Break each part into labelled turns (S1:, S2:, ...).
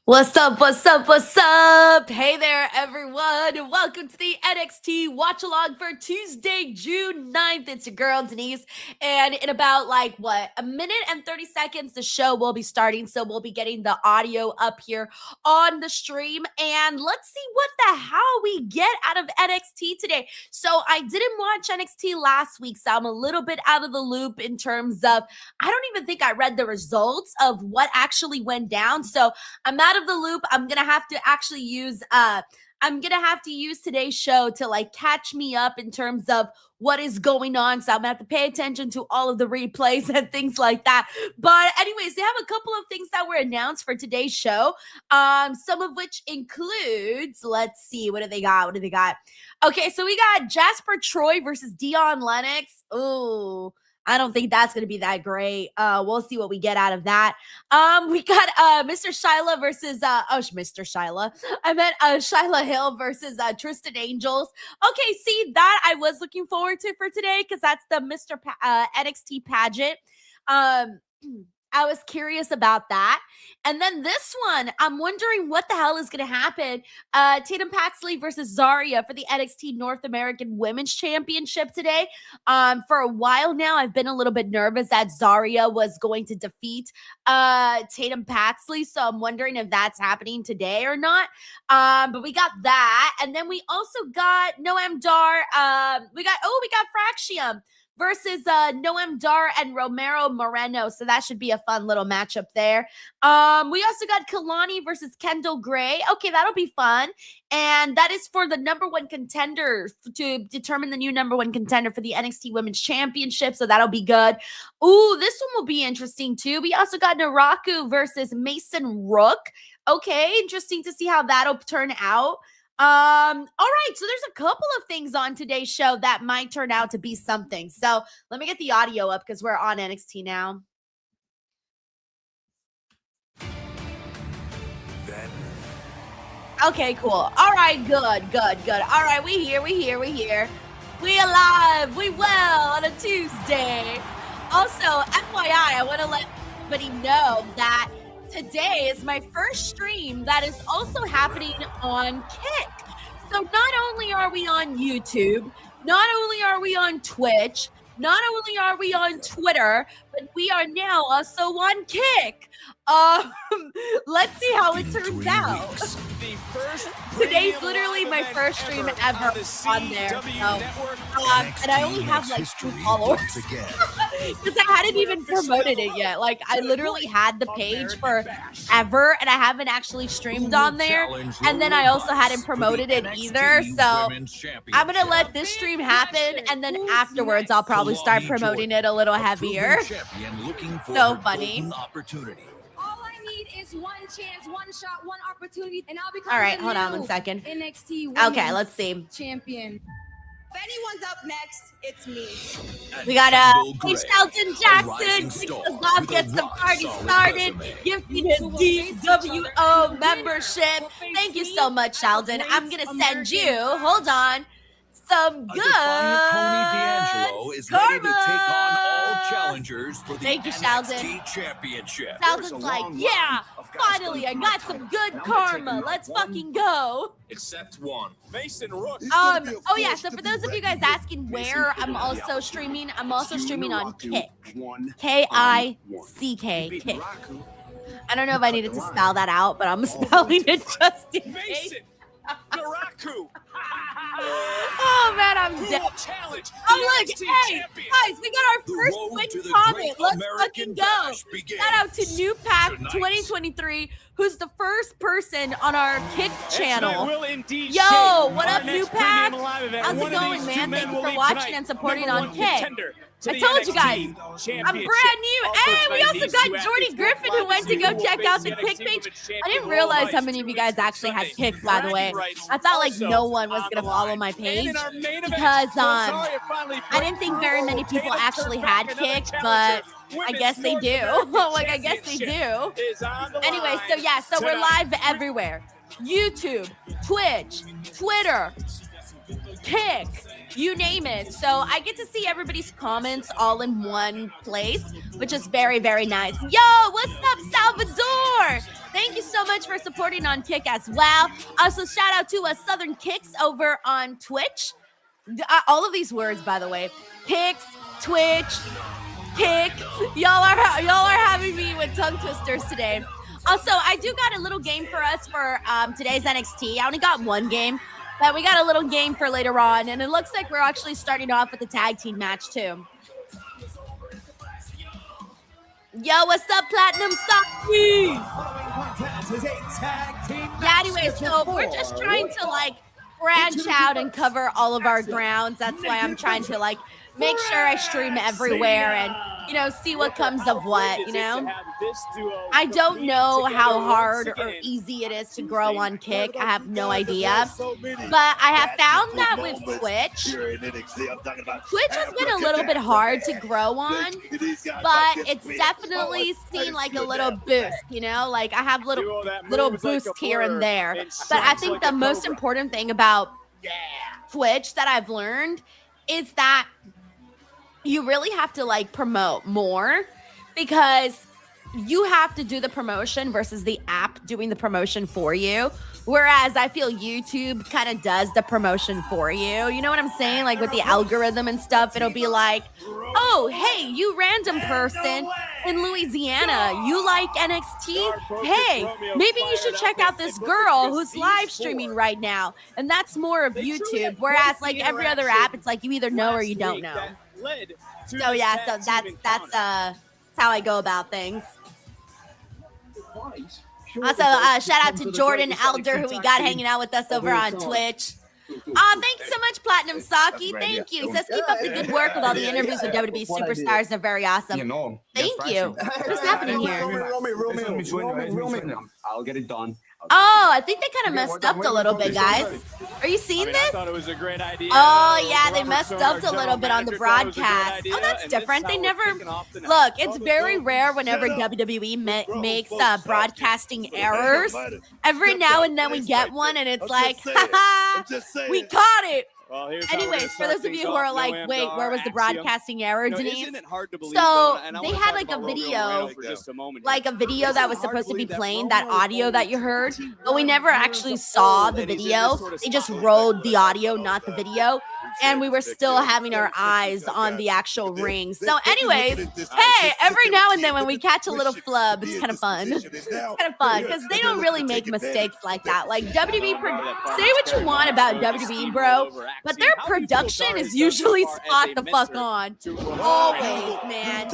S1: What's up? What's up? What's up? Hey there, everyone. Welcome to the NXT Watch Along for Tuesday, June 9th. It's your girl, Denise. And in about a minute and 30 seconds, the show will be starting. So we'll be getting the audio up here on the stream. And let's see what the hell we get out of NXT today. So I didn't watch NXT last week, so I'm a little bit out of the loop in terms of, I don't even think I read the results of what actually went down. So I'm out of the loop. I'm gonna have to actually use today's show to catch me up in terms of what is going on. So I'm gonna have to pay attention to all of the replays and things like that. But anyways, they have a couple of things that were announced for today's show. Some of which includes, let's see, what do they got? Okay, so we got Jasper Troy versus Dion Lennox. Ooh. I don't think that's going to be that great. We'll see what we get out of that. We got Mr. Shyla versus Mr. Shyla. I meant Shyla Hill versus Tristan Angels. Okay, see, that I was looking forward to for today because that's the NXT pageant. I was curious about that. And then this one, I'm wondering what the hell is going to happen. Tatum Paxley versus Zarya for the NXT North American Women's Championship today. For a while now, I've been a little bit nervous that Zarya was going to defeat Tatum Paxley. So I'm wondering if that's happening today or not. But we got that. And then we also got Noam Dar. We got Fraxium versus Noam Dar and Romero Moreno. So that should be a fun little matchup there. We also got Kalani versus Kendall Gray. Okay, that'll be fun. And that is for the number one contender to determine the new number one contender for the NXT Women's Championship. So that'll be good. Ooh, this one will be interesting too. We also got Naraku versus Mason Rook. Okay, interesting to see how that'll turn out. All right, so there's a couple of things on today's show that might turn out to be something. So let me get the audio up because we're on NXT now. Okay, cool. All right, good. All right, we here. We alive, we well on a Tuesday. Also, FYI, I want to let everybody know that today is my first stream that is also happening on Kick. So not only are we on YouTube, not only are we on Twitch, not only are we on Twitter, but we are now also on Kick. Let's see how it turns out. Today's literally my first stream ever on there. So, and I only have 2 followers because I hadn't even promoted it yet. I literally had the page forever and I haven't actually streamed on there. And then I also hadn't promoted it either. So I'm going to let this stream happen. And then afterwards, I'll probably start promoting it a little heavier. So funny.
S2: Is one chance, one shot, one opportunity, and I'll become
S1: all right, hold on 1 second.
S2: NXT
S1: okay, let's see.
S2: Champion. If anyone's up next, it's me.
S1: We got Shelton Jackson kicks us off, gets the party started, gifting his DWO membership. Thank you so much, Sheldon. I'm gonna send you. Hold on. Some good
S3: D'Angelo is ready to take on all challengers for the
S1: Thank you, Sheldon.
S3: Championship.
S1: Sheldon's like, yeah, finally, I got some good karma. Let's fucking go.
S3: Except one. Mason Rook.
S1: Oh yeah, so for those of you guys asking where I'm also streaming on Kick. Kick. Kick. I don't know if I needed to spell that out, but I'm spelling it just in case.
S3: Naraku.
S1: Oh man, I'm dead. Oh look, hey guys, we got our first win comment. Let's fucking go. Shout out to New Pack 2023, who's the first person on our Kick channel. Yo, what up, New Pack? How's it going, man? Thank you for watching and supporting on Kick. I told you guys, I'm brand new. Hey, we also got Jordy Griffin who went to go check out the Kick page. I didn't realize how many of you guys actually had Kick, by the way. I thought no one was going to follow my page because I didn't think very many people actually had Kick, but I guess they do. I guess they do. Anyway, so yeah, so we're live everywhere. YouTube, Twitch, Twitter, Kick, you name it. So I get to see everybody's comments all in one place, which is very, very nice. Yo, what's up, Salvador? Thank you so so much for supporting on Kick as well. Also, shout out to Southern Kicks over on Twitch. All of these words, by the way, Kicks, Twitch, Kick. Y'all are having me with tongue twisters today. Also, I do got a little game for us for today's NXT. I only got one game, but we got a little game for later on, and it looks like we're actually starting off with the tag team match too. Yo, what's up, Platinum Saki? Yeah, anyway, so we're just trying to like branch out and cover all of our grounds. That's why I'm trying to like make sure I stream everywhere and, you know, see what comes of what, you know. I don't know how hard or easy it is to grow on Kick. I have no idea. But I have found that with Twitch has been a little bit hard to grow on, but it's definitely seen like a little boost, you know, like I have little boosts here and there. But I think the most important thing about Twitch that I've learned is that you really have to like promote more, because you have to do the promotion versus the app doing the promotion for you. Whereas I feel YouTube kind of does the promotion for you. You know what I'm saying? Like with the algorithm and stuff, it'll be like, oh, hey, you random person in Louisiana, you like NXT? Hey, maybe you should check out this girl who's live streaming right now. And that's more of YouTube. Whereas like every other app, it's like you either know or you don't know. So yeah, so that's how I go about things. Also, shout out to Jordan Elder, who we got hanging out with us over on Twitch. Thank you so much, Platinum Saki. Thank you. He says, keep up the good work with all the interviews with WWE superstars. They're very awesome. Thank you. What's happening here?
S4: I'll get it done.
S1: Oh, I think they kind of messed up a little bit, guys. Are you seeing this?
S5: I thought it was a great idea.
S1: Oh, yeah, they messed up a little bit on the broadcast. Oh, that's different. They never... Look, it's very rare whenever WWE makes broadcasting errors. Every now and then we get one, and it's like, haha, we caught it.
S5: Well,
S1: anyways, for those of you who are like, wait, where was the broadcasting error, Denise? So they had like a video, that was supposed to be playing, that audio that you heard, but we never actually saw the video. They just rolled the audio, not the video. And we were still having our eyes on the actual ring. So anyways, hey, every now and then when we catch a little flub, it's kind of fun. It's kind of fun because they don't really make mistakes like that. Like WWE, say what you want about WWE, bro, but their production is usually spot the fuck on. Always, man.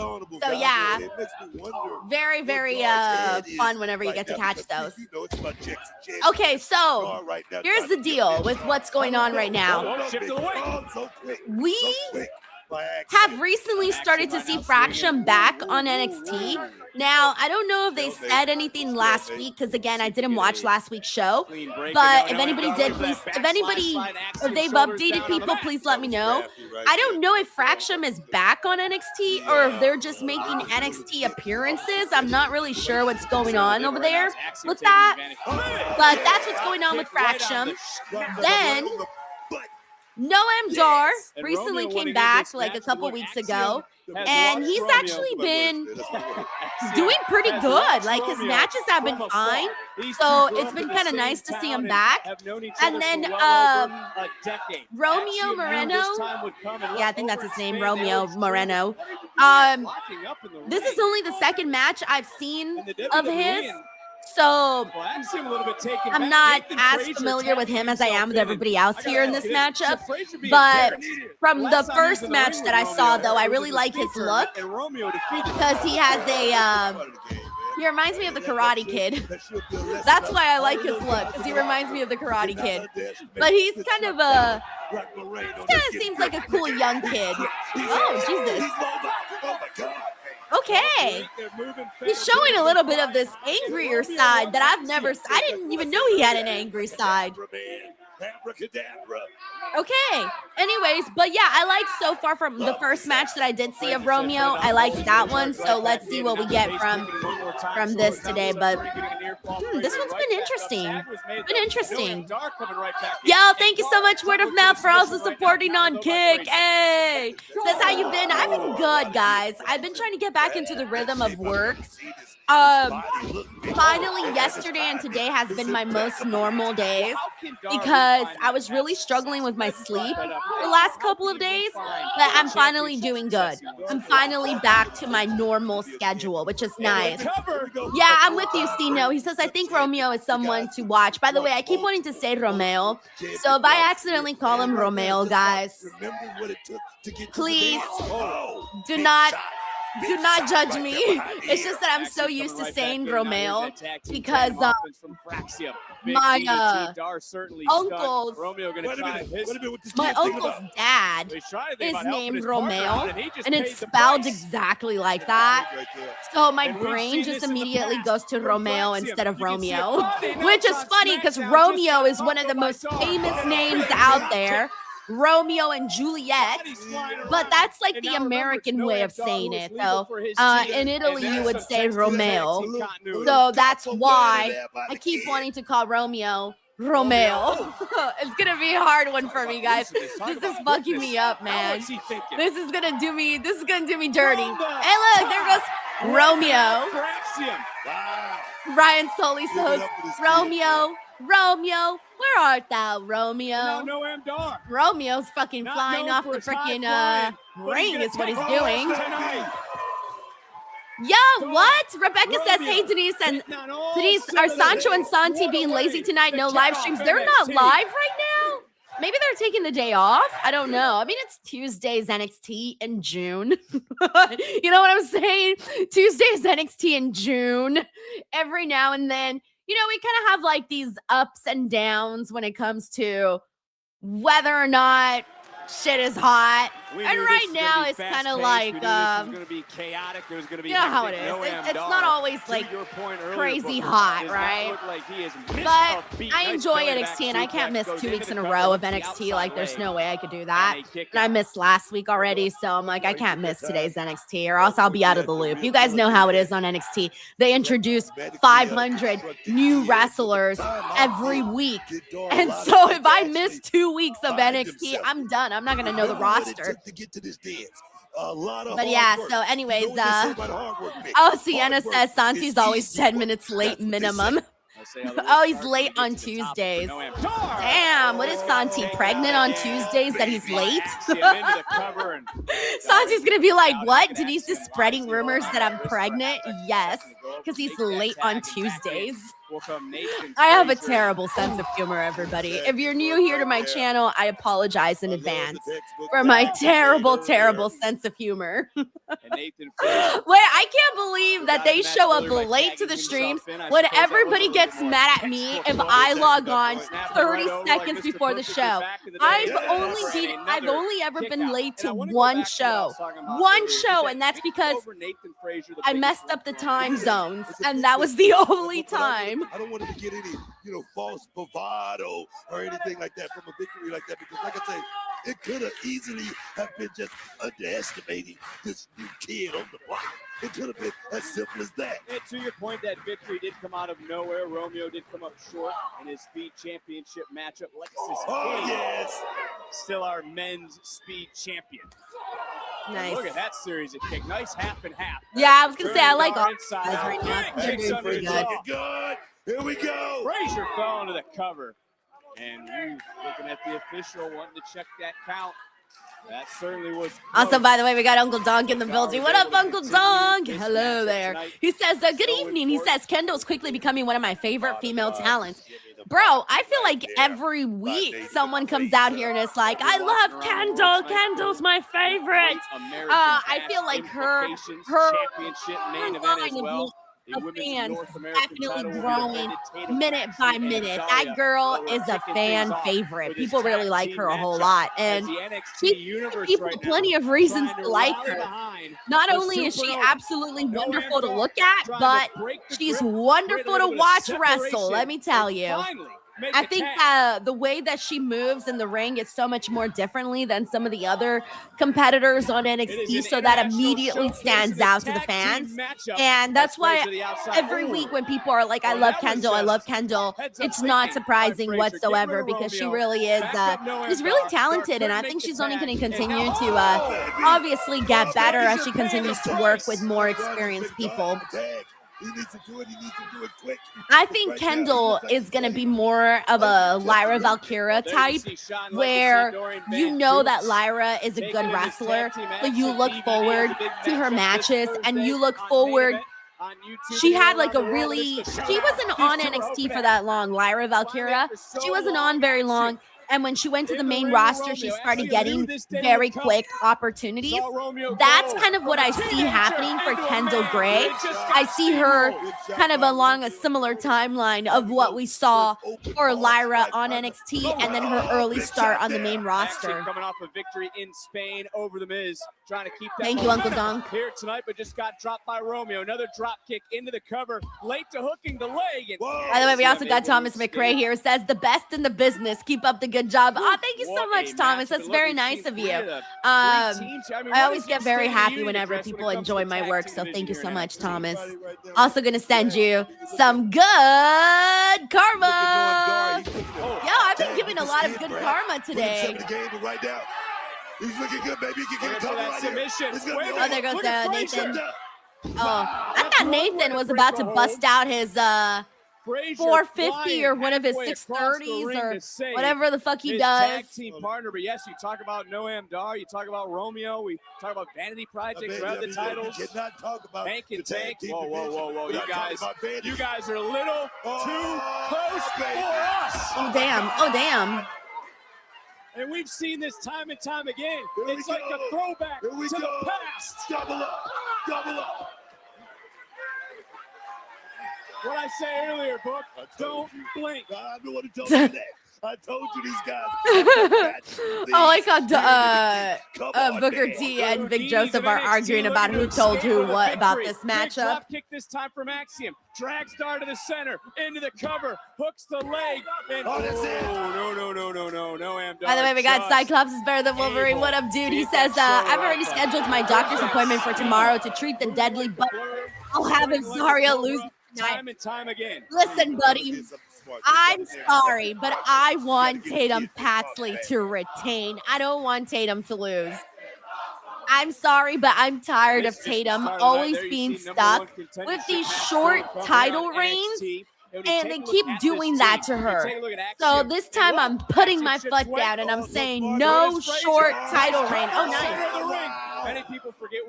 S1: So yeah, very, very fun whenever you get to catch those. Okay, so here's the deal with what's going on right now. We have recently started to see Fraction back on NXT. Now, I don't know if they said anything last week, because again, I didn't watch last week's show. But if anybody did, please, if they've updated people, please let me know. I don't know if Fraction is back on NXT or if they're just making NXT appearances. I'm not really sure what's going on over there with that. But that's what's going on with Fraction. Then Noam Dar recently came back like a couple weeks ago, and he's actually been doing pretty good. Like his matches have been fine, so it's been kind of nice to see him back. And then Romeo Moreno, yeah, I think that's his name, Romeo Moreno. This is only the second match I've seen of his. So I'm not as familiar with him as I am with everybody else here in this matchup. But from the first match that I saw, though, I really like his look because he has he reminds me of the Karate Kid. That's why I like his look, because he reminds me of the Karate Kid. But he's kind of seems like a cool young kid. Oh, Jesus. Okay. He's showing a little bit of this angrier side that I didn't even know he had an angry side. Okay. Anyways, but yeah, I liked so far from the first match that I did see of Romeo. I liked that one. So let's see what we get from this today. But this one's been interesting. Yo, thank you so much, Word of Mouth, for also supporting on Kick. Hey, says how you been? I've been good, guys. I've been trying to get back into the rhythm of work. Finally, yesterday and today has been my most normal days because I was really struggling with my sleep the last couple of days, but I'm finally doing good. I'm finally back to my normal schedule, which is nice. Yeah, I'm with you, Stino. He says, I think Romeo is someone to watch. By the way, I keep wanting to say Romeo, so if I accidentally call him Romeo, guys, please do not judge me. It's just that I'm so used to saying Romeo because my uncle's dad is named Romeo, and it's spelled exactly like that. So my brain just immediately goes to Romeo instead of Romeo, which is funny because Romeo is one of the most famous names out there. Romeo and Juliet, but that's like the American way of saying it, though. In Italy, you would say Romeo. So that's why I keep wanting to call Romeo. It's gonna be a hard one for me, guys. This is fucking me up, man. This is gonna do me dirty. Hey, look, there goes Romeo. Ryan Soley says, Romeo, where art thou, Romeo? Romeo's fucking flying off the freaking ring is what he's doing. Yo, what? Rebecca says, hey, Denise, are Sancho and Santi being lazy tonight? No live streams. They're not live right now. Maybe they're taking the day off. I don't know. I mean, it's Tuesday's NXT in June. You know what I'm saying? Tuesday's NXT in June. Every now and then, you know, we kind of have like these ups and downs when it comes to whether or not shit is hot. And right now it's kind of like, you know how it is. It's not always like crazy hot, right? But I enjoy NXT and I can't miss 2 weeks in a row of NXT. Like there's no way I could do that. And I missed last week already. So I'm like, I can't miss today's NXT or else I'll be out of the loop. You guys know how it is on NXT. They introduce 500 new wrestlers every week. And so if I miss 2 weeks of NXT, I'm done. I'm not going to know the roster.
S4: To get to this dance.
S1: But yeah, so anyways, Sienna says Santi's always 10 minutes late minimum. Oh, he's late on Tuesdays. Damn, what is Santi, pregnant on Tuesdays that he's late? Santi's gonna be like, what? Denise is spreading rumors that I'm pregnant? Yes, because he's late on Tuesdays. I have a terrible sense of humor, everybody. If you're new here to my channel, I apologize in advance for my terrible sense of humor. Wait, I can't believe that they show up late to the streams when everybody gets mad at me if I log on 30 seconds before the show. I've only ever been late to one show, and that's because I messed up the time zones, and that was the only time.
S4: I don't want him to get any, false bravado or anything like that from a victory like that, because like I say, it could have easily have been just underestimating this new kid on the block. It could have been as simple as that.
S5: And to your point, that victory did come out of nowhere. Romeo did come up short in his speed championship matchup. Lexus
S4: yes.
S5: Still our men's speed champion.
S1: Nice.
S5: Look at that series of kick. Nice half and half.
S1: Yeah, I was gonna say I like all
S5: inside
S1: right now. They're doing pretty good.
S4: Here we go.
S5: Frazier fell into the cover. And you looking at the official wanting to check that count. That certainly was close.
S1: Also, by the way, we got Uncle Donk in the building. What up, Uncle Donk? Hello there. He says, good evening. He says, Kendall's quickly becoming one of my favorite female talents. Bro, I feel like every week someone comes out here and it's like, I love Kendall. Kendall's my favorite. I feel like her line of fans definitely growing minute by minute. That girl is a fan favorite. People really like her a whole lot, and she gives people plenty of reasons to like her. Not only is she absolutely wonderful to look at, but she's wonderful to watch wrestle. Let me tell you.
S5: make
S1: I
S5: a
S1: think
S5: tag.
S1: that the way that she moves in the ring is so much more differently than some of the other competitors on
S5: It is
S1: NXT,
S5: an
S1: so that
S5: international
S1: immediately
S5: showcase in
S1: stands
S5: this
S1: out to the
S5: tag team
S1: fans.
S5: matchup
S1: And
S5: as
S1: that's why
S5: Frazier to the outside.
S1: every
S5: Ooh.
S1: week when people are like, I
S5: Oh,
S1: love
S5: that was
S1: Kendall, I
S5: just
S1: love Kendall,
S5: heads up
S1: it's not
S5: thinking by
S1: surprising
S5: Frazier.
S1: whatsoever
S5: Get rid of
S1: because she
S5: Romeo.
S1: really is
S5: Back at No
S1: she's
S5: Am
S1: really
S5: Dar.
S1: talented,
S5: Dar
S1: and I
S5: couldn't
S1: think
S5: make the
S1: she's only
S5: tag,
S1: going to
S5: and
S1: continue
S5: now-
S1: to
S5: Oh!
S1: obviously get better as
S5: Frazier
S1: she
S5: paying
S1: continues
S5: the
S1: to work
S5: price.
S1: with more
S4: Darn, he's
S1: experienced
S4: been
S1: people.
S4: guarding the tag. He needs to do it. He needs to do it quick.
S1: I
S4: But
S1: think
S4: right now, he
S1: Kendall
S4: looks like
S1: is
S4: he's
S1: going to
S4: playing.
S1: be more of a Lyra Valkyria
S5: There you
S1: type,
S5: see Sean Legacy,
S1: where
S5: Dorian
S1: you
S5: Van
S1: know that
S5: Dukes
S1: Lyra is a
S5: taking
S1: good
S5: in his
S1: wrestler,
S5: tag team
S1: so you
S5: action.
S1: look
S5: DVD
S1: forward
S5: is a big
S1: to her
S5: matchup
S1: matches,
S5: this
S1: and you
S5: Thursday
S1: look
S5: on Main
S1: forward.
S5: Event on YouTube
S1: She
S5: and
S1: had like a
S5: around the world.
S1: really,
S5: It's the
S1: she
S5: showdown.
S1: wasn't
S5: These
S1: on
S5: two are
S1: NXT
S5: open
S1: for
S5: at
S1: that long, Lyra Valkyria.
S5: for so
S1: She wasn't
S5: long.
S1: on very long.
S5: Axiom
S1: And when she went to
S5: in
S1: the
S5: the
S1: main
S5: ring with
S1: roster, she
S5: Romeo.
S1: started
S5: Axiom
S1: getting
S5: knew this day
S1: very
S5: would come.
S1: quick opportunities.
S5: Saw Romeo
S1: That's
S5: go
S1: kind of what
S5: from
S1: I
S5: a
S1: see
S5: teenager
S1: happening for
S5: into a
S1: Kendall
S5: man.
S1: Gray.
S5: It just
S1: I
S5: got
S1: see her
S5: steamrolled.
S1: kind of along a similar timeline of what we saw for Lyra on NXT and then her early start on the main
S5: Axiom
S1: roster.
S5: coming off a victory in Spain over the Miz, trying to keep that
S1: Thank you, Uncle
S5: momentum
S1: Dunk.
S5: here tonight, but just got dropped by Romeo. Another drop kick into the cover, late to hooking the leg. And
S1: By the way, we also got Thomas McRae here. Says the best in the business. Keep up the good job. Oh, thank you so
S5: What
S1: much,
S5: a
S1: Thomas.
S5: matchup.
S1: That's
S5: And
S1: very
S5: look, we've
S1: nice
S5: seen
S1: of
S5: three
S1: you.
S5: of the three
S1: I
S5: teams. I mean,
S1: I
S5: what
S1: always
S5: is your
S1: get very
S5: State of the
S1: happy
S5: Union
S1: whenever
S5: address when
S1: people
S5: it comes to
S1: enjoy
S5: the
S1: my
S5: tag
S1: work.
S5: team
S1: So thank you
S5: division
S1: so
S5: here in
S1: much,
S5: NXT?
S1: Thomas. Also gonna send you some good karma. Yo, I've been giving a lot of good karma today.
S4: Right now, he's looking good, baby. He can get
S5: Looking for
S4: a
S5: that
S4: right here.
S5: submission.
S4: It's gonna be
S5: Wait a
S1: Oh, there goes
S5: Look at Frazier.
S1: Nathan. Oh, I thought Nathan was about to bust out his
S5: Frazier
S1: 450 or one of his
S5: flying across the
S1: 630s
S5: ring
S1: or
S5: to save
S1: whatever the fuck he
S5: his
S1: does.
S5: tag team partner. But yes, you talk about Noam Dar, you talk about Romeo, we talk about Vanity Project, grab the titles.
S4: We cannot talk about
S5: Hank and
S4: the tag
S5: Tank.
S4: team
S5: Whoa, whoa,
S4: division
S5: whoa, whoa.
S4: without talking about Vanity.
S5: You guys are a little too close
S4: baby.
S5: for us.
S1: Oh damn! Oh damn!
S5: And we've seen this time and time again.
S4: Here we
S5: It's like
S4: go.
S5: a throwback
S4: Here we
S5: to
S4: go.
S5: the past.
S4: Double up, double up.
S5: What I say earlier, Book, don't blink.
S4: I don't want to tell you that. I told you these guys.
S1: Oh, I got Booker T and Big Joseph are arguing about who told who what about this matchup.
S5: Drop kick this time from Axiom. Drags Dar to the center, into the cover, hooks the leg, and
S4: Oh, that's it.
S5: no, Am
S1: By the way, we got Cyclops is better than Wolverine. What up, dude? He says, I've already scheduled my doctor's appointment for tomorrow to treat the deadly butt. I'll have Azaria lose tonight.
S5: time and time again.
S1: Listen, buddy, I'm sorry, but I want Tatum Paxley to retain. I don't want Tatum to lose. I'm sorry, but I'm tired of Tatum always being stuck with these short title reigns, and they keep doing that to her. So this time I'm putting my foot down and I'm saying no short title reign. Oh, nice.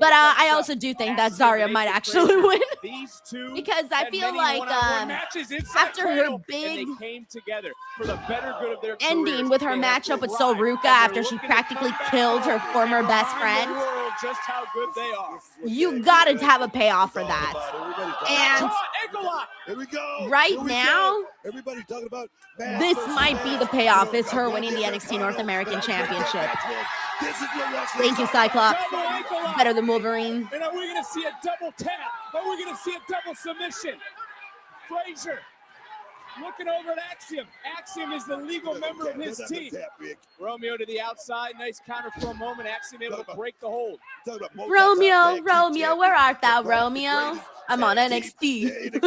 S1: But I also do think that Zarya might actually win. Because I feel like after her big ending with her matchup with Sol Ruka after she practically killed her former best friend, you gotta have a payoff for that. And right now,
S4: everybody talking about
S1: this might be the payoff. It's her winning the NXT North American Championship. Thank you, Cyclops. Better than Wolverine.
S5: And are we going to see a double tap? Are we going to see a double submission? Frazier looking over at Axiom. Axiom is the legal member of his team. Romeo to the outside. Nice counter for a moment. Axiom able to break the hold.
S1: Romeo, where art thou, Romeo? I'm on NXT.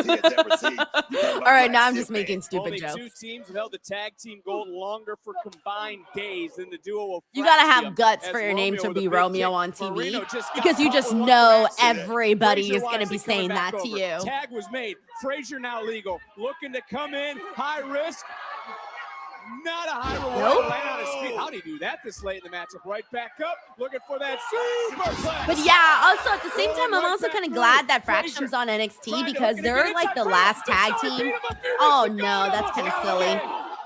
S1: All right, now I'm just making stupid
S5: Only
S1: jokes.
S5: two teams have held the tag team gold longer for combined days than the duo of
S1: You gotta have
S5: Fraxium,
S1: guts
S5: as
S1: for your name
S5: Romeo
S1: to
S5: with a
S1: be
S5: big
S1: Romeo
S5: kick.
S1: on TV,
S5: Marino just got
S1: because you
S5: caught
S1: just
S5: with one
S1: know
S5: Fraxium.
S1: everybody
S5: Frazier
S1: is gonna be
S5: wisely
S1: saying
S5: coming back
S1: that to
S5: over.
S1: you.
S5: Tag was made. Frazier now legal. Looking to come in. High risk. Not a high reward.
S1: Nope.
S5: Land on his feet. How'd he do that this late in the matchup? Right back up. Looking for that superplex.
S1: But yeah, also at the same time, I'm also kind of glad that Fraction's on NXT because they're like the last tag team. Oh no, that's kind of silly.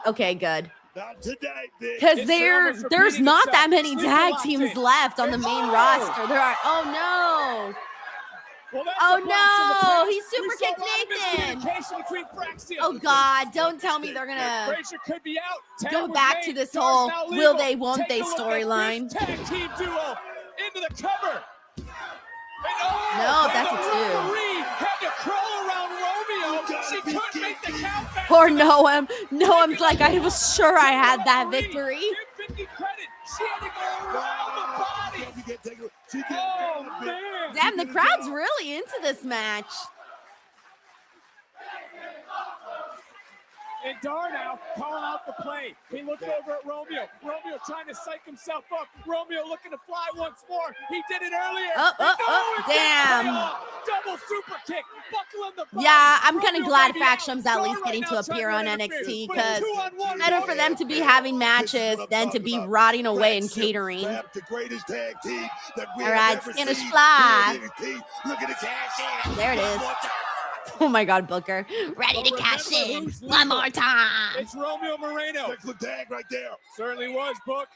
S1: Okay, good. Because there's not that many tag teams left on the main roster. There are. Oh no. Oh no, he super kicked Nathan. Oh God, don't tell me they're gonna go back to this whole will they, won't they storyline.
S5: Tag team duo into the cover.
S1: No, that's a two.
S5: Had to crawl around Romeo. She couldn't make the count back.
S1: Poor Noam. Noam's like, I was sure I had that victory.
S5: Give Vicky credit. She had to go around the body. Oh, man.
S1: Damn, the crowd's really into this match.
S5: And Dar now calling out the play. He looked over at Romeo. Romeo trying to psych himself up. Romeo looking to fly once more. He did it earlier.
S1: Damn.
S5: Double super kick. Buckling the body.
S1: Yeah, I'm kind of
S5: Romeo
S1: glad
S5: ready
S1: Faction's
S5: out.
S1: at least
S5: Dar
S1: getting
S5: right
S1: to
S5: now
S1: appear
S5: trying
S1: on
S5: to interfere.
S1: NXT
S5: But a
S1: because
S5: 2-on-1
S1: better for them to be having matches than to be rotting away in
S4: Faction
S1: catering.
S4: grabbed the greatest tag team that we
S1: All
S4: have
S1: right,
S4: ever
S1: Spanish
S4: seen.
S1: Fly.
S4: Here at NXT. Look at the cash in.
S1: There it is.
S4: One more time.
S1: Oh my God, Booker. Ready to
S5: But
S1: cash
S5: remember
S1: in
S5: who's
S1: one
S5: legal.
S1: more time.
S5: It's Romeo Moreno.
S4: That's the tag right there.
S5: Certainly was, Book.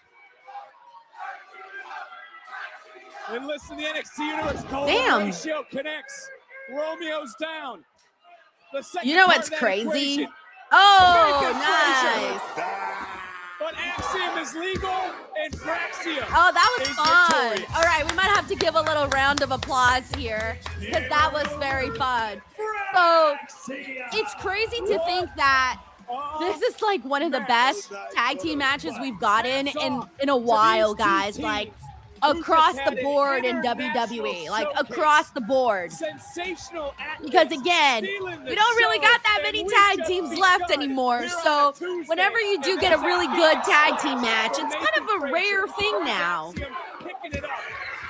S5: And listen, the NXT Universe golden
S1: Damn.
S5: ratio connects. Romeo's down. The second
S1: You know
S5: part
S1: what's
S5: of that
S1: crazy?
S5: equation.
S1: Oh,
S5: Break it,
S1: nice.
S5: But Axiom is legal and Fraxium.
S1: Oh, that was
S5: is
S1: fun.
S5: victorious.
S1: All right, we might have to give a little round of applause here because that was very fun. So it's crazy to think that this is like one of the best tag team matches we've gotten in a while, guys. Like across the board in WWE, like across the board.
S5: Sensational
S1: Because again, we don't really got that many tag teams left anymore. So whenever you do get a really good tag team match, it's kind of a rare thing now.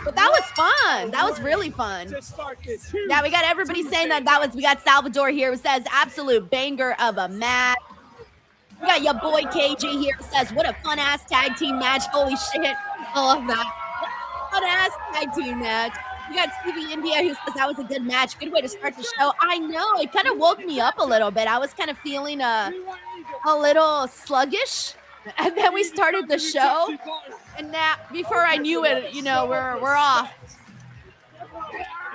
S1: But that was fun. That was really fun. Yeah, we got everybody saying we got Salvador here who says absolute banger of a match. We got your boy KG here who says, what a fun ass tag team match. Holy shit. I love that. Fun ass tag team match. We got Stevie India who says that was a good match. Good way to start the show. I know. It kind of woke me up a little bit. I was kind of feeling a little sluggish. And then we started the show. And now, before I knew it, we're off.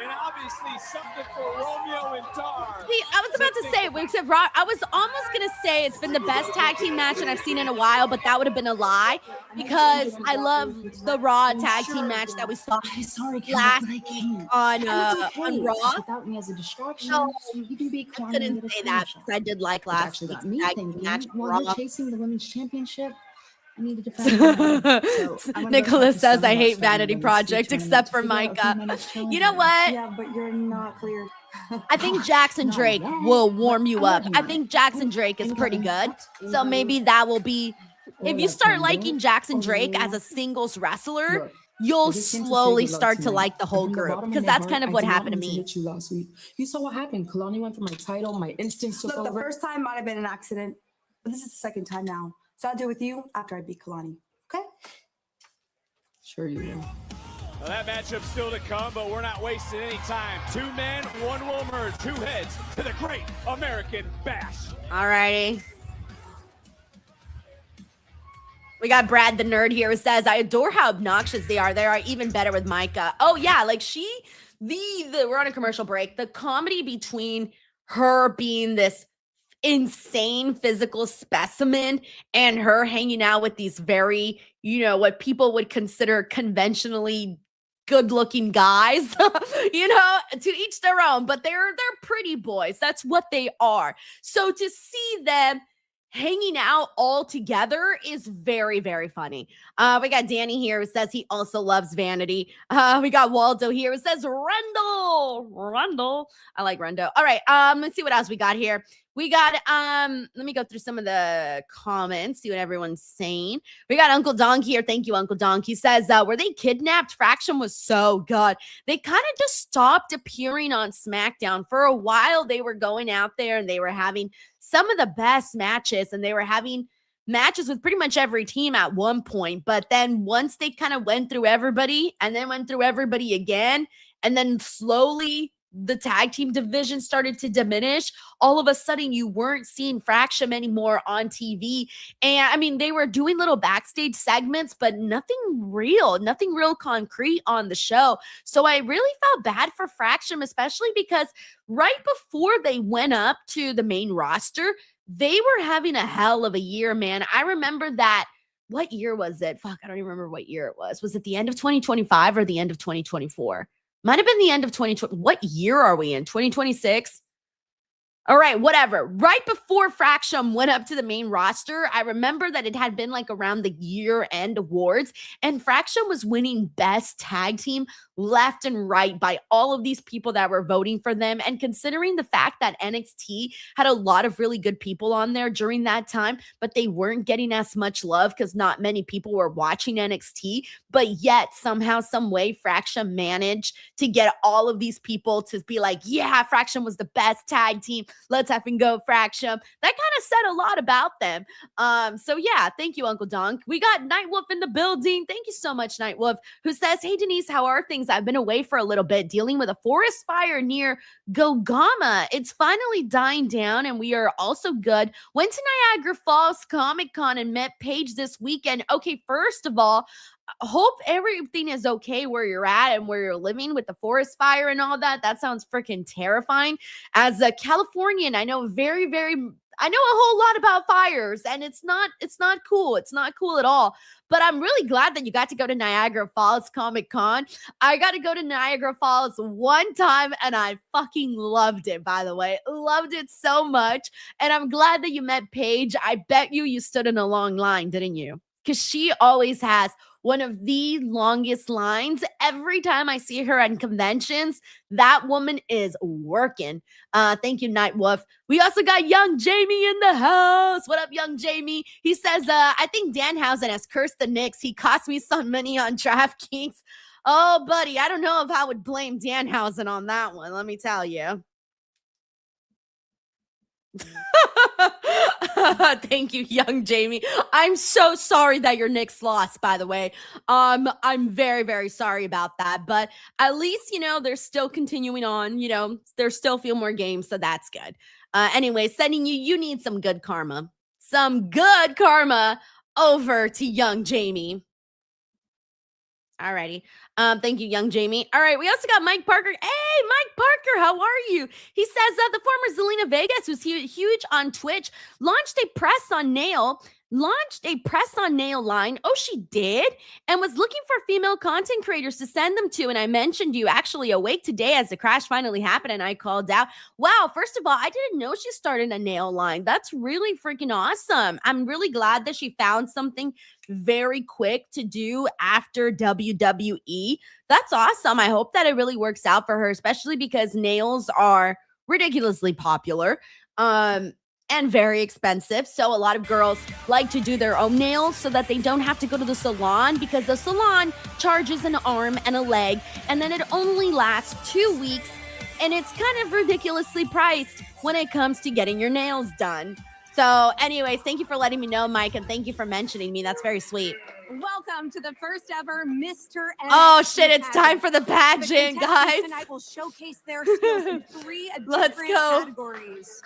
S5: And obviously something for Romeo and Dar.
S1: See, I was about to say, except I was almost going to say it's been the best tag team match and I've seen in a while, but that would have been a lie because I love the Raw tag team match that we saw last week on Raw.
S6: Without me as a distraction,
S1: No,
S6: you can be
S1: I couldn't say that because I did like last week's tag team match on
S6: while
S1: Raw.
S6: you're chasing the women's championship. I need to defend.
S1: Nicholas says, I hate Vanity Project except for Micah. You know what?
S6: Yeah, but you're not cleared.
S1: I think Jackson Drake will warm you up. I think Jackson Drake is pretty good. So maybe that will be, if you start liking Jackson Drake as a singles wrestler, you'll slowly start to like the whole group because that's kind of what happened to me.
S6: Last week. You saw what happened. Kalani went for my title. My instincts took
S7: Look, the
S6: over.
S7: first time might have been an accident, but this is the second time now. So I'll do it with you after I beat Kalani. Okay?
S6: Sure you will.
S5: Well, that matchup still to come, but we're not wasting any time. Two men, one will merge, two heads to the Great American Bash.
S1: All righty. We got Brad the Nerd here who says, I adore how obnoxious they are. They are even better with Micah. Oh, yeah. Like we're on a commercial break. The comedy between her being this insane physical specimen and her hanging out with these very, what people would consider conventionally good-looking guys, to each their own, but they're pretty boys. That's what they are. So to see them hanging out all together is very, very funny. We got Danny here who says he also loves Vanity. We got Waldo here who says Rundle. I like Rundo. All right, let's see what else we got here. We got, let me go through some of the comments, see what everyone's saying. We got Uncle Donk here. Thank you, Uncle Donk. He says, were they kidnapped? Fraction was so good. They kind of just stopped appearing on SmackDown. For a while, they were going out there and they were having some of the best matches, and they were having matches with pretty much every team at one point. But then once they kind of went through everybody and then went through everybody again, and then slowly the tag team division started to diminish, all of a sudden you weren't seeing Fraction anymore on TV. And I mean, they were doing little backstage segments, but nothing real concrete on the show. So I really felt bad for Fraction, especially because right before they went up to the main roster, they were having a hell of a year, man. I remember that. What year was it? Fuck, I don't even remember what year it was. Was it the end of 2025 or the end of 2024? Might have been the end of 2020. What year are we in? 2026? All right, whatever. Right before Fractum went up to the main roster, I remember that it had been like around the year-end awards, and Fractum was winning best tag team left and right by all of these people that were voting for them. And considering the fact that NXT had a lot of really good people on there during that time, but they weren't getting as much love because not many people were watching NXT, but yet somehow, some way, Fractum managed to get all of these people to be like, yeah, Fractum was the best tag team. Let's effing go, Fractum. That kind of said a lot about them. So yeah, thank you, Uncle Donk. We got Nightwolf in the building. Thank you so much, Nightwolf, who says, hey, Denise, how are things? I've been away for a little bit dealing with a forest fire near Gogama. It's finally dying down, and we are also good. Went to Niagara Falls Comic Con and met Paige this weekend. Okay, first of all, hope everything is okay where you're at and where you're living with the forest fire and all that. That sounds freaking terrifying. As a Californian, I know I know a whole lot about fires, and it's not cool. It's not cool at all. But I'm really glad that you got to go to Niagara Falls Comic Con. I got to go to Niagara Falls one time, and I fucking loved it, by the way. Loved it so much. And I'm glad that you met Paige. I bet you stood in a long line, didn't you? Because she always has one of the longest lines. Every time I see her at conventions, that woman is working. Thank you, Nightwolf. We also got Young Jamie in the house. What up, Young Jamie? He says, I think Danhausen has cursed the Knicks. He cost me some money on DraftKings. Oh, buddy, I don't know if I would blame Danhausen on that one, let me tell you. Thank you, Young Jamie. I'm so sorry that your Knicks lost, by the way. I'm very, very sorry about that. But at least, they're still continuing on. There's still a few more games, so that's good. Anyway, sending you need some good karma. Some good karma over to Young Jamie. Alrighty. Thank you, Young Jamie. All right, we also got Mike Parker. Hey, Mike Parker, how are you? He says that the former Zelina Vegas, who's huge on Twitch, launched a press-on nail line. Oh, she did? And was looking for female content creators to send them to. And I mentioned you actually awake today as the crash finally happened, and I called out. Wow, first of all, I didn't know she started a nail line. That's really freaking awesome. I'm really glad that she found something very quick to do after WWE. That's awesome. I hope that it really works out for her, especially because nails are ridiculously popular. And very expensive. So a lot of girls like to do their own nails so that they don't have to go to the salon, because the salon charges an arm and a leg, and then it only lasts 2 weeks, and it's kind of ridiculously priced when it comes to getting your nails done. So anyways, thank you for letting me know, Mike, and thank you for mentioning me. That's very sweet.
S2: Welcome to the first ever Mr. NXT
S1: Oh shit, it's
S2: pageant.
S1: time for the pageant,
S2: The
S1: guys.
S2: tonight will showcase their skills in 3
S1: Let's
S2: different
S1: go.
S2: categories.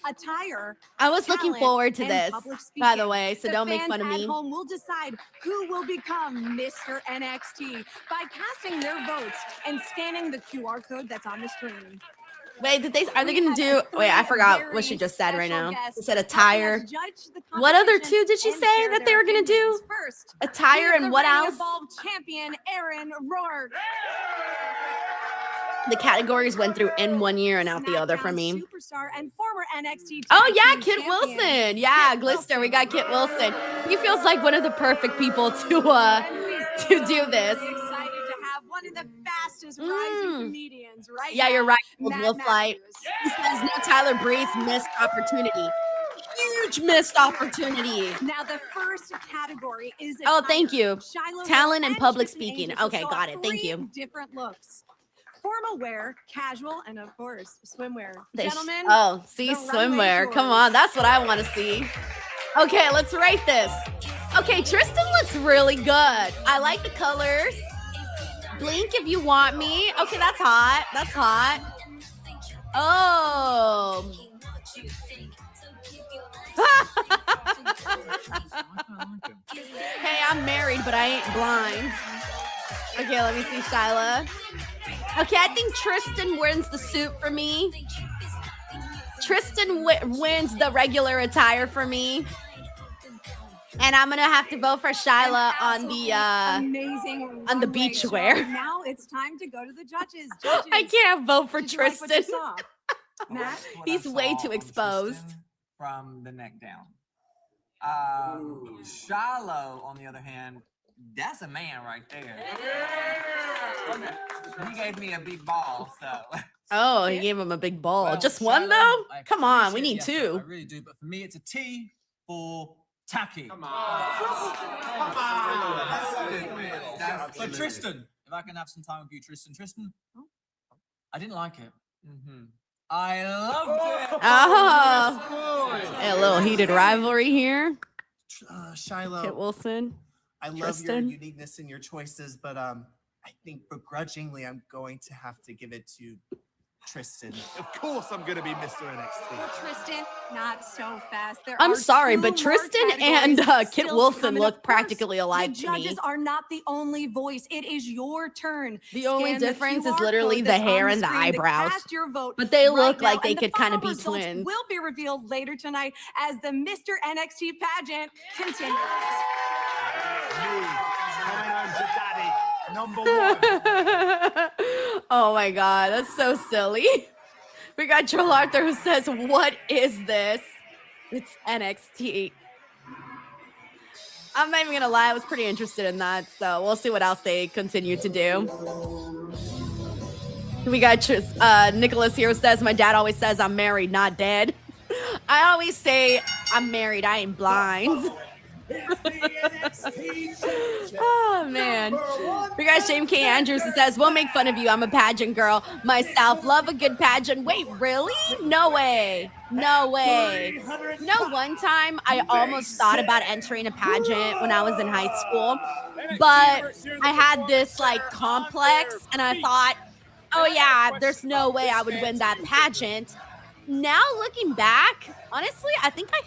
S2: Attire.
S1: I was looking
S2: talent,
S1: forward to
S2: and
S1: this,
S2: public
S1: by the
S2: speaking.
S1: way, so
S2: The
S1: don't make
S2: fans
S1: fun of me.
S2: At home will decide who will become Mr. NXT by casting their votes and scanning the QR code that's on the screen.
S1: Wait, are they going to do, wait, I forgot what she just said right now. She said attire. What other 2 did she say that they were going to do?
S2: First,
S1: Attire and what else?
S2: Evolved champion Aaron Rourke.
S1: The categories went through in one year and out the other for me.
S2: Superstar and former NXT
S1: Oh yeah,
S2: Tag
S1: Kit
S2: Team
S1: Wilson.
S2: champion,
S1: Yeah,
S2: Kit
S1: Glister. We
S2: Wilson.
S1: got Kit Wilson. He feels like one of the perfect people to do this.
S2: Excited to have one of the fastest rising comedians right
S1: Yeah,
S2: now,
S1: you're right.
S2: Matt
S1: Wolf Light.
S2: Matthews.
S1: He says no Tyler Breeze, missed opportunity. Huge missed opportunity.
S2: Now the first category is
S1: Oh,
S2: attire.
S1: thank you.
S2: Shiloh
S1: Talent and
S2: and
S1: public
S2: Tristan
S1: speaking.
S2: Angels will
S1: Okay,
S2: show
S1: got
S2: off
S1: it. Thank
S2: 3
S1: you.
S2: different looks. Formal wear, casual, and of course, swimwear. Gentlemen,
S1: Oh, see,
S2: the runway
S1: swimwear.
S2: is
S1: Come
S2: yours.
S1: on, that's what I want to see. Okay, let's rate this. Okay, Tristan looks really good. I like the colors. Blink if you want me. Okay, that's hot. That's hot. Oh. Hey, I'm married, but I ain't blind. Okay, let me see, Shyla. Okay, I think Tristan wins the suit for me. Tristan wins the regular attire for me. And I'm gonna have to vote for Shyla on the
S2: amazing
S1: on the
S2: runway
S1: beach
S2: show.
S1: wear.
S2: Now it's time to go to the judges.
S1: I can't vote for
S2: Did you like what you
S1: Tristan.
S2: saw?
S7: Matt?
S8: What I
S1: He's way
S8: saw
S1: too
S8: on
S1: exposed.
S8: Tristan from the neck down. Shiloh, on the other hand, that's a man right there. He gave me a big ball, so.
S1: Oh, he gave him a big ball.
S8: Well,
S1: Just one
S8: Shiloh,
S1: though?
S8: I
S1: Come on, we
S8: appreciate
S1: need
S8: the effort,
S1: two.
S8: I really do, but for me, it's a T for tacky. Come on. But Tristan, if I can have some time with you, Tristan, I didn't like it. I loved it.
S1: Oh, a little heated rivalry here.
S9: Shiloh,
S1: Kit Wilson.
S9: I love
S1: Tristan.
S9: your uniqueness in your choices, but I think begrudgingly I'm going to have to give it to Tristan.
S10: Of course I'm going to be Mr. NXT.
S2: Tristan, not so fast. There
S1: I'm
S2: are
S1: sorry,
S2: two
S1: but
S2: more
S1: Tristan and
S2: categories
S1: Kit
S2: still
S1: Wilson
S2: to come. And
S1: look
S2: of course,
S1: practically alike
S2: the
S1: to me.
S2: judges are not the only voice. It is your turn.
S1: The only
S2: Scan
S1: difference is
S2: QR
S1: literally
S2: code
S1: the
S2: that's on
S1: hair and the
S2: screen to
S1: eyebrows.
S2: cast your vote
S1: But they
S2: right
S1: look
S2: now,
S1: like they
S2: and the
S1: could kind of
S2: final
S1: be
S2: results
S1: twins.
S2: will be revealed later tonight as the Mr. NXT pageant continues.
S10: Coming home to daddy. Number one.
S1: Oh my god, that's so silly. We got Joel Arthur who says, "What is this?" It's NXT. I'm not even gonna lie, I was pretty interested in that, so we'll see what else they continue to do. We got Nicholas here who says, "My dad always says I'm married, not dead." I always say I'm married, I ain't blind. Oh man. We got Shane K. Andrews who says, "Won't make fun of you. I'm a pageant girl myself. Love a good pageant." Wait, really? No way. No way. You know, one time I almost thought about entering a pageant when I was in high school, but I had this like complex and I thought, oh yeah, there's no way I would win that pageant. Now looking back, honestly, I think I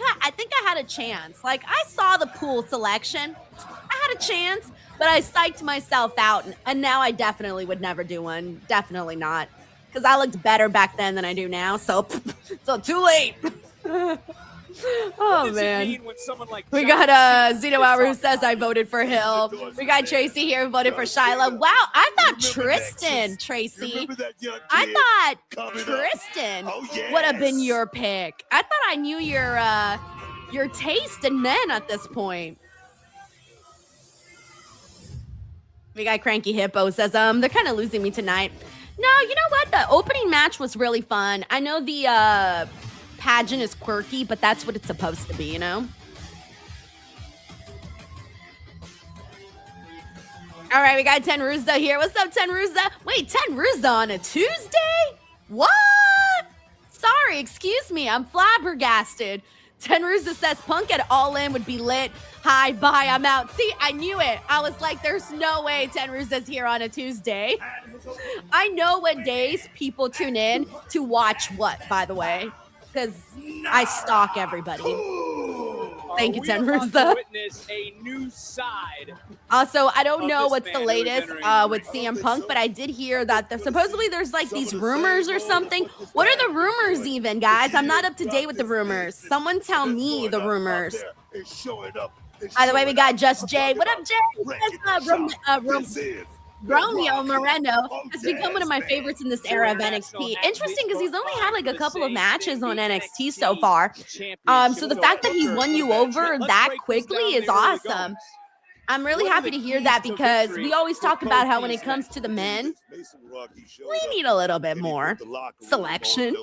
S1: had a chance. Like, I saw the pool selection. I had a chance, but I psyched myself out, and now I definitely would never do one. Definitely not. Because I looked better back then than I do now, so too late. Oh man. We got Zeno Hour who says I voted for Hill. We got Tracy here who voted for Shiloh. Wow, I thought Tristan, Tracy. I thought Tristan would have been your pick. I thought I knew your taste in men at this point. We got Cranky Hippo says, they're kind of losing me tonight. No, you know what? The opening match was really fun. I know the pageant is quirky, but that's what it's supposed to be, you know? All right, we got Ten Ruzda here. What's up, Ten Ruzda? Wait, Ten Ruzda on a Tuesday? What? Sorry, excuse me. I'm flabbergasted. Ten Ruzda says Punk at All In would be lit. Hi, bye, I'm out. See, I knew it. I was like, there's no way Ten Ruzda's here on a Tuesday. I know what days people tune in to watch what, by the way, because I stalk everybody. Thank you, Ten Ruzda. Also, I don't know what's the latest with CM Punk, but I did hear that supposedly there's like these rumors or something. What are the rumors even, guys? I'm not up to date with the rumors. Someone tell me the rumors. By the way, we got Just Jay. What up, Jay? Romeo Moreno has become one of my favorites in this era of NXT. Interesting because he's only had like a couple of matches on NXT so far. So the fact that he won you over that quickly is awesome. I'm really happy to hear that because we always talk about how when it comes to the men, we need a little bit more selection.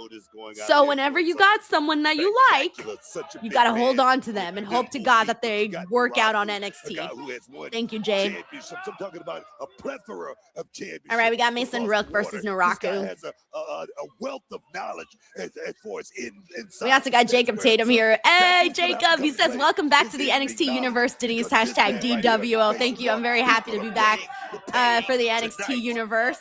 S1: So whenever you got someone that you like, you got to hold on to them and hope to God that they work out on NXT. Thank you, Jay. All right, we got Mason Rook versus Naraku. We also got Jacob Tatum here. Hey, Jacob, he says, welcome back to the NXT Universe, Denise, hashtag DWO. Thank you. I'm very happy to be back for the NXT Universe.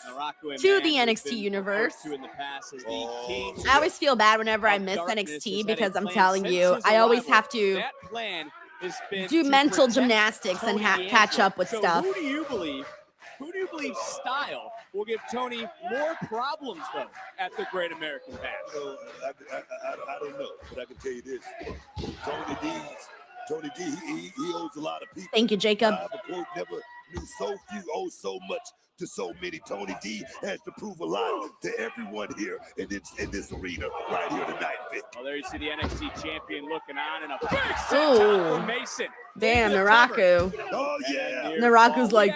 S1: To the NXT Universe. I always feel bad whenever I miss NXT because I'm telling you, I always have to do mental gymnastics and catch up with stuff.
S5: Who do you believe style will give Tony more problems, though, at the Great American Bash?
S4: I don't know, but I can tell you this. Tony D, he owes a lot of people.
S1: Thank you, Jacob.
S4: Never knew so few owe so much to so many. Tony D has to prove a lot to everyone here in this arena right here tonight, Vic.
S5: Well, there you see the NXT champion looking on, and a big senton from Mason.
S1: Damn, Naraku.
S4: Oh, yeah.
S1: Naraku's like,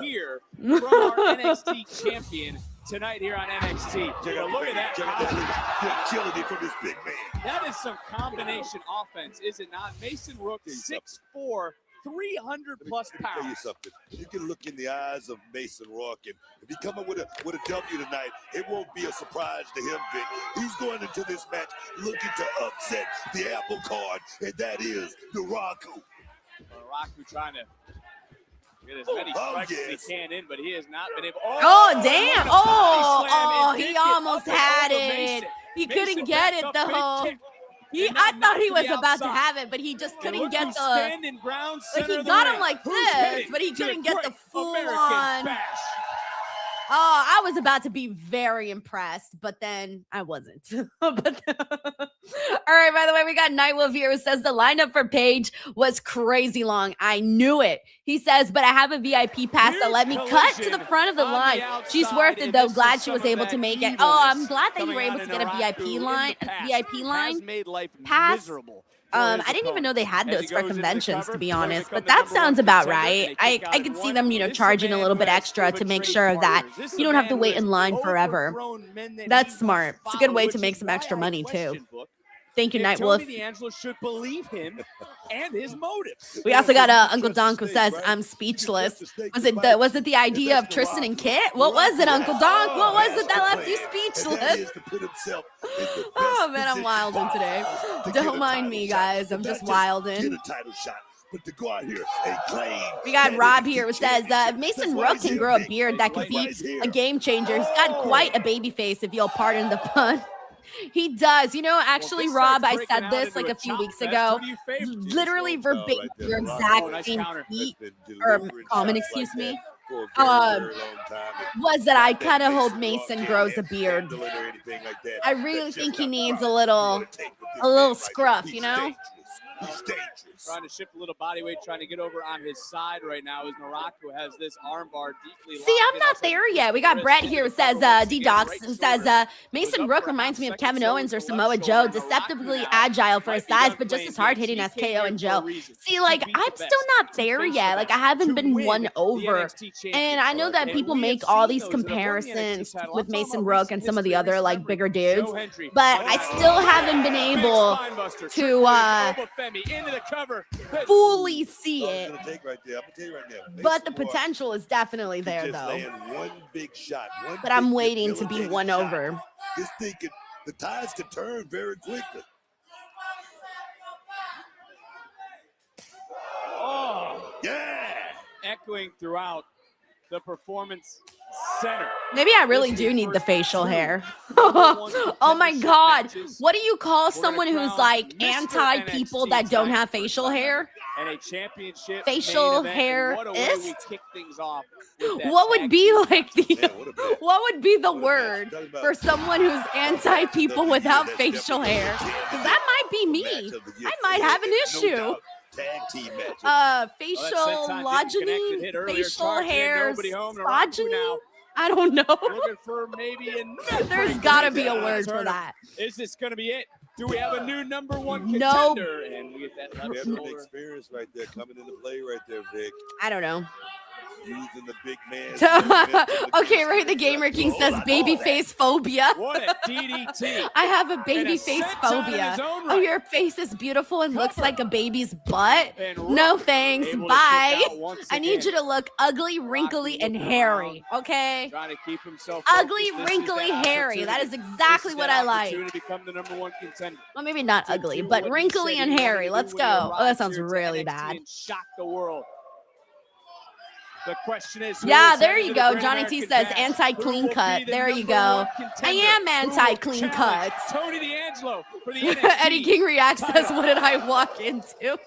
S5: here from our NXT champion tonight here on NXT. Look at that.
S4: Agility from this big man.
S5: That is some combination offense, is it not? Mason Rook, 6'4", 300 plus
S4: Let me tell you
S5: pounds.
S4: something. You can look in the eyes of Mason Rock, and if he come up with a W tonight, it won't be a surprise to him, Vic. He's going into this match looking to upset the apple card, and that is Naraku.
S5: Naraku trying to get as many strikes as he can in, but he has not been able.
S1: Oh, damn. Oh, he almost had it. He couldn't get it, though. I thought he was about to have it, but he just couldn't get the. Like, he got him like this, but he couldn't get the full on. Oh, I was about to be very impressed, but then I wasn't. All right, by the way, we got Nightwolf here who says the lineup for Paige was crazy long. I knew it. He says, but I have a VIP pass that let me cut to the front of the line. She's worth it, though. Glad she was able to make it. Oh, I'm glad that you were able to get a VIP line pass. I didn't even know they had those for conventions, to be honest, but that sounds about right. I could see them, charging a little bit extra to make sure that you don't have to wait in line forever. That's smart. It's a good way to make some extra money, too. Thank you, Nightwolf.
S5: D'Angelo should believe him and his motives.
S1: We also got Uncle Donk who says, I'm speechless. Was it the idea of Tristan and Kit? What was it, Uncle Donk? What was it that left you speechless? Oh, man, I'm wilding today. Don't mind me, guys. I'm just wilding.
S4: But to go out here and claim.
S1: We got Rob here who says, if Mason Rook can grow a beard that could be a game changer, he's got quite a baby face, if you'll pardon the pun. He does. Actually, Rob, I said this like a few weeks ago. Literally verbatim, your exact same tweet, or comment, excuse me, was that I kind of hope Mason grows a beard. I really think he needs a little scruff,
S4: He's dangerous.
S5: Trying to shift a little body weight, trying to get over on his side right now as Naraku has this armbar deeply locked.
S1: See, I'm not there yet. We got Brett here who says, D-Docs, who says, Mason Rook reminds me of Kevin Owens or Samoa Joe, deceptively agile for his size, but just as hard-hitting as KO and Joe. See, like, I'm still not there yet. Like, I haven't been won over. And I know that people make all these comparisons with Mason Rook and some of the other, like, bigger dudes, but I still haven't been able to fully see it. But the potential is definitely there, though.
S4: One big shot,
S1: but I'm waiting to be won over.
S4: This thing the tides can turn very quickly.
S5: Oh, yeah. Echoing throughout the performance center.
S1: Maybe I really do need the facial hair. Oh my God. What do you call someone who's like anti-people that don't have facial hair?
S5: And a championship
S1: facial hair
S5: is?
S1: What would be like what would be the word for someone who's anti-people without facial hair? Because that might be me. I might have an issue. Facial logeny, facial hair, progeny. I don't know.
S5: Looking for maybe
S1: there's gotta be a word for that.
S5: Is this gonna be it? Do we have a new number one contender?
S4: No. And we get that left shoulder experience right there coming into play right there, Vic.
S1: I don't know.
S4: Using the big man.
S1: Okay, right. The Gamer King says babyface phobia.
S5: What a DDT.
S1: I have a babyface phobia. Right. Oh, your face is beautiful and looks like a baby's butt. No thanks. Bye. I need you to look ugly, wrinkly, and hairy. Okay.
S5: Trying to keep himself
S1: ugly, wrinkly, hairy. That is exactly what I like.
S5: To become the number one contender.
S1: Well, maybe not ugly, but wrinkly and hairy. Let's go. Oh, that sounds really bad.
S5: Shock the world. The question is,
S1: yeah, there you go. Johnny T says anti-clean cut. There you go. I am anti-clean cut.
S5: Tony D'Angelo for the
S1: Eddie King reacts says, what did I walk into?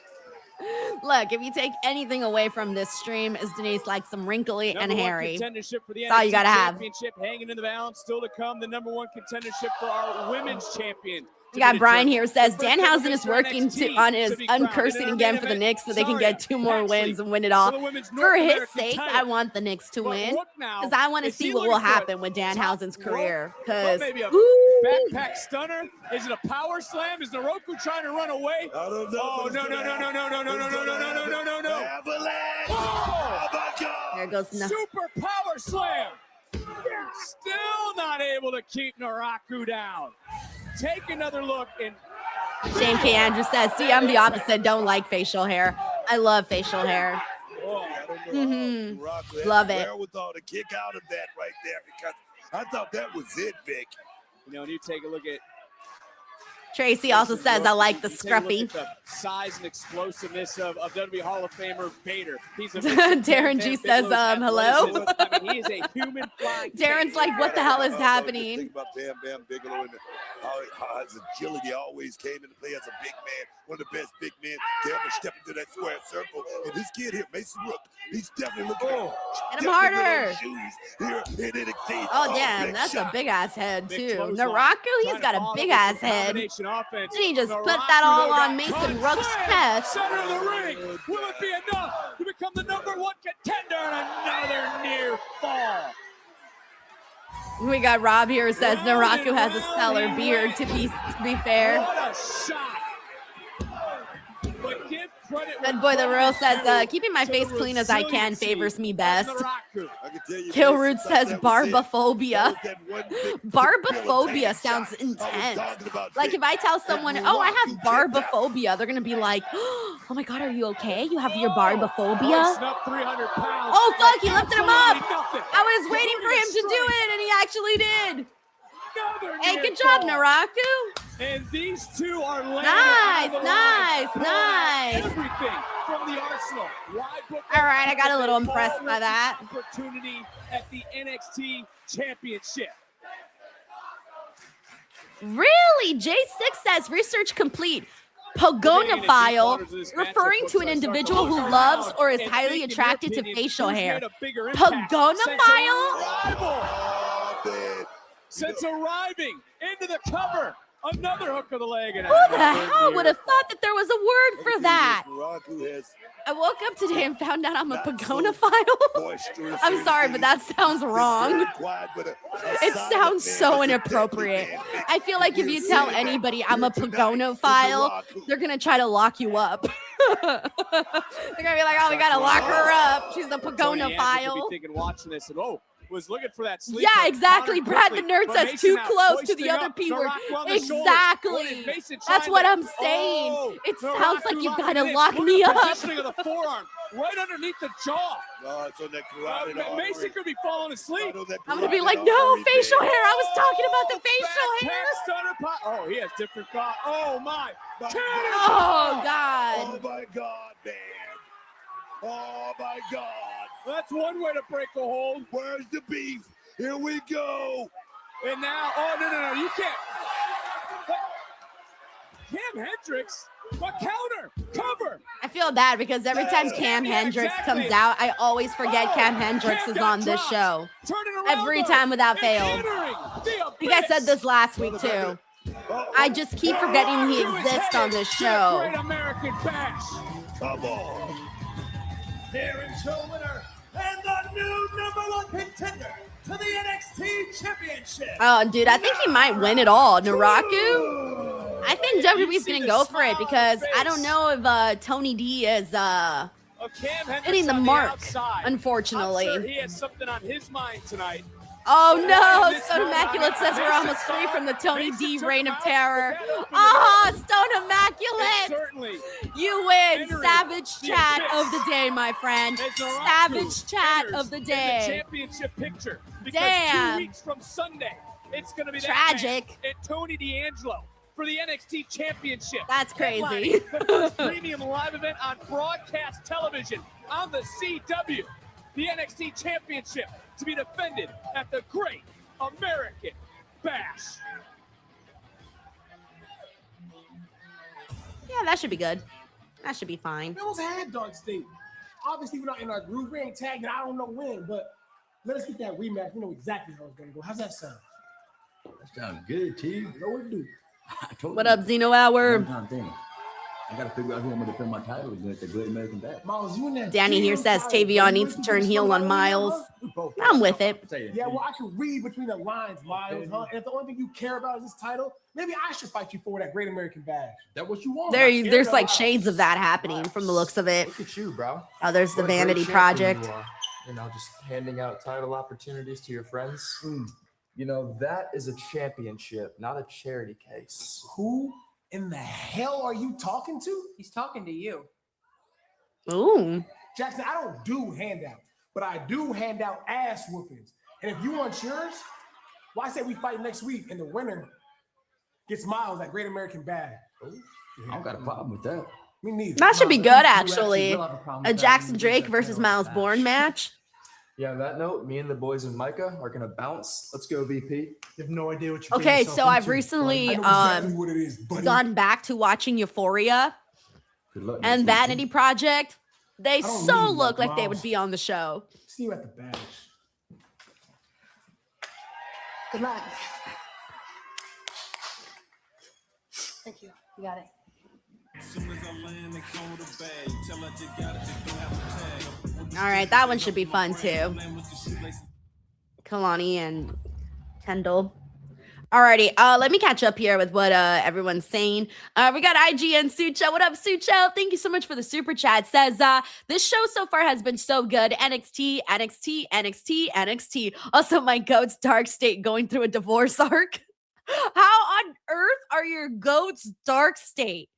S1: Look, if you take anything away from this stream, is Denise like some wrinkly and
S5: Number one
S1: hairy.
S5: contendership for the
S1: That's all you
S5: NXT
S1: gotta have.
S5: Championship hanging in the balance. Still to come, the number one contendership for our women's champion.
S1: We got Brian here says
S5: The first ever
S1: Danhausen is
S5: Mr.
S1: working
S5: NXT
S1: on his
S5: to be crowned.
S1: uncursing
S5: And in our
S1: again
S5: main
S1: for the
S5: event,
S1: Knicks so they can
S5: Zarya
S1: get 2 more
S5: Paxley
S1: wins and win it
S5: for
S1: all.
S5: the women's
S1: For
S5: North
S1: his
S5: American
S1: sake,
S5: title.
S1: I want the Knicks to
S5: But
S1: win
S5: look now,
S1: because I want to
S5: is
S1: see
S5: he
S1: what will
S5: looking for a
S1: happen with Danhausen's
S5: top
S1: career.
S5: rope?
S1: Because
S5: Maybe a backpack stunner? Is it a power slam? Is Naroku trying to run away?
S4: I don't know.
S5: Oh, no.
S4: Avalanche.
S5: Oh!
S4: Oh my God.
S1: there goes
S5: Super power slam. Still not able to keep Naroku down. Take another look and
S1: Shane K. Andrews says, see, I'm the opposite. Don't like facial hair. I love facial hair.
S4: Mm-hmm.
S1: Love it.
S4: Wherewithal to kick out of that right there because I thought that was it, Vic.
S5: you know, and you take a look at
S1: Tracy also says, I like the
S5: you take a look
S1: scruffy.
S5: at the size and explosiveness of WWE Hall of Famer Vader. He's a
S1: Darren G says, hello?
S5: I mean, he is a human flying
S1: Darren's like, what the hell is happening?
S4: Think about Bam Bam Bigelow and how his agility always came into play as a big man, one of the best big men to ever step into that square circle. And this kid here, Mason Rook, he's definitely looking
S1: Hit him harder.
S4: Here in NXT.
S1: Oh, damn, that's a big ass head, too. Naroku, he's got a big ass head. Did he just put that all on Mason Rook's chest?
S5: Center of the ring. Will it be enough to become the number one contender and another near fall?
S1: We got Rob here who says Naroku has a stellar beard, to be fair.
S5: What a shot. But give credit.
S1: Good boy, the real says, keeping my face clean as I can favors me best. Killroot says barbophobia. Barbophobia sounds intense. Like if I tell someone, oh, I have barbophobia, they're going to be like, oh my God, are you okay? You have your barbophobia? Oh, fuck, he lifted him up. I was waiting for him to do it, and he actually did. Hey, good job, Naroku.
S5: And these two are
S1: nice.
S5: Everything from the arsenal.
S1: All right, I got a little impressed by that.
S5: Opportunity at the NXT Championship.
S1: Really? J6 says research complete. Pogonophile, referring to an individual who loves or is highly attracted to facial hair. Pogonophile?
S5: Since arriving into the cover, another hook of the leg. And
S1: who the hell would have thought that there was a word for that? I woke up today and found out I'm a pogonophile. I'm sorry, but that sounds wrong. It sounds so inappropriate. I feel like if you tell anybody I'm a pogonophile, they're going to try to lock you up. They're going to be like, oh, we got to lock her up. She's a pogonophile.
S5: Thinking, watching this, and was looking for that sleeper.
S1: Yeah, exactly. Brad the Nerd says too close to the other P word. Exactly. That's what I'm saying. It sounds like you gotta lock me up.
S5: Positioning of the forearm right underneath the jaw. Mason could be falling asleep.
S1: I'm gonna be like, no, facial hair. I was talking about the facial hair.
S5: Oh, he has different thoughts. Oh my.
S1: Oh God.
S4: Oh my God, man. Oh my God.
S5: That's one way to break a hold.
S4: Where's the beef? Here we go.
S5: And now, no, you can't. Cam Hendricks, what counter? Cover.
S1: I feel bad because every time Cam Hendricks comes out, I always forget Cam Hendricks is on this show. Every time without fail. I think I said this last week too. I just keep forgetting he exists on this show.
S5: Great American Bash.
S4: Come on.
S10: Here is your winner and the new number one contender to the NXT Championship.
S1: Oh, dude, I think he might win it all. Naroku? I think WWE's going to go for it because I don't know if Tony D is hitting the mark, unfortunately.
S5: I'm sure he has something on his mind tonight.
S1: Oh no, Stone Immaculate says we're almost free from the Tony D reign of terror. Ah, Stone Immaculate! You win, Savage Chat of the day, my friend. Savage Chat of the day.
S5: Championship picture.
S1: Damn.
S5: 2 weeks from Sunday, it's going to be
S1: tragic.
S5: And Tony D'Angelo for the NXT Championship.
S1: That's crazy.
S5: The first premium live event on broadcast television on the CW. The NXT Championship to be defended at the Great American Bash.
S1: Yeah, that should be good. That should be fine.
S5: That was a dog state. Obviously, we're not in our groove. We ain't tagged, and I don't know when, but let us get that rematch. We know exactly how it's going to go. How's that sound?
S11: That sounds good, T.
S5: No, it do.
S1: What up, Zeno Hour?
S11: One-time thing. I gotta figure out who I'm gonna defend my title against the Great American Bash.
S5: Miles, you in that
S1: Danny here says Tavion needs to turn heel on Miles. I'm with it.
S5: Yeah, well, I can read between the lines, Miles, huh? And if the only thing you care about is this title, maybe I should fight you for that Great American Bash.
S11: That what you want?
S1: There's like shades of that happening from the looks of it.
S12: Look at you, bro.
S1: Oh, there's the
S12: What a great
S1: Vanity
S12: champion
S1: Project.
S12: you are. You know, just handing out title opportunities to your friends. You know, that is a championship, not a charity case.
S5: Who in the hell are you talking to?
S9: He's talking to you.
S1: Ooh.
S5: Jackson, I don't do handouts, but I do hand out ass whoopings. And if you want yours, well, I say we fight next week, and the winner gets Miles that Great American Bash.
S11: I don't got a problem with that.
S5: Me neither.
S1: That should be good, actually.
S9: will have a problem
S1: A
S9: with that
S1: Jackson
S9: when you
S1: Drake
S9: lose that
S1: versus
S9: title
S1: Miles
S9: match.
S1: Bourne match.
S12: Yeah, on that note, me and the boys in Micah are gonna bounce. Let's go, VP.
S10: You have no idea what you're
S1: Okay,
S10: getting
S1: so
S10: yourself
S1: I've
S10: into,
S1: recently
S10: buddy. I know exactly what it is, buddy.
S1: gone back to watching Euphoria
S11: Good luck.
S1: and
S11: next week,
S1: Vanity Project. They
S5: don't
S1: so
S5: need
S1: look
S5: luck,
S1: like they
S5: Miles.
S1: would be on the show.
S5: See you at the bash.
S7: Good luck. Thank you. You got it.
S1: All right, that one should be fun too. Kalani and Kendall. Alrighty, let me catch up here with what everyone's saying. We got IGN Sucho. What up, Sucho? Thank you so much for the super chat. Says this show so far has been so good. NXT, NXT, NXT, NXT. Also, my goat's Dark State going through a divorce arc. How on earth are your goats Dark State?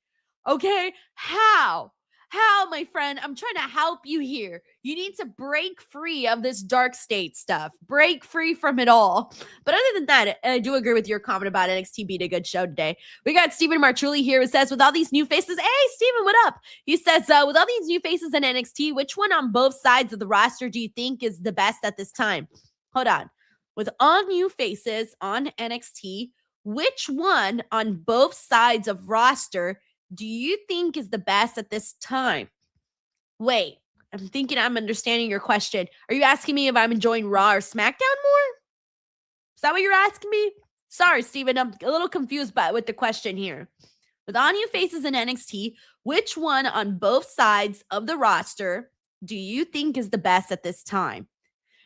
S1: Okay, how? How, my friend? I'm trying to help you here. You need to break free of this Dark State stuff. Break free from it all. But other than that, I do agree with your comment about NXT being a good show today. We got Stephen Marchulli here who says, with all these new faces, hey, Stephen, what up? He says, with all these new faces in NXT, which one on both sides of the roster do you think is the best at this time? Hold on. With all new faces on NXT, which one on both sides of roster do you think is the best at this time? Wait, I'm thinking I'm understanding your question. Are you asking me if I'm enjoying Raw or SmackDown more? Is that what you're asking me? Sorry, Steven, I'm a little confused with the question here. With all new faces in NXT, which one on both sides of the roster do you think is the best at this time?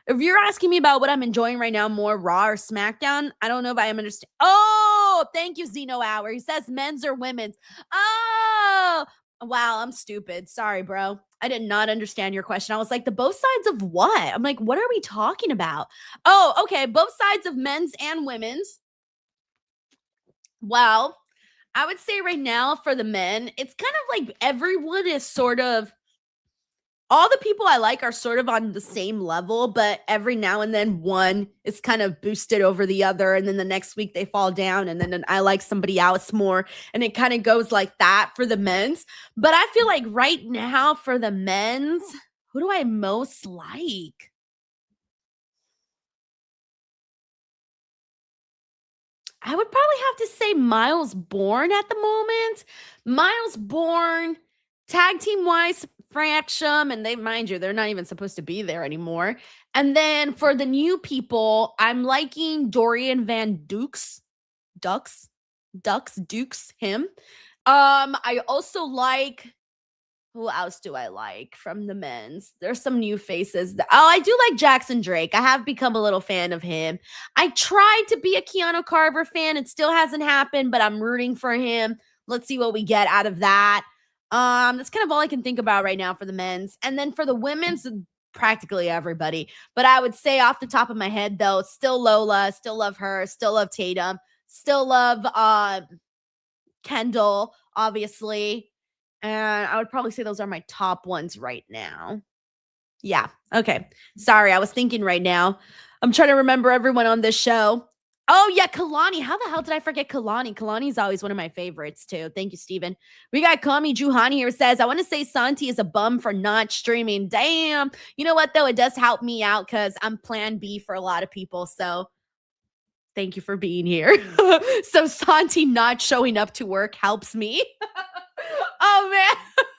S1: If you're asking me about what I'm enjoying right now more, Raw or SmackDown, I don't know if I am understand. Oh, thank you, Zeno Hour. He says men's or women's. Oh, wow, I'm stupid. Sorry, bro. I did not understand your question. I was like, the both sides of what? I'm like, what are we talking about? Oh, okay, both sides of men's and women's. Well, I would say right now for the men, it's kind of like everyone is sort of, all the people I like are sort of on the same level, but every now and then one is kind of boosted over the other. And then the next week they fall down and then I like somebody else more. And it kind of goes like that for the men's. But I feel like right now for the men's, who do I most like? I would probably have to say Miles Bourne at the moment. Miles Bourne, tag team wise, Fractum, and they, mind you, they're not even supposed to be there anymore. And then for the new people, I'm liking Dorian Van Dukes, him. I also like, who else do I like from the men's? There's some new faces. I do like Jackson Drake. I have become a little fan of him. I tried to be a Keanu Carver fan. It still hasn't happened, but I'm rooting for him. Let's see what we get out of that. That's kind of all I can think about right now for the men's. And then for the women's, practically everybody. But I would say off the top of my head, though, still Lola, still love her, still love Tatum, still love Kendall, obviously. And I would probably say those are my top ones right now. Yeah. Okay. Sorry, I was thinking right now. I'm trying to remember everyone on this show. Oh, yeah, Kalani. How the hell did I forget Kalani? Kalani's always one of my favorites, too. Thank you, Steven. We got Kami Juhani here says, I want to say Santi is a bum for not streaming. Damn. You know what, though? It does help me out because I'm plan B for a lot of people. So thank you for being here. So Santi not showing up to work helps me. Oh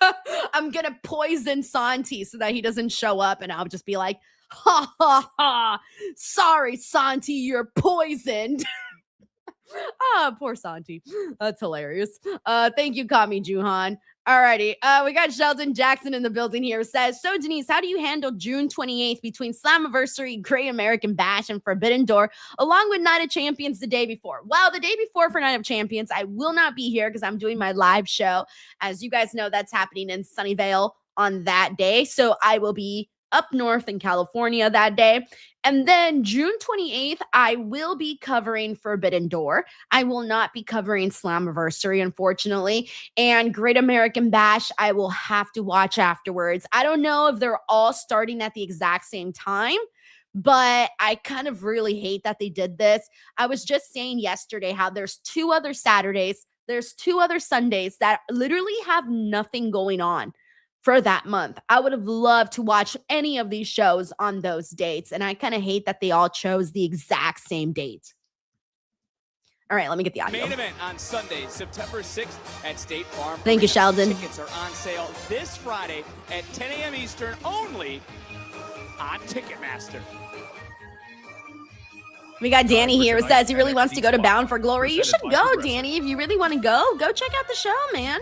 S1: man, I'm gonna poison Santi so that he doesn't show up, and I'll just be like, ha ha ha. Sorry, Santi, you're poisoned. Ah, poor Santi. That's hilarious. Thank you, Kami Juhan. Alrighty. We got Sheldon Jackson in the building here. Says, so Denise, how do you handle June 28th between Slammiversary, Great American Bash, and Forbidden Door, along with Night of Champions the day before? Well, the day before for Night of Champions, I will not be here because I'm doing my live show. As you guys know, that's happening in Sunnyvale on that day. So I will be up north in California that day. And then June 28th, I will be covering Forbidden Door. I will not be covering Slammiversary, unfortunately. And Great American Bash, I will have to watch afterwards. I don't know if they're all starting at the exact same time, but I kind of really hate that they did this. I was just saying yesterday how there's 2 other Saturdays, there's 2 other Sundays that literally have nothing going on for that month. I would have loved to watch any of these shows on those dates, and I kind of hate that they all chose the exact same date. All right, let me get the audio.
S5: Main event on Sunday, September 6th at State Farm.
S1: Thank you, Sheldon.
S5: Tickets are on sale this Friday at 10 a.m. Eastern only on Ticketmaster.
S1: We got Danny here who says he really wants to go to Bound for Glory. You should go, Danny. If you really want to go check out the show, man.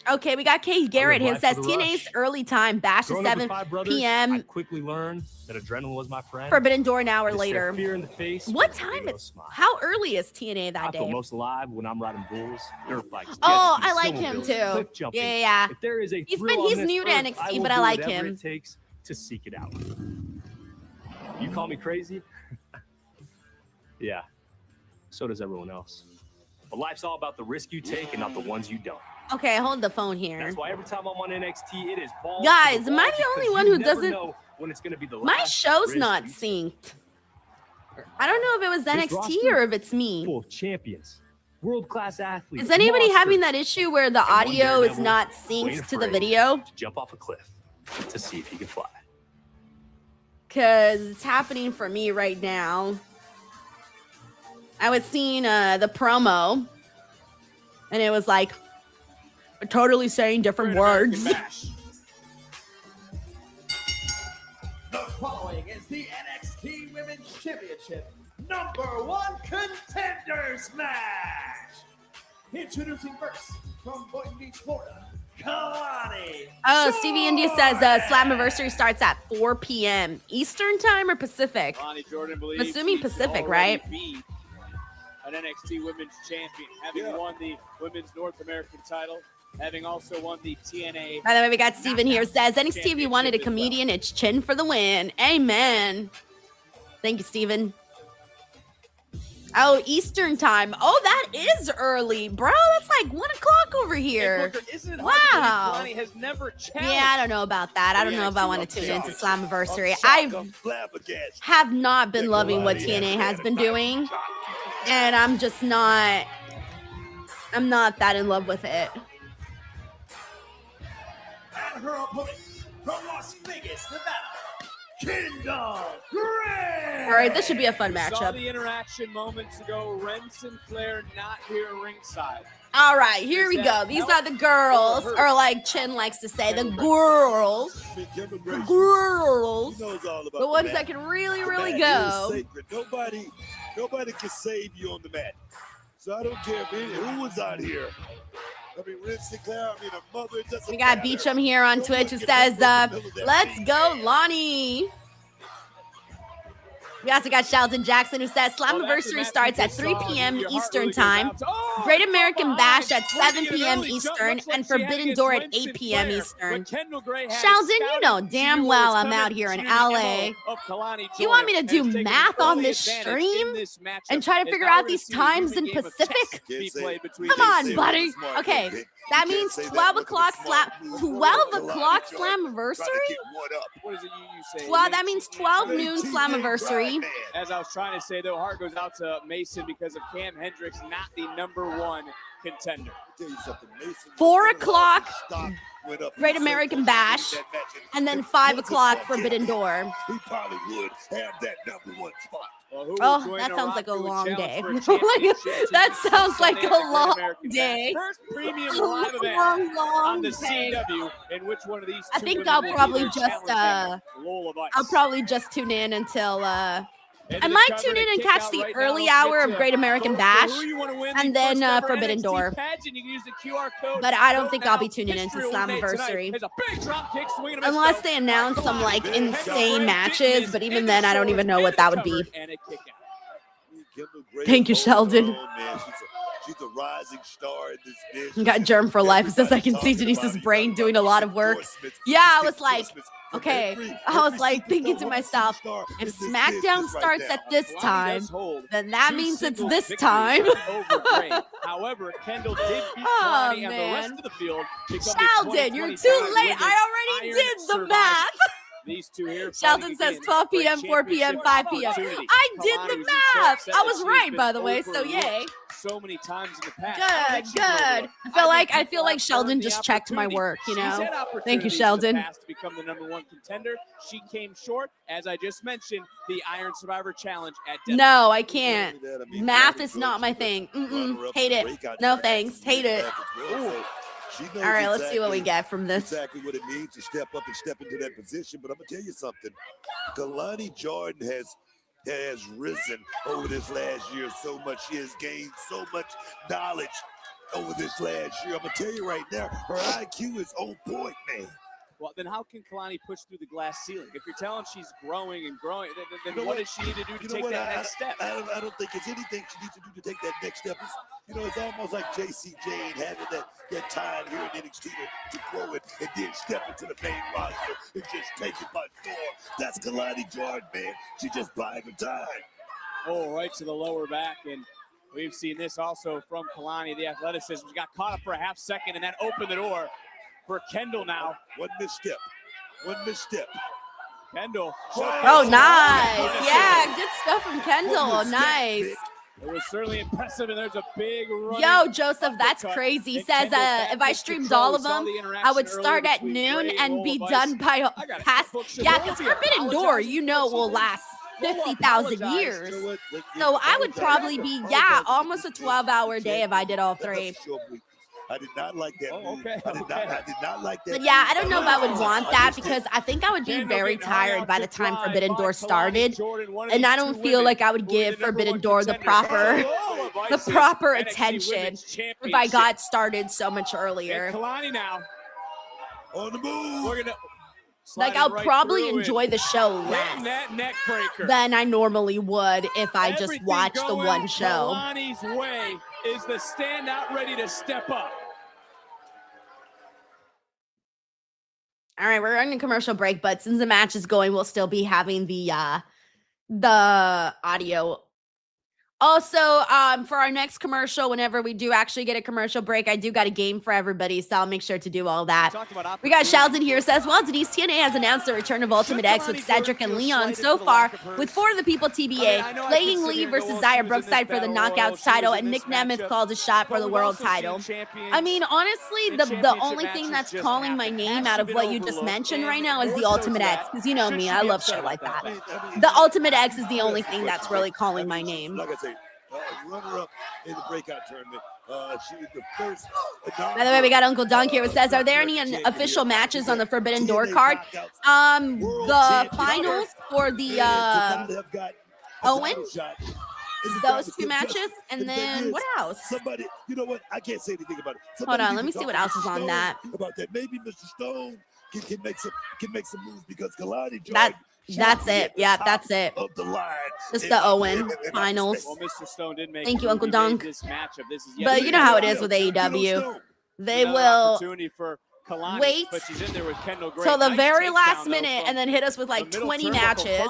S1: Okay, we got Kay Garrett who says TNA's early time, Bash is 7 p.m.
S13: I quickly learned that adrenaline was my friend.
S1: Forbidden Door an hour later.
S13: Fear in the face.
S1: What time is? How early is TNA that day?
S13: I feel most alive when I'm riding bulls, dirt bikes.
S1: Oh, I like him too. Yeah.
S13: If there is a
S1: he's new to NXT, but I like him.
S13: It takes to seek it out. You call me crazy? Yeah. So does everyone else. But life's all about the risk you take and not the ones you don't.
S1: Okay, hold the phone here.
S13: That's why every time I'm on NXT, it is balls.
S1: Guys, am I the only one who doesn't?
S13: When it's gonna be the
S1: my show's not synced. I don't know if it was NXT or if it's me.
S13: Full of champions, world-class athletes.
S1: Is anybody having that issue where the audio is not synced to the video?
S13: To jump off a cliff to see if he can fly.
S1: Because it's happening for me right now. I was seeing the promo, and it was like totally saying different words.
S10: The following is the NXT Women's Championship #1 Contenders match. Introducing first from Boynton Beach, Florida, Kalani.
S1: Oh, Stevie India says Slammiversary starts at 4 p.m. Eastern time or Pacific?
S5: Jordan
S1: I'm assuming Pacific, right?
S5: An NXT Women's Champion, having won the Women's North American title, having also won the TNA.
S1: By the way, we got Steven here says NXT if you wanted a comedian, it's Chin for the win. Amen. Thank you, Steven. Oh, Eastern time. Oh, that is early, bro. That's like 1 o'clock over here. Wow.
S5: Has never
S1: yeah, I don't know about that. I don't know if I want to tune into Slammiversary. I have not been loving what TNA has been doing, and I'm just not. I'm not that in love with it.
S10: And her opponent from Las Vegas, Nevada, Kingdom Gray.
S1: All right, this should be a fun
S5: Saw
S1: matchup.
S5: the interaction moments ago. Ren Sinclair not here ringside.
S1: All right, here we go. These are the girls, or like Chin likes to say, the girls. The girls. The ones that can really, really go.
S4: Nobody can save you on the mat. So I don't care who was out here. I mean, Ren Sinclair, I mean, a mother.
S1: We got Beecham here on Twitch who says, let's go, Lonnie. We also got Sheldon Jackson who says Slammiversary starts at 3 p.m. Eastern time, Great American Bash at 7 p.m. Eastern, and Forbidden Door at 8 p.m. Eastern. Sheldon, you know damn well I'm out here in LA. You want me to do math on this stream and try to figure out these times in Pacific? Come on, buddy. Okay, that means 12 o'clock Slammiversary?
S5: What is it you say?
S1: Well, that means 12 noon Slammiversary.
S5: As I was trying to say, though, heart goes out to Mason because of Cam Hendricks not the #1 contender.
S1: 4 o'clock Great American Bash, and then 5 o'clock Forbidden Door.
S4: He probably would have that #1 spot.
S1: Oh, that sounds like a long day. That sounds like a long day.
S5: First premium live event on the CW, in which one of these
S1: I think I'll probably just tune in until I might tune in and catch the early hour of Great American Bash and then Forbidden Door. But I don't think I'll be tuning into Slammiversary unless they announce some like insane matches. But even then, I don't even know what that would be. Thank you, Sheldon.
S4: She's a rising star in this bitch.
S1: Got Germ for life. It says I can see Denise's brain doing a lot of work. Yeah, I was like, okay. I was like thinking to myself, if SmackDown starts at this time, then that means it's this time.
S5: However, Kendall did beat Kalani and the rest of the field.
S1: Sheldon, you're too late. I already did the math.
S5: These two here.
S1: Sheldon says 12 p.m., 4 p.m., 5 p.m. I did the math. I was right, by the way, so yay.
S5: So many times in the past.
S1: Good. I feel like Sheldon just checked my work, you know. Thank you, Sheldon.
S5: To become the #1 contender, she came short, as I just mentioned, the Iron Survivor Challenge at Denver.
S1: No, I can't. Math is not my thing. Hate it. No thanks. Hate it. All right, let's see what we get from this.
S4: Exactly what it means to step up and step into that position. But I'm gonna tell you something. Kalani Jordan has risen over this last year so much. She has gained so much knowledge over this last year. I'm gonna tell you right now, her IQ is on point, man.
S5: Well, then how can Kalani push through the glass ceiling? If you're telling she's growing and growing, then what does she need to do to take that next step?
S4: I don't think it's anything she needs to do to take that next step. It's almost like JC Jane having that time here in NXT to grow it and then step into the main roster and just take it by storm. That's Kalani Jordan, man. She just buying her time.
S5: Oh, right to the lower back. And we've seen this also from Kalani. The athleticism. She got caught up for a half second and that opened the door for Kendall now.
S4: One misstep.
S5: Kendall.
S1: Oh, nice. Yeah, good stuff from Kendall. Nice.
S5: It was certainly impressive, and there's a big run.
S1: Yo, Joseph, that's crazy. He says if I streamed all of them, I would start at noon and be done by past. Yeah, because Forbidden Door, will last 50,000 years. So I would probably be, almost a 12-hour day if I did all three.
S4: I did not like that. I did not like that.
S1: But yeah, I don't know if I would want that because I think I would be very tired by the time Forbidden Door started. And I don't feel like I would give Forbidden Door the proper attention if I got started so much earlier.
S5: Kalani now
S4: on the move.
S1: I'll probably enjoy the show less than I normally would if I just watched the one show.
S5: Kalani's way is the standout ready to step up.
S1: All right, we're on a commercial break, but since the match is going, we'll still be having the audio. Also, for our next commercial, whenever we do actually get a commercial break, I do got a game for everybody, so I'll make sure to do all that. We got Sheldon here says, well, Denise, TNA has announced the return of Ultimate X with Cedric and Leon so far, with 4 of the people TBA, Laying Lee versus Xia Brookside for the Knockouts title, and Nick Nemeth calls a shot for the world title. I mean, honestly, the only thing that's calling my name out of what you just mentioned right now is the Ultimate X, because you know me, I love shit like that. The Ultimate X is the only thing that's really calling my name.
S4: Runner-up in the breakout tournament. She was the first.
S1: By the way, we got Uncle Dunk here. It says, are there any official matches on the Forbidden Door card? The finals for the Owen. Those 2 matches, and then what else?
S4: Somebody, you know what? I can't say anything about it.
S1: Hold on, let me see what else is on that.
S4: About that, maybe Mr. Stone can make some moves because Kalani Jordan.
S1: That's it. Yeah, that's it. It's the Owen finals.
S5: Well, Mr. Stone did make
S1: Thank you, Uncle Dunk.
S5: This matchup.
S1: But you know how it is with AEW. They will wait till the very last minute and then hit us with like 20 matches.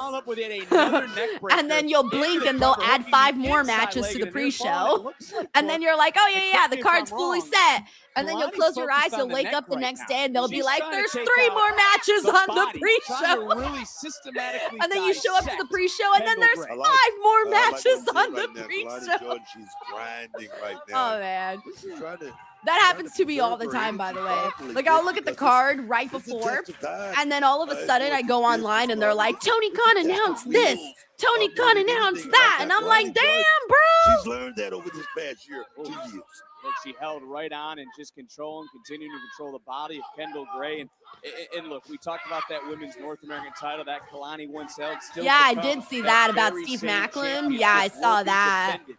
S1: And then you'll blink and they'll add 5 more matches to the pre-show. And then you're like, oh, yeah, the card's fully set. And then you'll
S5: Kalani's
S1: close your eyes,
S5: focused on
S1: you'll
S5: the
S1: wake
S5: neck
S1: up the
S5: right
S1: next
S5: now.
S1: day, and they'll be
S5: She's
S1: like,
S5: trying to
S1: there's
S5: take
S1: 3
S5: out
S1: more matches
S5: the
S1: on
S5: body,
S1: the pre-show.
S5: trying to really systematically
S1: And then you show up to the
S5: dissect
S1: pre-show, and then
S5: Kendall
S1: there's
S5: Gray.
S1: 5 more matches
S4: what I'm
S1: on
S4: saying
S1: the
S4: right now.
S1: pre-show.
S4: Kalani Jordan, she's grinding right now.
S1: Oh, man.
S4: She's trying to
S1: That happens to me all the time, by the way. Like, I'll look at the card right before, and then all of a sudden I go online and they're like, Tony Khan announced this, Tony Khan announced that, and I'm like, damn, bro.
S4: She's learned that over this past year, 2 years.
S5: But she held right on and just continuing to control the body of Kendall Gray. And look, we talked about that women's North American title that Kalani once held. Still
S1: Yeah, I
S5: to
S1: did
S5: come,
S1: see that about
S5: very
S1: Steve
S5: same
S1: Macklin. Yeah, I
S5: championship
S1: saw
S5: will be
S1: that.
S5: defended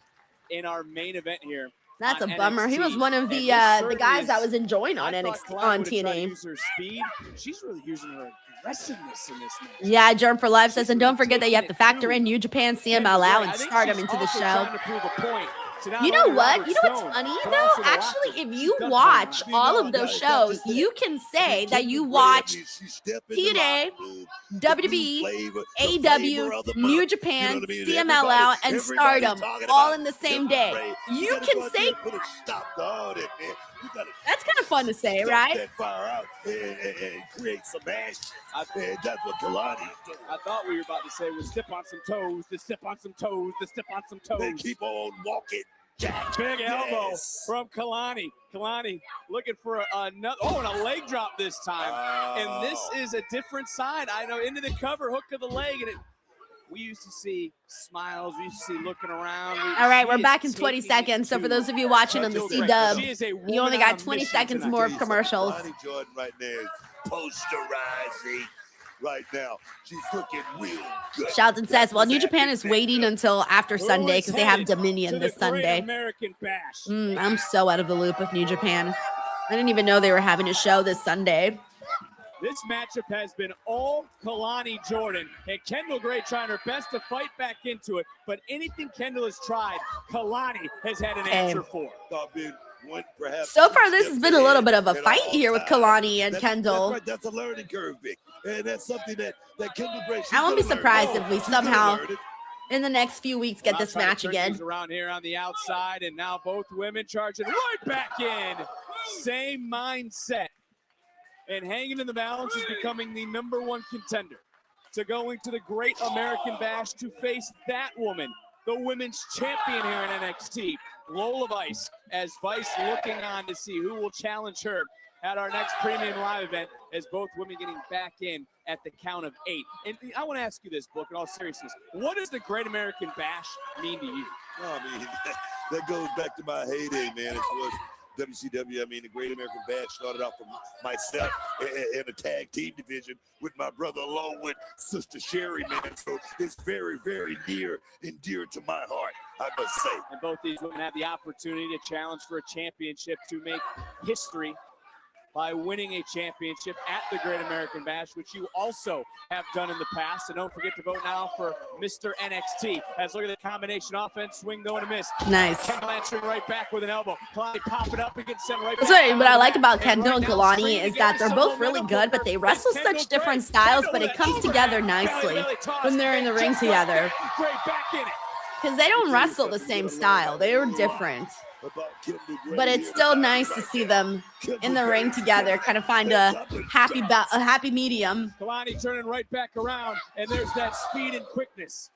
S5: in our main event here.
S1: That's a
S5: on
S1: bummer. He was
S5: NXT.
S1: one of
S5: And
S1: the
S5: this certainly
S1: guys that
S5: is-
S1: was enjoying on
S5: I thought
S1: NXT
S5: Kalani
S1: on
S5: would've tried to
S1: TNA.
S5: use her speed. She's really using her aggressiveness in this match.
S1: Yeah, Germ for Life says, and don't forget that you have to factor in New Japan, CMLL, and
S5: I think
S1: Stardom
S5: she's
S1: into the
S5: also
S1: show.
S5: trying to prove a point to not
S1: You know
S5: only
S1: what?
S5: Robert
S1: You know what's
S5: Stone,
S1: funny
S5: but
S1: though?
S5: also the
S1: Actually,
S5: Rockers.
S1: if
S5: She
S1: you
S5: does
S1: watch
S5: bring
S1: all
S4: No,
S1: of those
S4: that's
S1: shows,
S4: just it.
S1: you can say that you
S4: Kendall Gray,
S1: watch
S4: she stepped in the
S1: TNA,
S4: locker room, the
S1: WWE,
S4: new flavor, the
S1: AEW,
S4: flavor of the
S1: New
S4: month.
S1: Japan,
S4: You know what I mean?
S1: CMLL, and
S4: Everybody's
S1: Stardom,
S4: talking
S1: all
S4: about
S1: in the same
S4: Kendall
S1: day.
S4: Gray.
S1: You
S4: gotta
S1: can
S4: go out
S1: say
S4: there and put a stop to all that, man. You gotta
S1: that's kind of fun to say,
S4: stomp
S1: right?
S4: that fire out and create some action. And that's what Kalani's doing.
S5: I thought we were about to say, we'll step on some toes, to step on some toes, to step on some toes.
S4: They keep on walking. Jack.
S5: Big elbow
S4: Yes.
S5: from Kalani. Kalani looking for another. Oh, and a leg drop this time. And this is a different side. I know, into the cover, hook of the leg. And we used to see smiles. We used to see looking around.
S1: All right, we're back in 20 seconds. So for those of you watching on the C-Dub, you only got 20 seconds more of commercials.
S4: Kalani Jordan right there is posterizing right now. She's looking real good.
S1: Shelton says, well, New Japan is waiting until after Sunday because they have Dominion this Sunday.
S5: American Bash.
S1: I'm so out of the loop of New Japan. I didn't even know they were having a show this Sunday.
S5: This matchup has been all Kalani Jordan, and Kendall Gray trying her best to fight back into it. But anything Kendall has tried, Kalani has had an answer for.
S1: So far, this has been a little bit of a fight here with Kalani and Kendall.
S4: That's right. That's a learning curve, Vic. And that's something that Kendall Gray.
S1: I won't be surprised if we somehow, in the next few weeks, get this match again.
S5: Around here on the outside, and now both women charging right back in. Same mindset. And hanging in the balance is becoming the #1 contender to going to the Great American Bash to face that woman, the women's champion here in NXT, Lola Vice, as Vice looking on to see who will challenge her at our next premium live event, as both women getting back in at the count of 8. And I want to ask you this, Book, in all seriousness, what does the Great American Bash mean to you?
S4: Oh, I mean, that goes back to my heyday, man. It was WCW. I mean, the Great American Bash started out from myself in a tag team division with my brother along with Sister Sherry, man. So it's very, very near and dear to my heart, I must say.
S5: And both these women have the opportunity to challenge for a championship, to make history by winning a championship at the Great American Bash, which you also have done in the past. And don't forget to vote now for Mr. NXT. As look at the combination offense, swing going to miss.
S1: Nice.
S5: Kendall answering right back with an elbow. Kalani popping up and getting sent right
S1: That's
S5: back.
S1: what I like about Kendall and Kalani is that they're both really good, but they wrestle such different styles, but it comes together nicely when they're in the ring together. Because they don't wrestle the same style. They're different. But it's still nice to see them in the ring together, kind of find a happy medium.
S5: Kalani turning right back around, and there's that speed and quickness.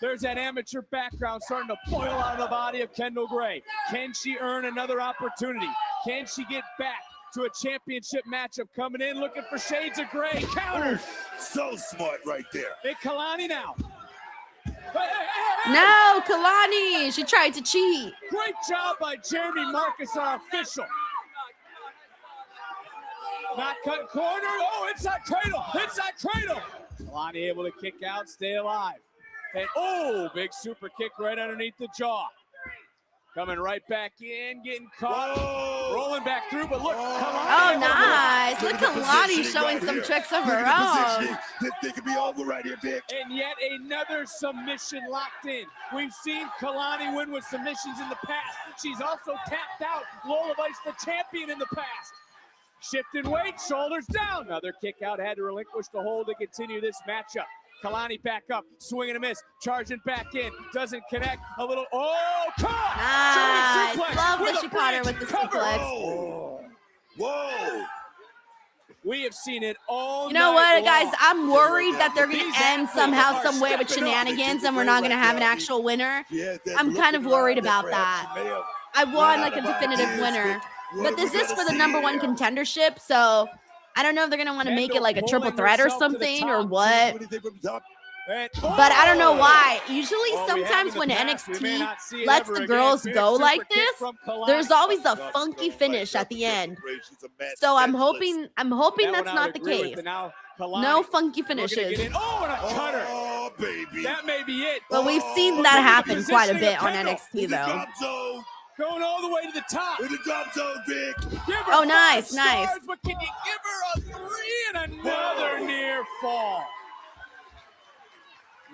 S5: There's that amateur background starting to boil out of the body of Kendall Gray. Can she earn another opportunity? Can she get back to a championship matchup coming in, looking for shades of gray? Counter.
S4: So smart right there.
S5: And Kalani now.
S1: No, Kalani, she tried to cheat.
S5: Great job by Jeremy Marcus, our official. Not cut corner. Oh, inside cradle. Inside cradle. Kalani able to kick out, stay alive. And oh, big super kick right underneath the jaw. Coming right back in, getting caught. Whoa. Rolling back through, but look.
S1: Oh, nice. Look, Kalani showing some tricks of her own.
S4: This could be over right here, Vic.
S5: And yet another submission locked in. We've seen Kalani win with submissions in the past. She's also tapped out Lola Vice, the champion, in the past. Shifting weight, shoulders down. Another kick out, had to relinquish the hold to continue this matchup. Kalani back up, swing and a miss, charging back in, doesn't connect, a little, oh, caught!
S1: Nice.
S5: German suplex
S1: Love
S5: with
S1: but she caught her with the suplex.
S4: Whoa.
S5: We have seen it all.
S1: You know what,
S5: night
S1: guys?
S5: long.
S1: I'm worried that they're going
S5: These
S1: to end
S5: athletes
S1: somehow,
S5: are
S1: some way with
S5: stepping up.
S1: shenanigans, and we're not going to have an actual winner. I'm kind of worried about that. I want like a definitive winner, but this is for the #1 contendership, so I don't know if they're going to want to make it like a triple threat or something or what. But I don't know why. Usually, sometimes when NXT lets the girls go like this, there's always a funky finish at the end. So I'm hoping that's not the case. No funky finishes.
S5: Oh, and a cutter.
S4: Oh, baby.
S5: That may be it.
S1: But we've seen that happen quite a bit on NXT, though.
S5: Going all the way to the top.
S4: In the drop zone, Vic.
S1: Oh, nice, nice.
S5: But can you give her a 3 and another near fall?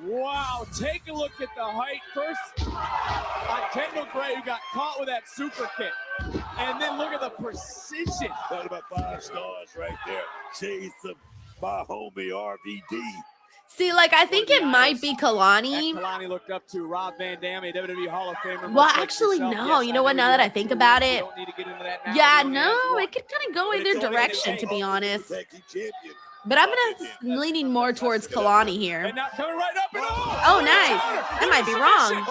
S5: Wow, take a look at the height. First on Kendall Gray, who got caught with that super kick. And then look at the precision.
S4: Talking about 5 stars right there. Chase of my homie RVD.
S1: See, like, I think it might be Kalani.
S5: Kalani looked up to Rob Van Dam, a WWE Hall of Famer.
S1: Well, actually, no. You know what? Now that I think about it, yeah, no, it could kind of go either direction, to be honest. But I'm leaning more towards Kalani here. Oh, nice. That might be wrong.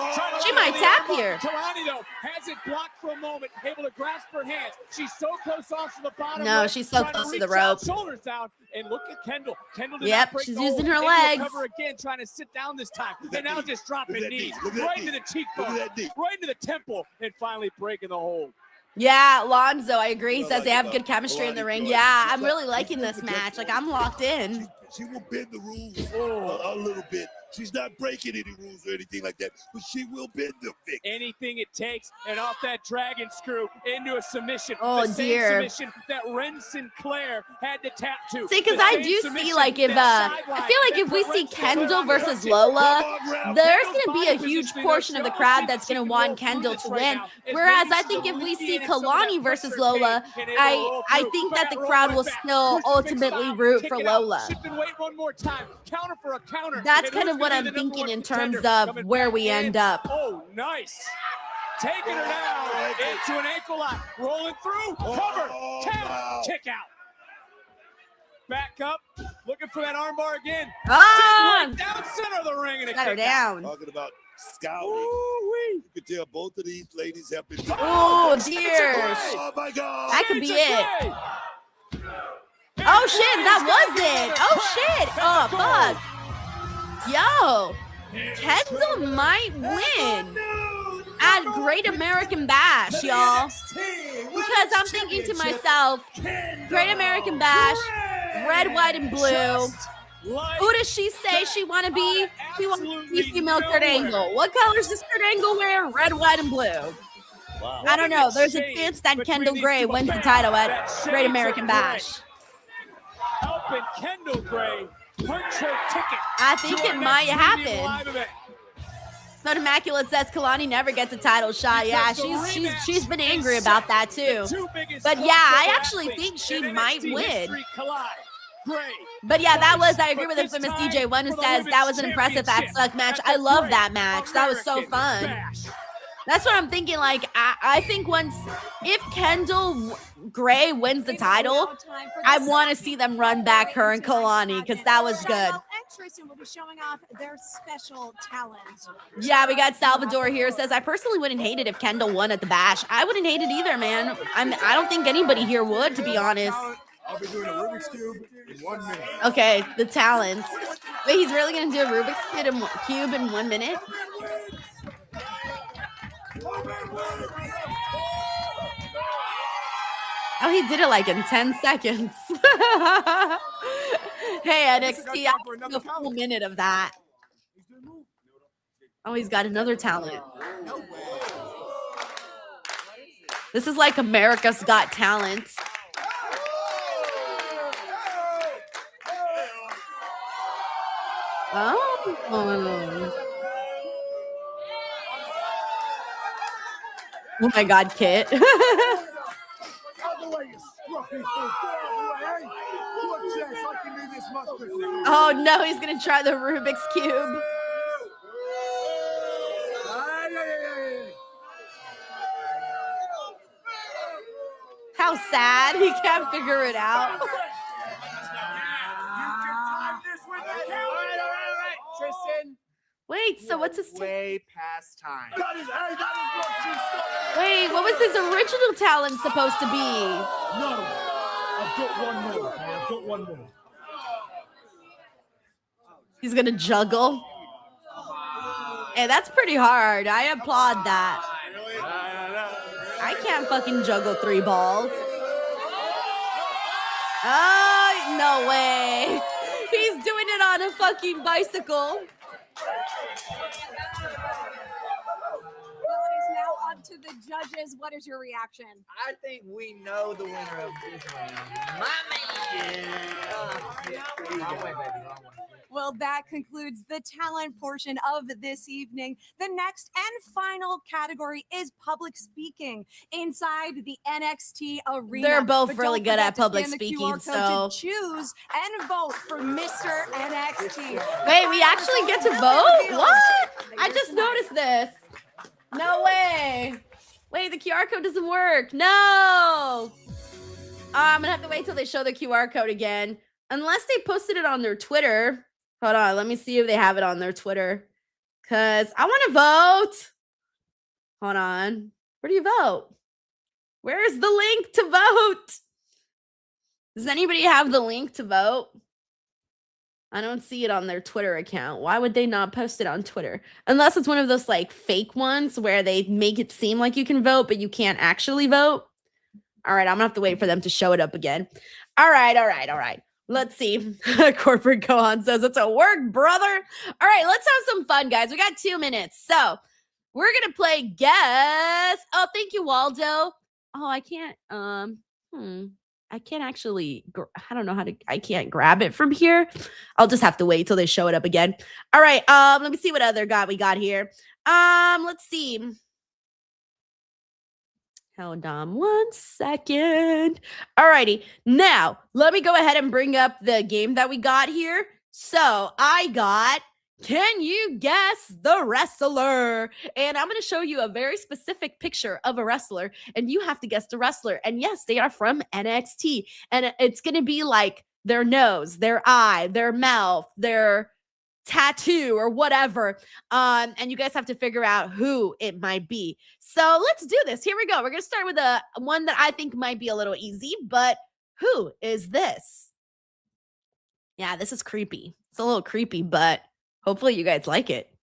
S1: She might tap here.
S5: Kalani, though, has it blocked for a moment, able to grasp her hands. She's so close off to the bottom.
S1: No, she's so close to the rope.
S5: Shoulders down, and look at Kendall. Kendall did
S1: Yep,
S5: not break
S1: she's
S5: the hold.
S1: using her
S5: Able to
S1: legs.
S5: cover again, trying to sit down this time. And now just dropping knees right into the cheekbone, right into the temple, and finally breaking the hold.
S1: Yeah, Lonzo, I agree. He says they have good chemistry in the ring. Yeah, I'm really liking this match. Like, I'm locked in.
S4: She will bend the rules a little bit. She's not breaking any rules or anything like that, but she will bend them.
S5: Anything it takes, and off that dragon screw into a submission.
S1: Oh,
S5: the same
S1: dear.
S5: submission that Ren Sinclair had to tap to.
S1: See, because I do see, like, if I feel like if we see Kendall versus Lola, there's going to be a huge portion of the crowd that's going to want Kendall to win. Whereas I think if we see Kalani versus Lola, I think that the crowd will still ultimately root for Lola.
S5: Wait one more time. Counter for a counter.
S1: That's kind of what I'm thinking in terms of where we end up.
S5: Oh, nice. Taking her down into an ankle lock. Rolling through. Cover. Count. Kick out. Back up. Looking for that armbar again.
S1: Ah!
S5: Right down center of the ring and a
S1: Got her
S5: kick
S1: down.
S4: Talking about scouting. You can tell both of these ladies have been.
S1: Oh, dear.
S4: Oh, my God.
S1: That could be it. Oh, shit. That was it. Oh, shit. Oh, fuck. Yo. Kendall might win at Great American Bash, y'all. Because I'm thinking to myself, Great American Bash, red, white, and blue. Who does she say she want to be? She wants to be female Kurt Angle. What colors does Kurt Angle wear? Red, white, and blue.
S5: Wow.
S1: I don't know. There's a chance that Kendall Gray wins the title at Great American Bash.
S5: Helping Kendall Gray punch her ticket.
S1: I think it might happen. But Immaculate says Kalani never gets a title shot. Yeah, she's been angry about that too. But yeah, I actually think she might win. But yeah, I agree with Infamous DJ One who says that was an impressive Suck match. I love that match. That was so fun. That's what I'm thinking. Like, I think if Kendall Gray wins the title, I want to see them run back her and Kalani because that was good.
S2: Tristan will be showing off their special talent.
S1: Yeah, we got Salvador here. Says, I personally wouldn't hate it if Kendall won at the Bash. I wouldn't hate it either, man. I don't think anybody here would, to be honest.
S11: I'll be doing a Rubik's Cube in 1 minute.
S1: Okay, the talent. Wait, he's really going to do a Rubik's Cube in 1 minute? Oh, he did it like in 10 seconds. Hey, NXT, I have a full minute of that. Oh, he's got another talent. This is like America's Got Talent. Oh. Oh my God, Kit. Oh no, he's gonna try the Rubik's Cube. how sad he can't figure it out.
S5: All right. Tristan.
S1: Wait, so what's his
S9: way past time?
S1: Wait, what was his original talent supposed to be?
S10: No, I've got one more. Okay? I've got one more.
S1: He's gonna juggle. Hey, that's pretty hard. I applaud that. I can't fucking juggle 3 balls. Oh, no way. He's doing it on a fucking bicycle.
S2: Well, it is now up to the judges. What is your reaction?
S9: I think we know the winner of this one. Wrong way, baby. Wrong way.
S2: Well, that concludes the talent portion of this evening. The next and final category is public speaking inside the NXT arena.
S1: They're both
S2: But don't
S1: really good
S2: forget
S1: at
S2: to
S1: public
S2: scan the
S1: speaking,
S2: QR code
S1: so-
S2: to choose and vote for Mr. NXT.
S1: Wait, we actually get to vote? What? I just noticed this. No way. Wait, the QR code doesn't work. No. I'm gonna have to wait till they show the QR code again. Unless they posted it on their Twitter. Hold on, let me see if they have it on their Twitter. Because I want to vote. Hold on. Where do you vote? Where's the link to vote? Does anybody have the link to vote? I don't see it on their Twitter account. Why would they not post it on Twitter? Unless it's one of those like fake ones where they make it seem like you can vote, but you can't actually vote. All right, I'm gonna have to wait for them to show it up again. All right. Let's see. Corporate Gohan says it's a work, brother. All right, let's have some fun, guys. We got 2 minutes. So we're gonna play guess. Oh, thank you, Waldo. Oh, I can't. I can't actually. I don't know how to. I can't grab it from here. I'll just have to wait till they show it up again. All right. Let me see what other we got here. Let's see. Hold on 1 second. Alrighty, now let me go ahead and bring up the game that we got here. So I got, can you guess the wrestler? And I'm going to show you a very specific picture of a wrestler, and you have to guess the wrestler. And yes, they are from NXT, and it's going to be like their nose, their eye, their mouth, their tattoo or whatever, and you guys have to figure out who it might be. So let's do this. Here we go. We're gonna start with one that I think might be a little easy, but who is this? Yeah, this is creepy. It's a little creepy, but hopefully you guys like it.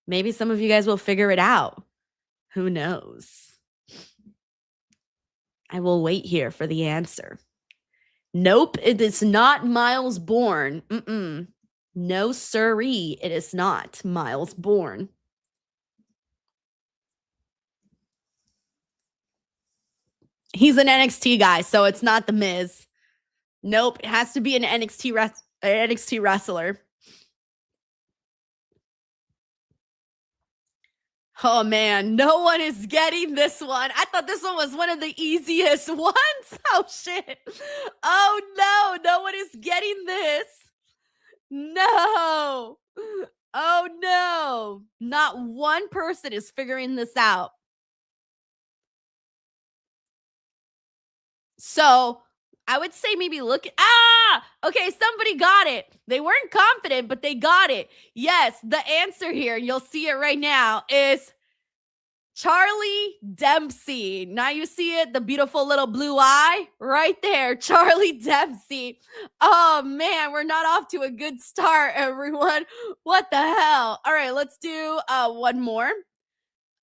S1: Maybe some of you guys will figure it out. Who knows? I will wait here for the answer. Nope, it is not Miles Bourne. No, sirree, it is not Miles Bourne. He's an NXT guy, so it's not The Miz. Nope, it has to be an NXT wrestler. Oh man, no one is getting this one. I thought this one was one of the easiest ones. Oh shit. Oh no one is getting this. No. Oh no. Not one person is figuring this out. So I would say maybe look. Okay, somebody got it. They weren't confident, but they got it. Yes, the answer here, you'll see it right now, is Charlie Dempsey. Now you see it, the beautiful little blue eye right there, Charlie Dempsey. Oh man, we're not off to a good start, everyone. What the hell? All right, let's do one more.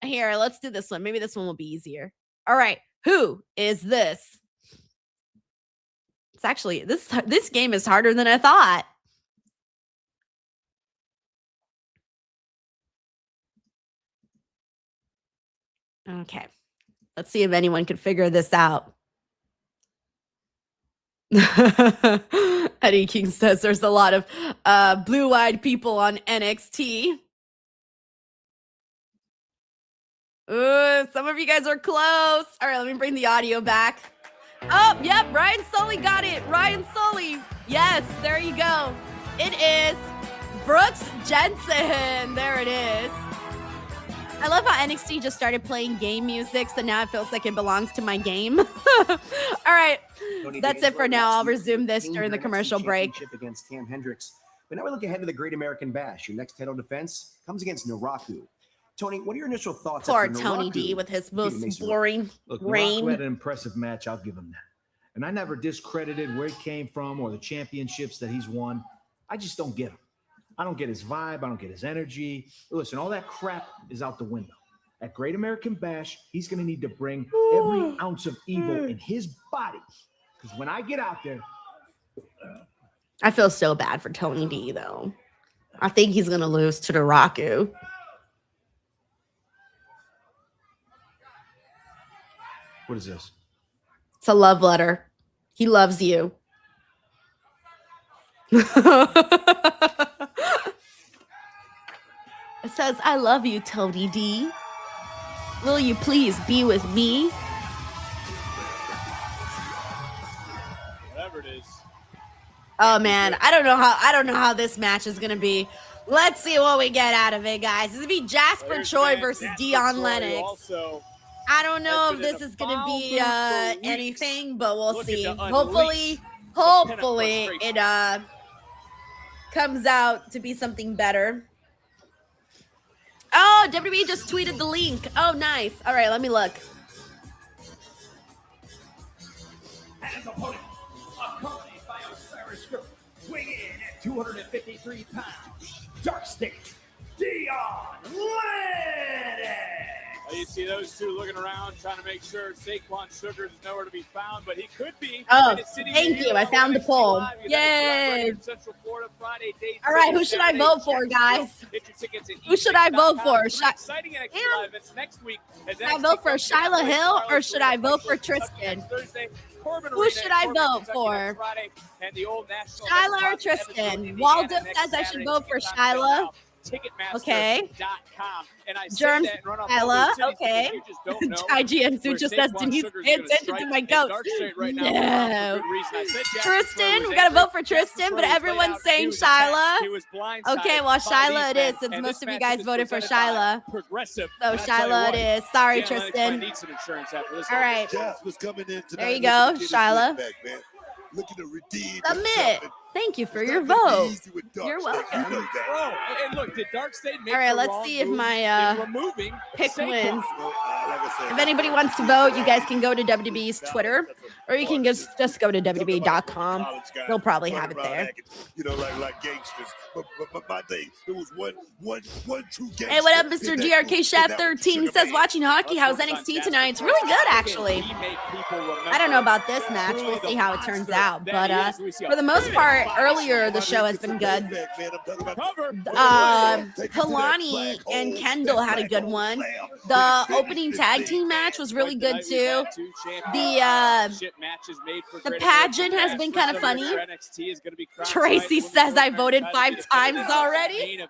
S1: Here, let's do this one. Maybe this one will be easier. All right, who is this? It's actually, this game is harder than I thought. Okay, let's see if anyone can figure this out. Eddie King says there's a lot of blue-eyed people on NXT. Some of you guys are close. All right, let me bring the audio back. Oh, yep, Ryan Sully got it. Ryan Sully. Yes, there you go. It is Brooks Jensen. There it is. I love how NXT just started playing game music, so now it feels like it belongs to my game. All right, that's it for now. I'll resume this during the commercial break.
S14: Against Cam Hendricks. But now we look ahead to the Great American Bash. Your next title defense comes against Naraku. Tony, what are your initial thoughts?
S1: Poor Tony D with his most boring reign.
S15: Naraku had an impressive match. I'll give him that. And I never discredited where he came from or the championships that he's won. I just don't get him. I don't get his vibe. I don't get his energy. Listen, all that crap is out the window. At Great American Bash, he's going to need to bring every ounce of evil in his body. Because when I get out there...
S1: I feel so bad for Tony D, though. I think he's going to lose to Naraku.
S15: What is this?
S1: It's a love letter. He loves you. It says, I love you, Tony D. Will you please be with me?
S5: Whatever it is.
S1: Oh man, I don't know how this match is gonna be. Let's see what we get out of it, guys. It's gonna be Jasper Troy versus Dion Lennox. I don't know if this is gonna be anything, but we'll see. Hopefully it comes out to be something better. Oh, WWE just tweeted the link. Oh, nice. All right, let me look.
S10: And his opponent, accompanied by Osiris Script, weighing in at 253 pounds, Dark State, Dion Lennox.
S5: You see those two looking around, trying to make sure Saquon Sugars is nowhere to be found, but he could be.
S1: Oh, thank you. I found the poll. Yay. All right, who should I vote for, guys? Who should I vote for?
S5: Exciting NXT live events next week.
S1: Should I vote for Shyla Hill or should I vote for Tristan? Who should I vote for? Shyla or Tristan? Waldo says I should vote for Shyla. Okay. Germs, Ella. Okay. IGN Sue just says Denise, pay attention to my goat. No. Tristan, we gotta vote for Tristan, but everyone's saying Shyla. Okay, well, Shyla it is, since most of you guys voted for Shyla. So Shyla it is. Sorry, Tristan. All right. There you go, Shyla.
S4: Looking to redeem
S1: Submit. Thank you for your vote. You're welcome.
S5: And look, did Dark State make
S1: all right, let's see if my pick wins. If anybody wants to vote, you guys can go to WWE's Twitter, or you can just go to WWE.com. They'll probably have it there.
S4: You know, like gangsters. But my thing, there was one true gangster.
S1: Hey, what up, Mr. GRK Chef 13? He says, watching hockey, how's NXT tonight? It's really good, actually. I don't know about this match. We'll see how it turns out. But for the most part, earlier the show has been good. Kalani and Kendall had a good one. The opening tag team match was really good too. The pageant has been kind of funny. Tracy says I voted 5 times already.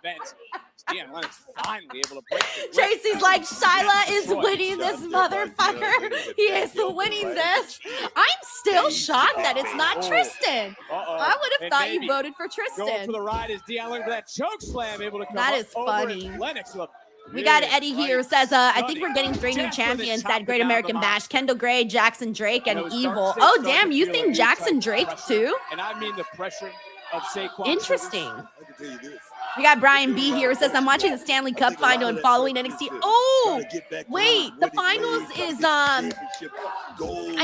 S1: Tracy's like, Shyla is winning this motherfucker. He is winning this. I'm still shocked that it's not Tristan. I would have thought you voted for Tristan.
S5: Going for the ride is Dion Lennox with that choke slam, able to come
S1: that
S5: up
S1: is funny.
S5: Lennox.
S1: We got Eddie here who says, I think we're getting 3 new champions at Great American Bash. Kendall Gray, Jackson Drake, and Evil. Oh, damn, you think Jackson Drake too?
S5: And I mean the pressure of Saquon.
S1: Interesting. We got Brian B here who says, I'm watching the Stanley Cup final and following NXT. Oh, wait, the finals is, I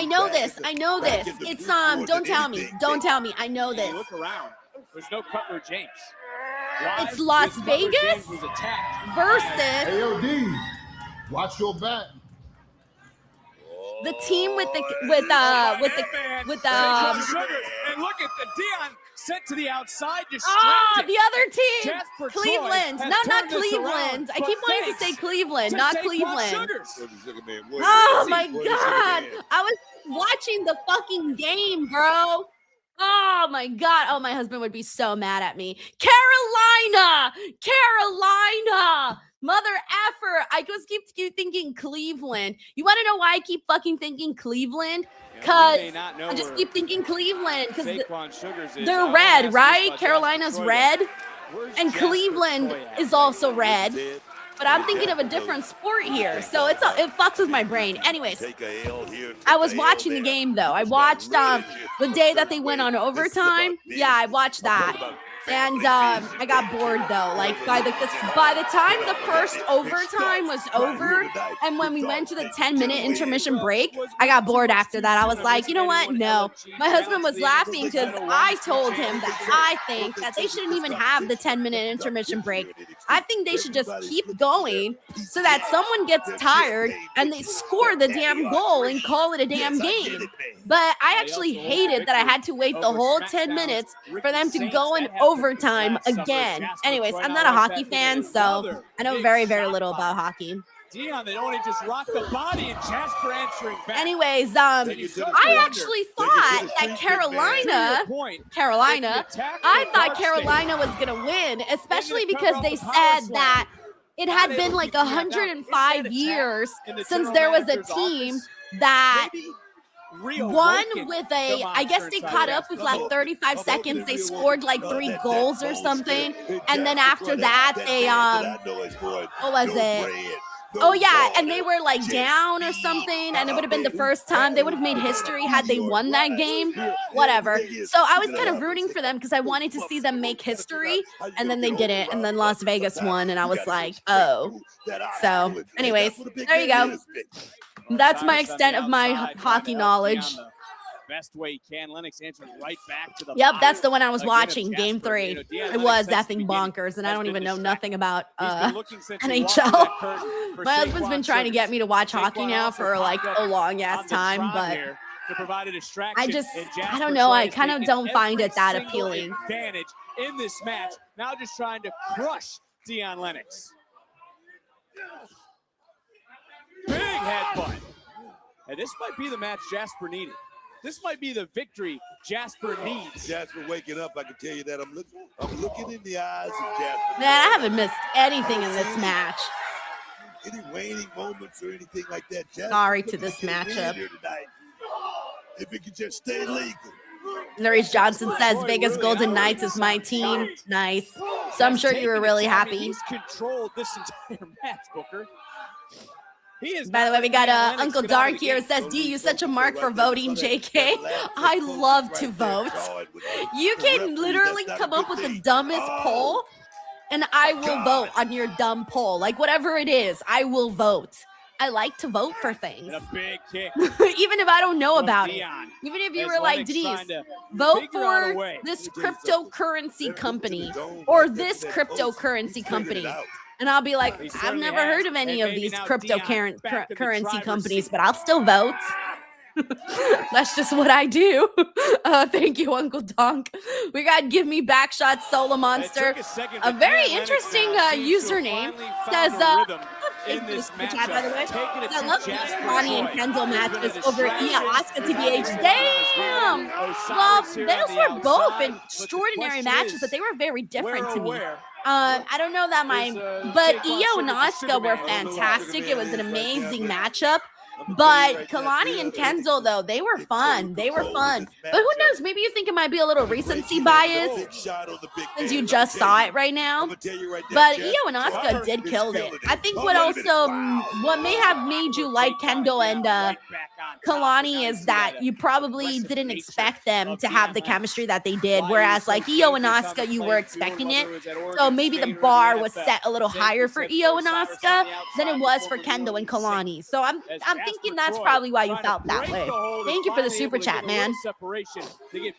S1: know this. It's, don't tell me. I know this.
S5: Look around. There's no Cutler James.
S1: It's Las Vegas versus
S16: AOD. Watch your back.
S1: The team with the
S5: and look at the Dion sent to the outside.
S1: The other team, Cleveland. No, not Cleveland. I keep wanting to say Cleveland, not Cleveland. Oh my God! I was watching the fucking game, bro. Oh my God. Oh, my husband would be so mad at me. Carolina. Mother effer. I just keep thinking Cleveland. You want to know why I keep fucking thinking Cleveland? Because I just keep thinking Cleveland. Because they're red, right? Carolina's red. And Cleveland is also red. but I'm thinking of a different sport here. So it fucks with my brain. Anyways, I was watching the game though. I watched the day that they went on overtime. Yeah, I watched that. And I got bored though. Like by the time the first overtime was over, and when we went to the 10-minute intermission break, I got bored after that. I was like, you know what? No. My husband was laughing because I told him that I think that they shouldn't even have the 10-minute intermission break. I think they should just keep going so that someone gets tired and they score the damn goal and call it a damn game. But I actually hated that I had to wait the whole 10 minutes for them to go in overtime again. Anyways, I'm not a hockey fan, so I know very, very little about hockey.
S5: Dion, they only just rocked the body and Jasper answering back.
S1: Anyways, I actually thought that Carolina, I thought Carolina was going to win, especially because they said that it had been like 105 years since there was a team that won with I guess they caught up with like 35 seconds. They scored like 3 goals or something. And then after that, they, what was it? Oh yeah, and they were like down or something, and it would have been the first time. They would have made history had they won that game. Whatever. So I was kind of rooting for them because I wanted to see them make history, and then they didn't, and then Las Vegas won, and I was like, oh. So anyways, there you go. That's my extent of my hockey knowledge.
S5: Best way you can. Lennox answers right back to the
S1: Yep, that's the one I was watching, game 3. It was effing bonkers, and I don't even know nothing about NHL. My husband's been trying to get me to watch hockey now for like a long-ass time, but I don't know. I kind of don't find it that appealing.
S5: Advantage in this match. Now just trying to crush Dion Lennox. Big headbutt. And this might be the match Jasper needed. This might be the victory Jasper needs.
S4: Jasper waking up, I can tell you that. I'm looking in the eyes of Jasper.
S1: Man, I haven't missed anything in this match.
S4: Any waning moments or anything like that. Jasper,
S1: sorry to this matchup.
S4: If it could just stay legal.
S1: Norris Johnson says Vegas Golden Knights is my team. Nice. So I'm sure you were really happy.
S5: He's controlled this entire match, Booker.
S1: By the way, we got Uncle Dark here. It says, D, you such a mark for voting, JK. I love to vote. You can literally come up with the dumbest poll, and I will vote on your dumb poll. Like, whatever it is, I will vote. I like to vote for things.
S5: A big kick.
S1: Even if I don't know about it. Even if you were like, Denise, vote for this cryptocurrency company or this cryptocurrency company. And I'll be like, I've never heard of any of these cryptocurrency companies, but I'll still vote. That's just what I do. Thank you, Uncle Donk. We got Give Me Backshot Solo Monster. A very interesting username. Says,
S5: in this match,
S1: by the way. I love the Ronnie and Kendall matches over Ia Asuka TBH. Damn! Well, those were both extraordinary matches, but they were very different to me. I don't know that but Io and Asuka were fantastic. It was an amazing matchup. But Kalani and Kendall, though, they were fun. They were fun. But who knows? Maybe you think it might be a little recency bias since you just saw it right now. But Io and Asuka did kill it. I think what may have made you like Kendall and Kalani is that you probably didn't expect them to have the chemistry that they did. Whereas like Io and Asuka, you were expecting it. So maybe the bar was set a little higher for Io and Asuka than it was for Kendall and Kalani. So I'm thinking that's probably why you felt that way. Thank you for the super chat, man. We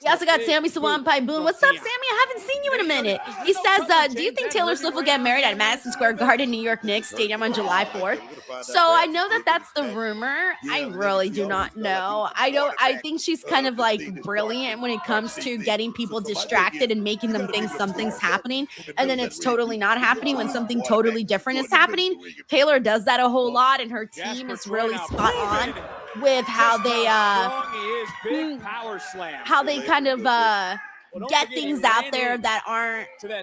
S1: also got Sammy Sawampai Boone. What's up, Sammy? I haven't seen you in a minute. He says, do you think Taylor Swift will get married at Madison Square Garden, New York Knicks Stadium on July 4th? So I know that that's the rumor. I really do not know. I think she's kind of like brilliant when it comes to getting people distracted and making them think something's happening. And then it's totally not happening when something totally different is happening. Taylor does that a whole lot, and her team is really spot on with how they kind of get things out there that aren't, how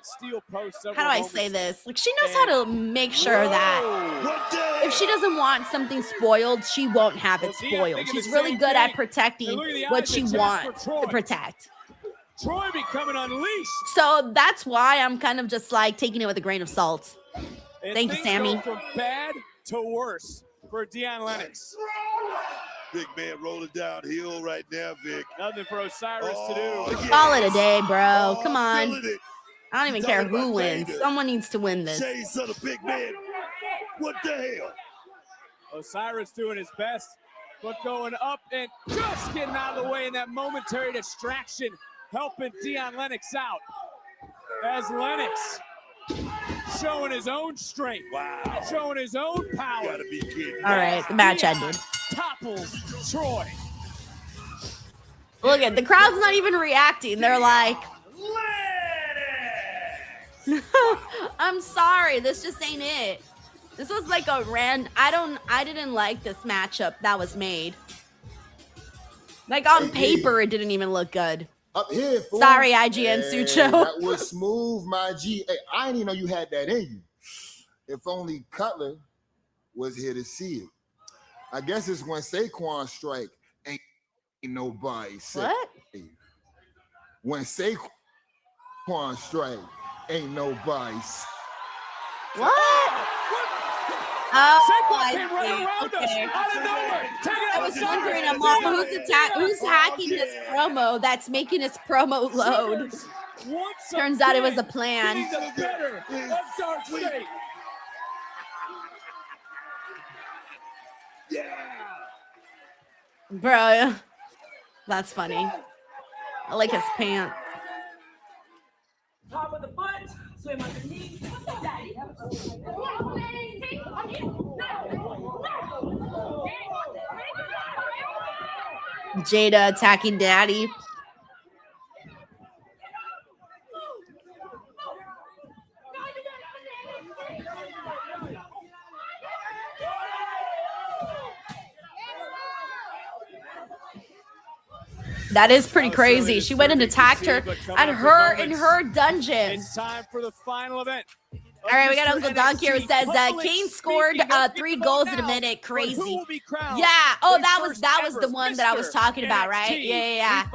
S1: do I say this? Like, she knows how to make sure that if she doesn't want something spoiled, she won't have it spoiled. She's really good at protecting what she wants to protect.
S5: Troy becoming unleashed.
S1: So that's why I'm kind of just like taking it with a grain of salt.
S5: And
S1: Thank you,
S5: things
S1: Sammy.
S5: go from bad to worse for Deion Lennox.
S4: Big man rolling downhill right now, Vic.
S5: Nothing for Osiris to do.
S4: yes.
S1: Call it a day, bro. Come on.
S4: Feeling it.
S1: I don't even care who wins. Someone needs to win this.
S4: Shades of the big man. What the hell?
S5: Osiris doing his best, but going up and just getting out of the way in that momentary distraction, helping Deion Lennox out. As Lennox showing his own strength, showing his own power.
S4: You gotta be kidding.
S1: All right, the match ended.
S5: Topples Troy.
S1: Look at the crowd's not even reacting. They're like, I'm sorry, this just ain't it. This was like a I didn't like this matchup that was made. Like on paper, it didn't even look good.
S16: Up here, fool.
S1: Sorry, IGN Sucho.
S16: That was smooth, my G. Hey, I didn't even know you had that in you. If only Cutler was here to see it. I guess it's when Saquon strike, ain't nobody safe.
S1: What?
S16: When Saquon strike, ain't nobody safe.
S1: What? Oh,
S5: Saquon came right around us, out of nowhere.
S1: I was wondering, who's hacking this promo that's making his promo load? Turns out it was a plan.
S5: The better of Dark State.
S1: Bro, that's funny. I like his pants.
S17: Top of the foot, swim underneath. Daddy.
S1: Jada attacking Daddy. That is pretty crazy. She went and attacked her at her in her dungeon.
S5: It's time for the final event.
S1: All right, we got Uncle Donk here who says Kane scored 3 goals in a minute. Crazy. Yeah. Oh, that was the one that I was talking about, right? Yeah.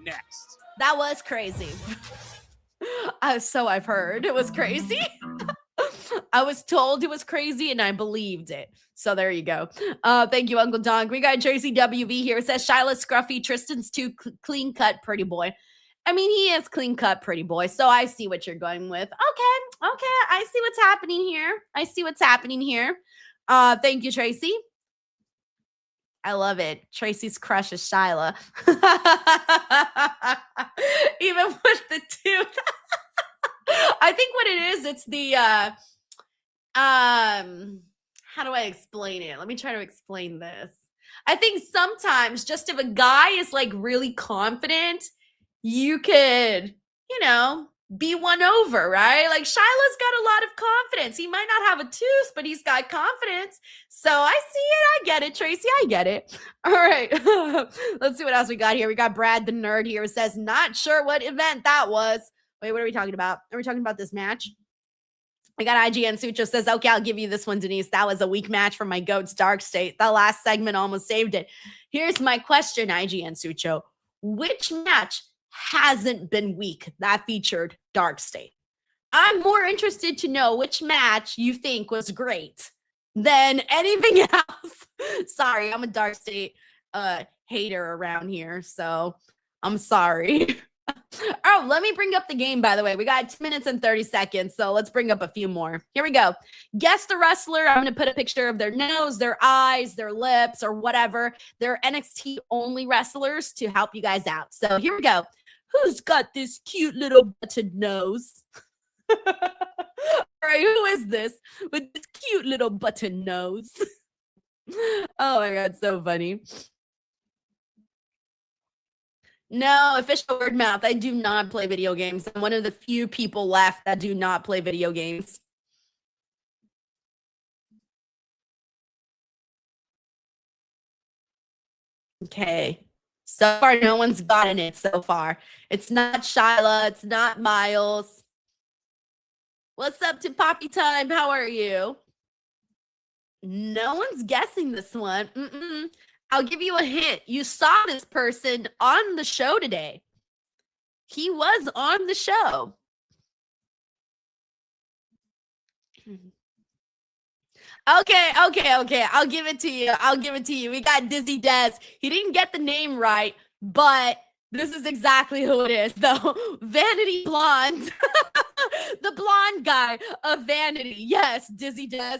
S5: Next.
S1: That was crazy. I've heard it was crazy. I was told it was crazy and I believed it. So there you go. Thank you, Uncle Donk. We got Tracy WV here. It says Shyla's scruffy, Tristan's too clean cut, pretty boy. I mean, he is clean cut, pretty boy. So I see what you're going with. Okay. I see what's happening here. Thank you, Tracy. I love it. Tracy's crush is Shyla. Even with the tooth. I think what it is, it's the how do I explain it? Let me try to explain this. I think sometimes just if a guy is like really confident, you could, be won over, right? Like Shyla's got a lot of confidence. He might not have a tooth, but he's got confidence. So I see it. I get it, Tracy. I get it. All right. Let's see what else we got here. We got Brad the nerd here who says, not sure what event that was. Wait, what are we talking about? Are we talking about this match? I got IGN Sucho says, okay, I'll give you this one, Denise. That was a weak match for my GOAT's Dark State. The last segment almost saved it. Here's my question, IGN Sucho. Which match hasn't been weak that featured Dark State? I'm more interested to know which match you think was great than anything else. Sorry, I'm a Dark State hater around here, so I'm sorry. Oh, let me bring up the game, by the way. We got 2 minutes and 30 seconds, so let's bring up a few more. Here we go. Guess the wrestler. I'm going to put a picture of their nose, their eyes, their lips, or whatever. They're NXT-only wrestlers to help you guys out. So here we go. Who's got this cute little button nose? All right, who is this with this cute little button nose? Oh my God, so funny. No, official word mouth. I do not play video games. I'm one of the few people left that do not play video games. Okay. So far, no one's gotten it so far. It's not Shyla. It's not Miles. What's up to Poppy Time? How are you? No one's guessing this one. I'll give you a hint. You saw this person on the show today. He was on the show. Okay. I'll give it to you. We got Dizzy Des. He didn't get the name right, but this is exactly who it is, though. Vanity Blonde. The blonde guy of Vanity. Yes, Dizzy Des.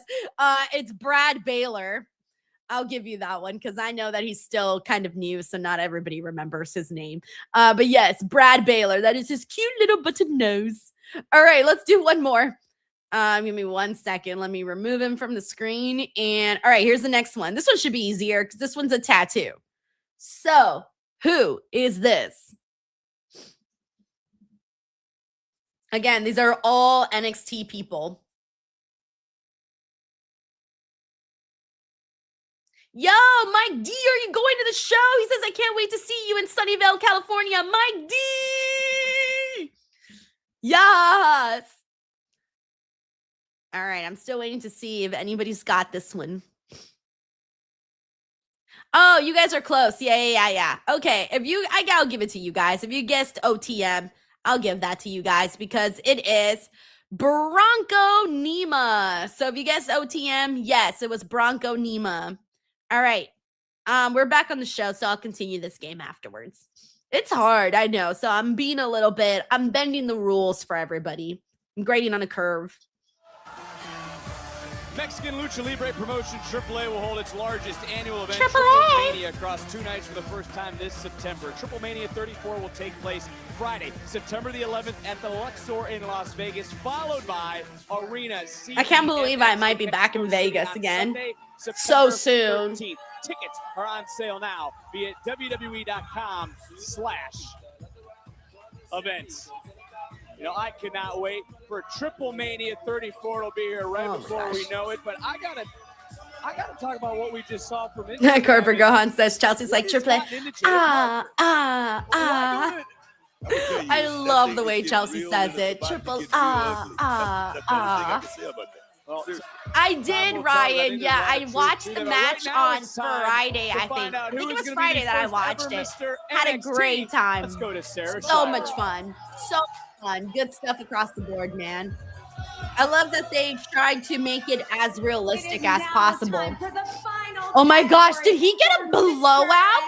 S1: It's Brad Baylor. I'll give you that one because I know that he's still kind of new, so not everybody remembers his name. But yes, Brad Baylor. That is his cute little button nose. All right, let's do one more. Give me 1 second. Let me remove him from the screen. And all right, here's the next one. This one should be easier because this one's a tattoo. So, who is this? Again, these are all NXT people. Yo, Mike D, are you going to the show? He says, I can't wait to see you in Sunnyvale, California. Mike D! Yes! All right, I'm still waiting to see if anybody's got this one. Oh, you guys are close. Yeah. Okay, I'll give it to you guys. If you guessed OTM, I'll give that to you guys because it is Bronco Nima. So if you guessed OTM, yes, it was Bronco Nima. All right. We're back on the show, so I'll continue this game afterwards. It's hard, I know. So I'm bending the rules for everybody. I'm grading on a curve.
S5: Mexican Lucha Libre promotion AAA will hold its largest annual event,
S1: AAA.
S5: Triple Mania, across 2 nights for the first time this September. Triple Mania 34 will take place Friday, September the 11th at the Luxor in Las Vegas, followed by Arena CDMX.
S1: I can't believe I might be back in Vegas again.
S5: Sunday,
S1: So
S5: September
S1: soon.
S5: 13th. Tickets are on sale now via WWE.com/events. You know, I cannot wait for Triple Mania 34. It'll be here right before we know it. But I gotta talk about what we just saw from Instagram.
S1: Corporate Gohan says Chelsea's like triple A. I love the way Chelsea says it. Triple I did, Ryan. Yeah, I watched the match on Friday, I think. I think it was Friday that I watched it. Had a great time.
S5: Let's go to Sarah.
S1: So much fun. So fun. Good stuff across the board, man. I love that they tried to make it as realistic as possible. Oh my gosh, did he get a blowout?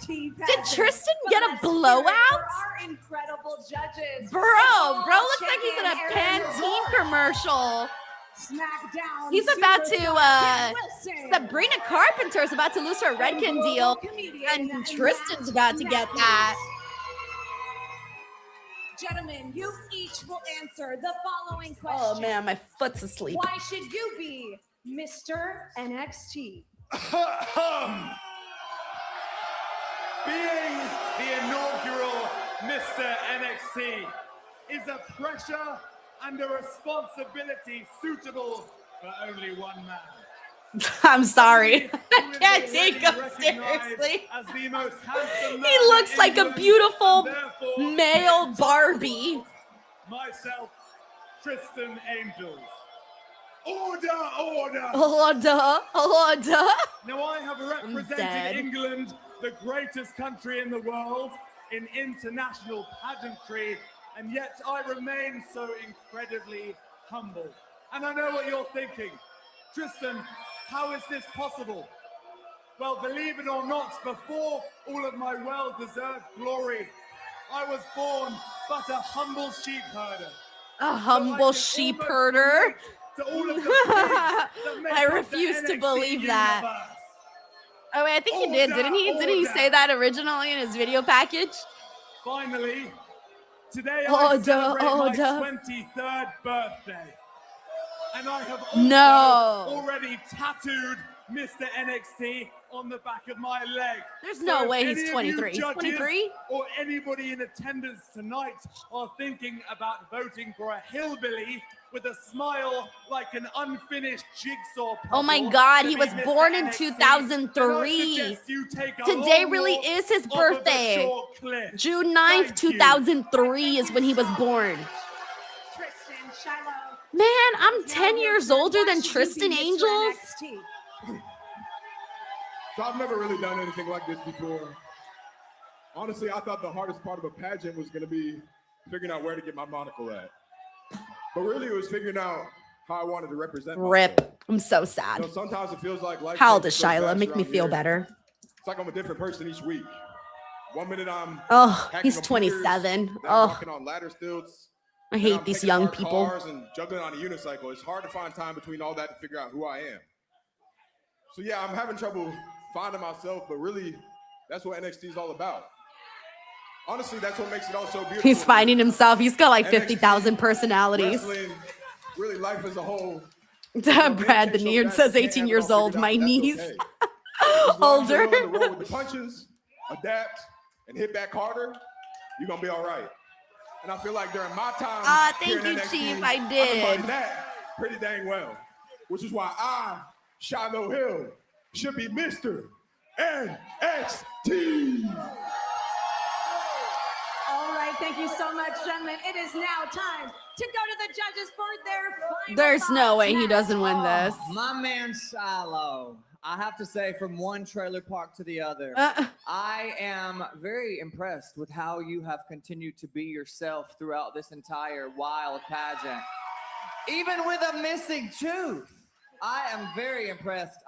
S1: Did Tristan get a blowout? Bro looks like he's in a Pantene commercial. He's about to, Sabrina Carpenter's about to lose her Redken deal, and Tristan's about to get that.
S2: Gentlemen, you each will answer the following question.
S1: Oh man, my foot's asleep.
S2: Why should you be Mr. NXT?
S10: Being the inaugural Mr. NXT is a pressure and a responsibility suitable for only one man.
S1: I'm sorry. I can't take him seriously.
S10: As the most handsome
S1: He looks like a beautiful male Barbie.
S10: Myself, Tristan Angels. Order! Now I have represented England, the greatest country in the world, in international pageantry, and yet I remain so incredibly humble. And I know what you're thinking. Tristan, how is this possible? Well, believe it or not, before all of my well-deserved glory, I was born but a humble sheep herder.
S1: A humble sheep herder? I refuse to believe that. Oh wait, I think he did. Didn't he say that originally in his video package?
S10: Finally, today I celebrate my 23rd birthday. And I have also already tattooed Mr. NXT on the back of my leg.
S1: There's no way he's 23.
S10: 23? Or anybody in attendance tonight are thinking about voting for a hillbilly with a smile like an unfinished jigsaw puzzle.
S1: Oh my God, he was born in 2003. Today really is his birthday. June 9th, 2003 is when he was born. Man, I'm 10 years older than Tristan Angels.
S18: So I've never really done anything like this before. Honestly, I thought the hardest part of a pageant was going to be figuring out where to get my monocle at. But really, it was figuring out how I wanted to represent myself.
S1: I'm so
S18: You
S1: sad.
S18: know, sometimes it feels like life.
S1: How old is
S18: takes so
S1: Shyla?
S18: fast
S1: Make me
S18: around
S1: feel
S18: here.
S1: better.
S18: It's like I'm a different person each week. 1 minute I'm
S1: Oh,
S18: hacking
S1: he's
S18: computers,
S1: 27.
S18: then I'm
S1: Oh,
S18: walking on ladder stilts.
S1: I
S18: then
S1: hate
S18: I'm
S1: these
S18: taking
S1: young
S18: apart
S1: people.
S18: Cars and juggling on a unicycle. It's hard to find time between all that to figure out who I am. So yeah, I'm having trouble finding myself, but really, that's what NXT is all about. Honestly, that's what makes it all so beautiful.
S1: He's finding himself. He's got like
S18: NXT,
S1: 50,000 personalities.
S18: Wrestling, really life as a whole.
S1: Brad the Nerd says 18 years old. My niece. Older.
S18: To roll with the punches, adapt, and hit back harder, you're gonna be all right. And I feel like during my time here
S1: thank
S18: in
S1: you,
S18: NXT,
S1: Chief. I
S18: I've been
S1: did.
S18: learning that pretty dang well, which is why I, Shiloh Hill, should be Mr. NXT.
S2: All right, thank you so much, gentlemen. It is now time to go to the judges for their final
S1: There's no
S2: thoughts.
S1: way he doesn't win this.
S8: My man Shiloh. I have to say, from one trailer park to the other, I am very impressed with how you have continued to be yourself throughout this entire wild pageant. Even with a missing tooth, I am very impressed.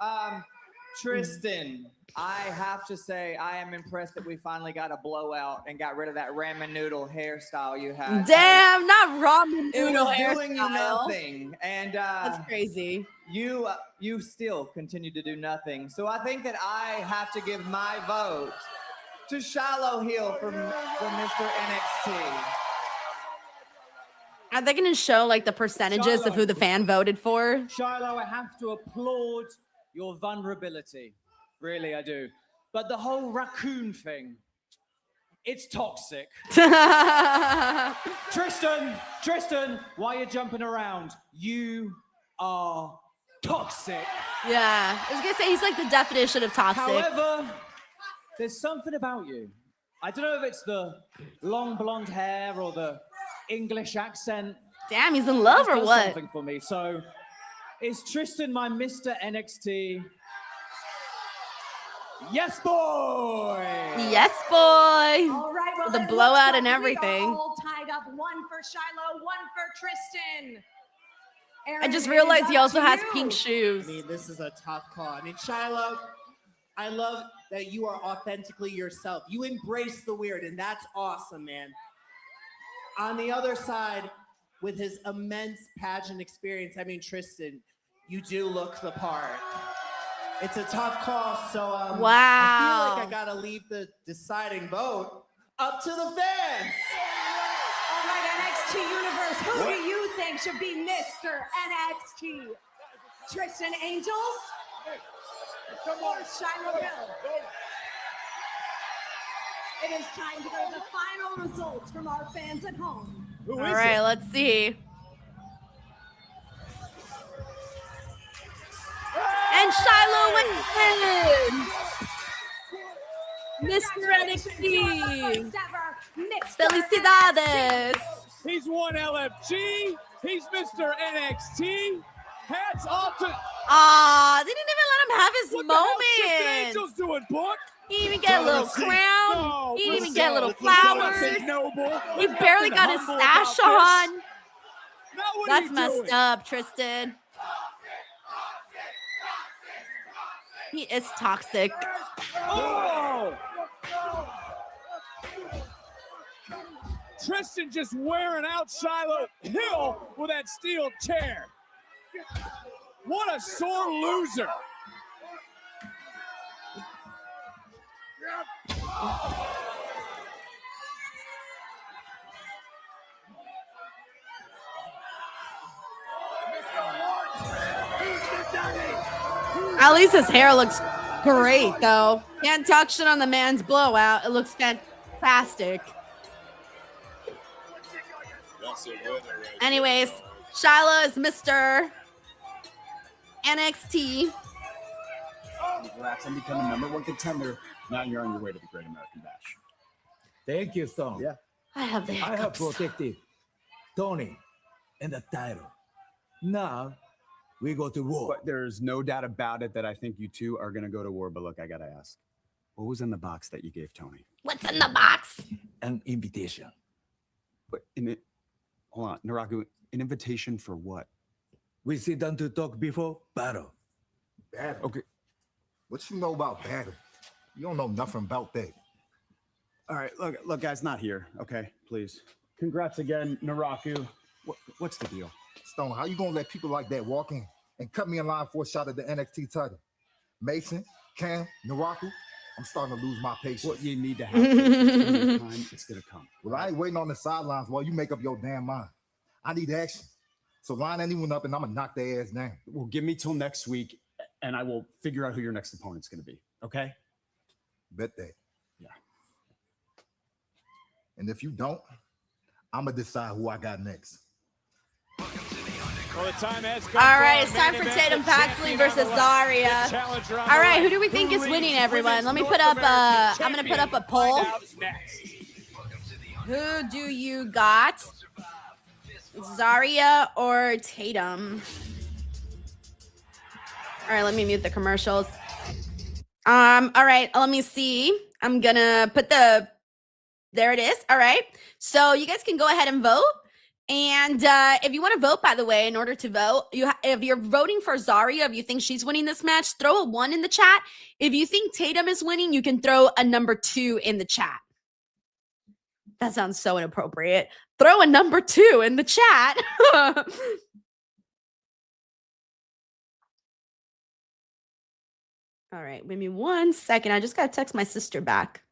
S8: Tristan, I have to say, I am impressed that we finally got a blowout and got rid of that ramen noodle hairstyle you had.
S1: Damn, not ramen
S8: It
S1: noodle
S8: was doing you
S1: hairstyle.
S8: nothing, and
S1: That's crazy.
S8: You still continue to do nothing. So I think that I have to give my vote to Shiloh Hill from Mr. NXT.
S1: Are they going to show like the percentages of who the fan voted for?
S19: Shiloh, I have to applaud your vulnerability. Really, I do. But the whole raccoon thing, it's toxic. Tristan, why are you jumping around? You are toxic.
S1: Yeah, I was going to say he's like the definition of toxic.
S19: However, there's something about you. I don't know if it's the long blonde hair or the English accent.
S1: Damn, he's in love or
S19: It does
S1: what?
S19: something for me. So, is Tristan my Mr. NXT? Yes, boy.
S1: Yes, boy.
S2: All right, well,
S1: The
S2: it looks
S1: blowout
S2: like
S1: and
S2: we are
S1: everything.
S2: all tied up. One for Shiloh, one for Tristan.
S1: I just
S2: Aaron, it
S1: realized
S2: is
S1: he
S2: up
S1: also
S2: to
S1: has
S2: you.
S1: pink shoes.
S9: I mean, this is a tough call. I mean, Shiloh, I love that you are authentically yourself. You embrace the weird, and that's awesome, man. On the other side, with his immense pageant experience, I mean, Tristan, you do look the part. It's a tough call, so I
S1: Wow.
S9: feel like I gotta leave the deciding vote up to the fans.
S2: All right, NXT Universe, who do you think should be Mr. NXT? Tristan Angels or Shiloh Hill? It is time to go to the final results from our fans at home.
S1: All right, let's see. And Shiloh wins! Mr. NXT! Felicidades!
S5: He's won LFG. He's Mr. NXT. Hats off to.
S1: Aw, they didn't even let him have his
S5: What the hell Tristan
S1: moment.
S5: Angel's doing, book?
S1: He didn't even get a little crown. He didn't even get little flowers. He barely got his stash on. That's messed up, Tristan. He is toxic.
S5: Oh! Tristan just wearing out Shiloh Hill with that steel chair. What a sore loser.
S1: At least his hair looks great, though. Can't talk shit on the man's blowout. It looks fantastic. Anyways, Shiloh is Mr. NXT.
S11: Congrats on becoming #1 contender. Now you're on your way to the Great American Bash.
S15: Thank you, Tom.
S11: Yeah.
S1: I have the
S15: I have
S1: hiccups.
S15: protected Tony and the title. Now we go to war.
S20: But there's no doubt about it that I think you two are going to go to war. But look, I got to ask, what was in the box that you gave Tony?
S1: What's in the box?
S15: An invitation.
S20: But hold on, Naraku, an invitation for what?
S21: We sit down to talk before battle.
S22: Battle? Okay. What you know about battle? You don't know nothing about that.
S20: All right, look, guys, not here. Okay, please. Congrats again, Naraku. What's the deal?
S22: Stone, how you gonna let people like that walk in and cut me in line for a shot at the NXT title? Mason, Cam, Naraku, I'm starting to lose my patience.
S20: Well, you need to have patience. Time, it's gonna come.
S22: Well, I ain't waiting on the sidelines while you make up your damn mind. I need action. So line anyone up and I'm gonna knock their ass down.
S20: Well, give me till next week and I will figure out who your next opponent's gonna be. Okay?
S22: Bet that.
S20: Yeah.
S22: And if you don't, I'm gonna decide who I got next.
S5: Well, the time has come.
S1: All right, it's time for Tatum Paxley versus Zaria. All right, who do we think is winning, everyone? Let me put up I'm going to put up a poll. Who do you got? Zaria or Tatum? All right, let me mute the commercials. All right, let me see. I'm going to put there it is. All right. So you guys can go ahead and vote. And if you want to vote, by the way, in order to vote, if you're voting for Zaria, if you think she's winning this match, throw a 1 in the chat. If you think Tatum is winning, you can throw a number 2 in the chat. That sounds so inappropriate. Throw a number 2 in the chat. All right, give me 1 second. I just got to text my sister back.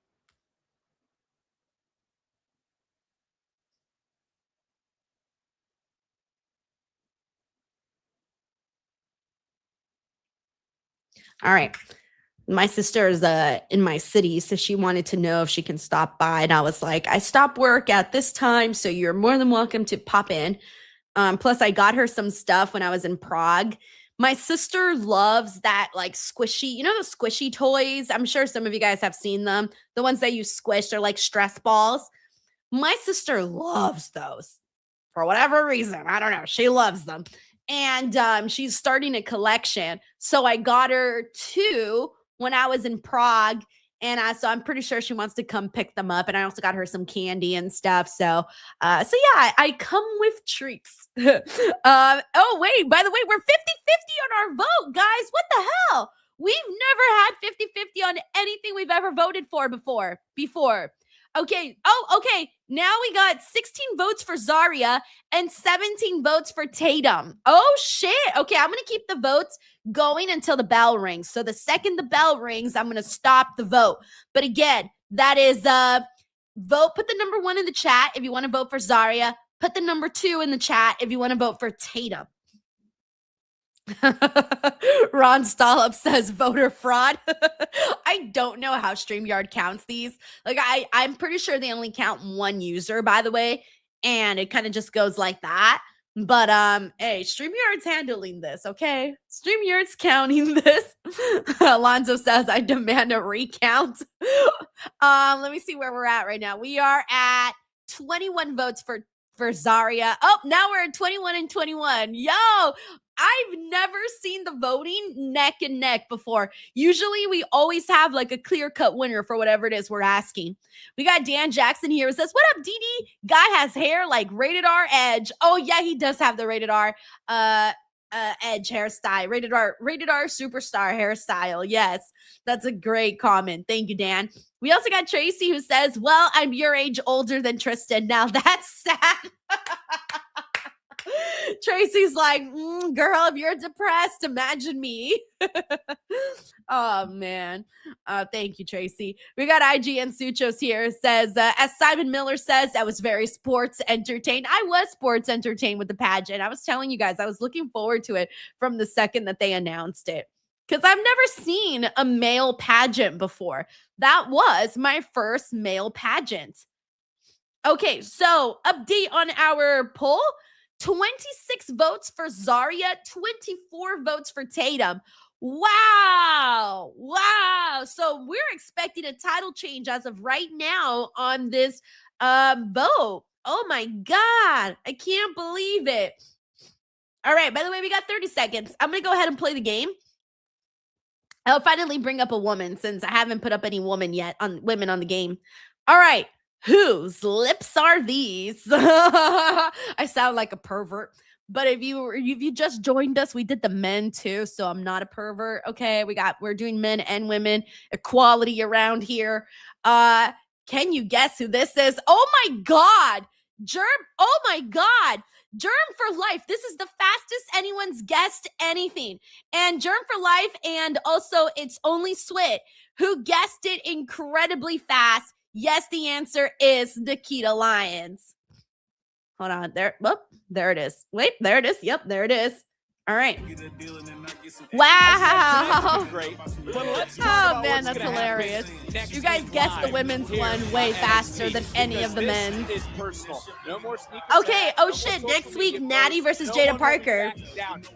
S1: All right. My sister is in my city, so she wanted to know if she can stop by. And I was like, I stop work at this time, so you're more than welcome to pop in. Plus, I got her some stuff when I was in Prague. My sister loves that like squishy, you know, the squishy toys. I'm sure some of you guys have seen them. The ones that you squish, they're like stress balls. My sister loves those for whatever reason. I don't know. She loves them. And she's starting a collection. So I got her 2 when I was in Prague. And so I'm pretty sure she wants to come pick them up. And I also got her some candy and stuff. So yeah, I come with treats. Oh, wait, by the way, we're 50-50 on our vote, guys. What the hell? We've never had 50-50 on anything we've ever voted for before. Okay. Oh, okay. Now we got 16 votes for Zaria and 17 votes for Tatum. Oh, shit. Okay, I'm going to keep the votes going until the bell rings. So the second the bell rings, I'm going to stop the vote. But again, that is vote. Put the number 1 in the chat if you want to vote for Zaria. Put the number 2 in the chat if you want to vote for Tatum. Ron Stollup says voter fraud. I don't know how StreamYard counts these. Like I'm pretty sure they only count 1 user, by the way, and it kind of just goes like that. But hey, StreamYard's handling this, okay? StreamYard's counting this. Alonzo says I demand a recount. Let me see where we're at right now. We are at 21 votes for Zaria. Oh, now we're at 21 and 21. Yo, I've never seen the voting neck and neck before. Usually we always have like a clear-cut winner for whatever it is we're asking. We got Dan Jackson here who says, what up, DD? Guy has hair like Rated R Edge. Oh, yeah, he does have the Rated R Edge hairstyle. Rated R superstar hairstyle. Yes, that's a great comment. Thank you, Dan. We also got Tracy who says, well, I'm your age older than Tristan. Now that's sad. Tracy's like, girl, if you're depressed, imagine me. Oh, man. Thank you, Tracy. We got IGN Suchos here. It says, as Simon Miller says, I was very sports entertained. I was sports entertained with the pageant. I was telling you guys, I was looking forward to it from the second that they announced it. Because I've never seen a male pageant before. That was my first male pageant. Okay, so update on our poll. 26 votes for Zaria, 24 votes for Tatum. Wow. So we're expecting a title change as of right now on this vote. Oh my God. I can't believe it. All right. By the way, we got 30 seconds. I'm going to go ahead and play the game. I'll finally bring up a woman since I haven't put up any women on the game. All right. Whose lips are these? I sound like a pervert. But if you just joined us, we did the men too. So I'm not a pervert. Okay, we're doing men and women equality around here. Can you guess who this is? Oh my God, Germ. Oh my God. Germ for life. This is the fastest anyone's guessed anything. And Germ for life, and also it's only Swit who guessed it incredibly fast. Yes, the answer is Nikita Lyons. Hold on. There it is. Wait, there it is. Yep, there it is. All right. Wow.
S5: Great. But let's
S1: Oh man, that's hilarious. You guys guessed the women's one way faster than any of the men's.
S5: Is personal. No more sneakers.
S1: Okay, oh shit. Next week, Natty versus Jada Parker.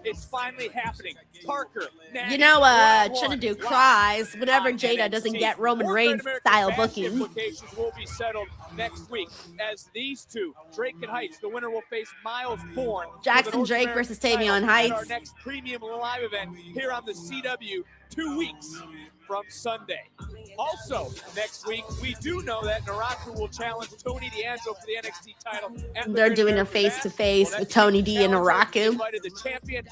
S5: It's finally happening. Parker. Natty,
S1: You know, Chinadu cries whenever Jada doesn't get Roman Reigns style booking.
S5: Implications will be settled next week as these two, Drake and Heights, the winner will face Miles Bourne.
S1: Jackson Drake versus Tavion Heights.
S5: Our next premium live event here on the CW 2 weeks from Sunday. Also, next week, we do know that Naraku will challenge Tony D'Angelo for the NXT title.
S1: They're doing a face-to-face with Tony D and Naraku.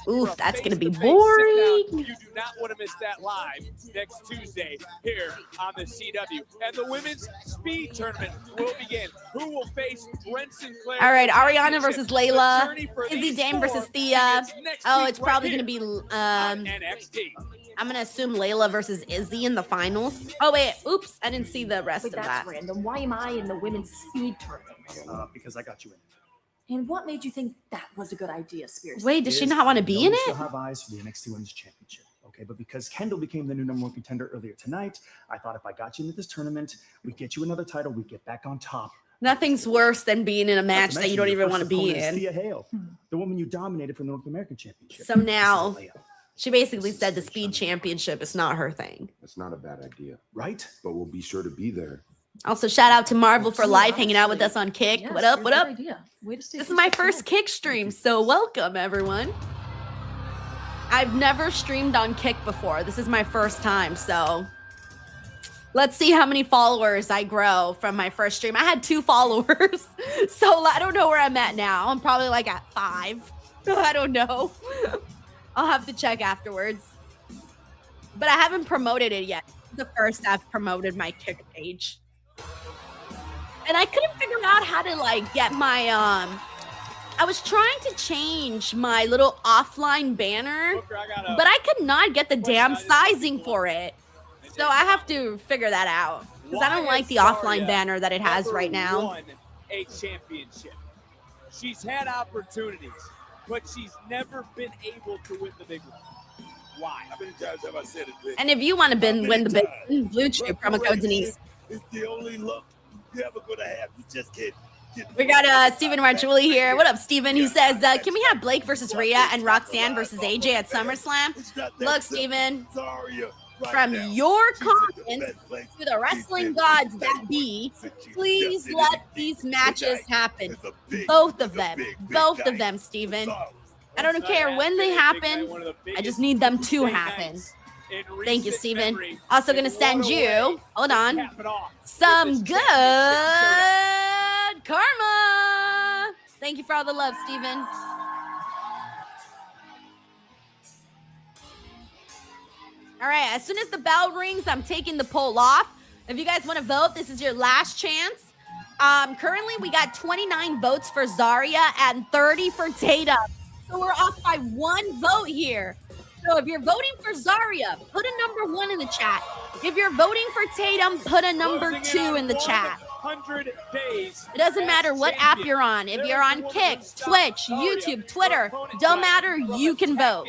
S1: Oof, that's going to be boring.
S5: You do not want to miss that live next Tuesday here on the CW. And the women's speed tournament will begin. Who will face Brent Sinclair?
S1: All right, Ariana versus Layla. Izzy Dame versus Thea. Oh, it's probably going to be...
S5: NXT.
S1: I'm going to assume Layla versus Izzy in the finals. Oh, wait. Oops. I didn't see the rest of
S17: That's
S1: that.
S17: random. Why am I in the women's speed tournament?
S20: Because I got you in.
S17: And what made you think that was a good idea, Spears?
S1: Wait, does she not want to be in
S20: We still
S1: it?
S20: have eyes for the NXT Women's Championship. Okay, but because Kendall became the new #1 contender earlier tonight, I thought if I got you into this tournament, we'd get you another title, we'd get back on top.
S1: Nothing's worse than being in a match that you don't even want to be in.
S20: Thea Hale, the woman you dominated from the North American Championship.
S1: So now, she basically said the speed championship is not her thing.
S3: That's not a bad idea.
S20: Right?
S3: But we'll be sure to be there.
S1: Also, shout out to Marvel for Life hanging out with us on Kick.
S17: Yes,
S1: What up? What
S17: good
S1: up?
S17: idea. Way to stay
S1: This is my first Kick stream, so welcome, everyone. I've never streamed on Kick before. This is my first time, so let's see how many followers I grow from my first stream. I had 2 followers, so I don't know where I'm at now. I'm probably like at 5. I don't know. I'll have to check afterwards. But I haven't promoted it yet. The first I've promoted my Kick page. And I couldn't figure out how to like get my I was trying to change my little offline banner, but I could not get the damn sizing for it. So I have to figure that out because I don't like the offline banner that it has right now.
S5: Won a championship. She's had opportunities, but she's never been able to win the big one. Why?
S4: How many times have I said it?
S1: And if you want to win the big Blue Chew, promo code Denise.
S4: It's the only luck you're ever gonna have. You just can't.
S1: We got Steven Marchuli here. What up, Steven? He says, can we have Blake versus Rhea and Roxanne versus AJ at SummerSlam? Look, Steven, from your comments to the wrestling gods that be, please let these matches happen. Both of them. Both of them, Steven. I don't care when they happen. I just need them to happen. Thank you, Steven. Also going to send you, hold on, some good karma. Thank you for all the love, Steven. All right, as soon as the bell rings, I'm taking the poll off. If you guys want to vote, this is your last chance. Currently, we got 29 votes for Zarya and 30 for Tatum. So we're off by 1 vote here. So if you're voting for Zarya, put a number 1 in the chat. If you're voting for Tatum, put a number 2 in the chat.
S5: 100 days.
S1: It doesn't matter what app you're on. If you're on Kick, Twitch, YouTube, Twitter, don't matter, you can vote.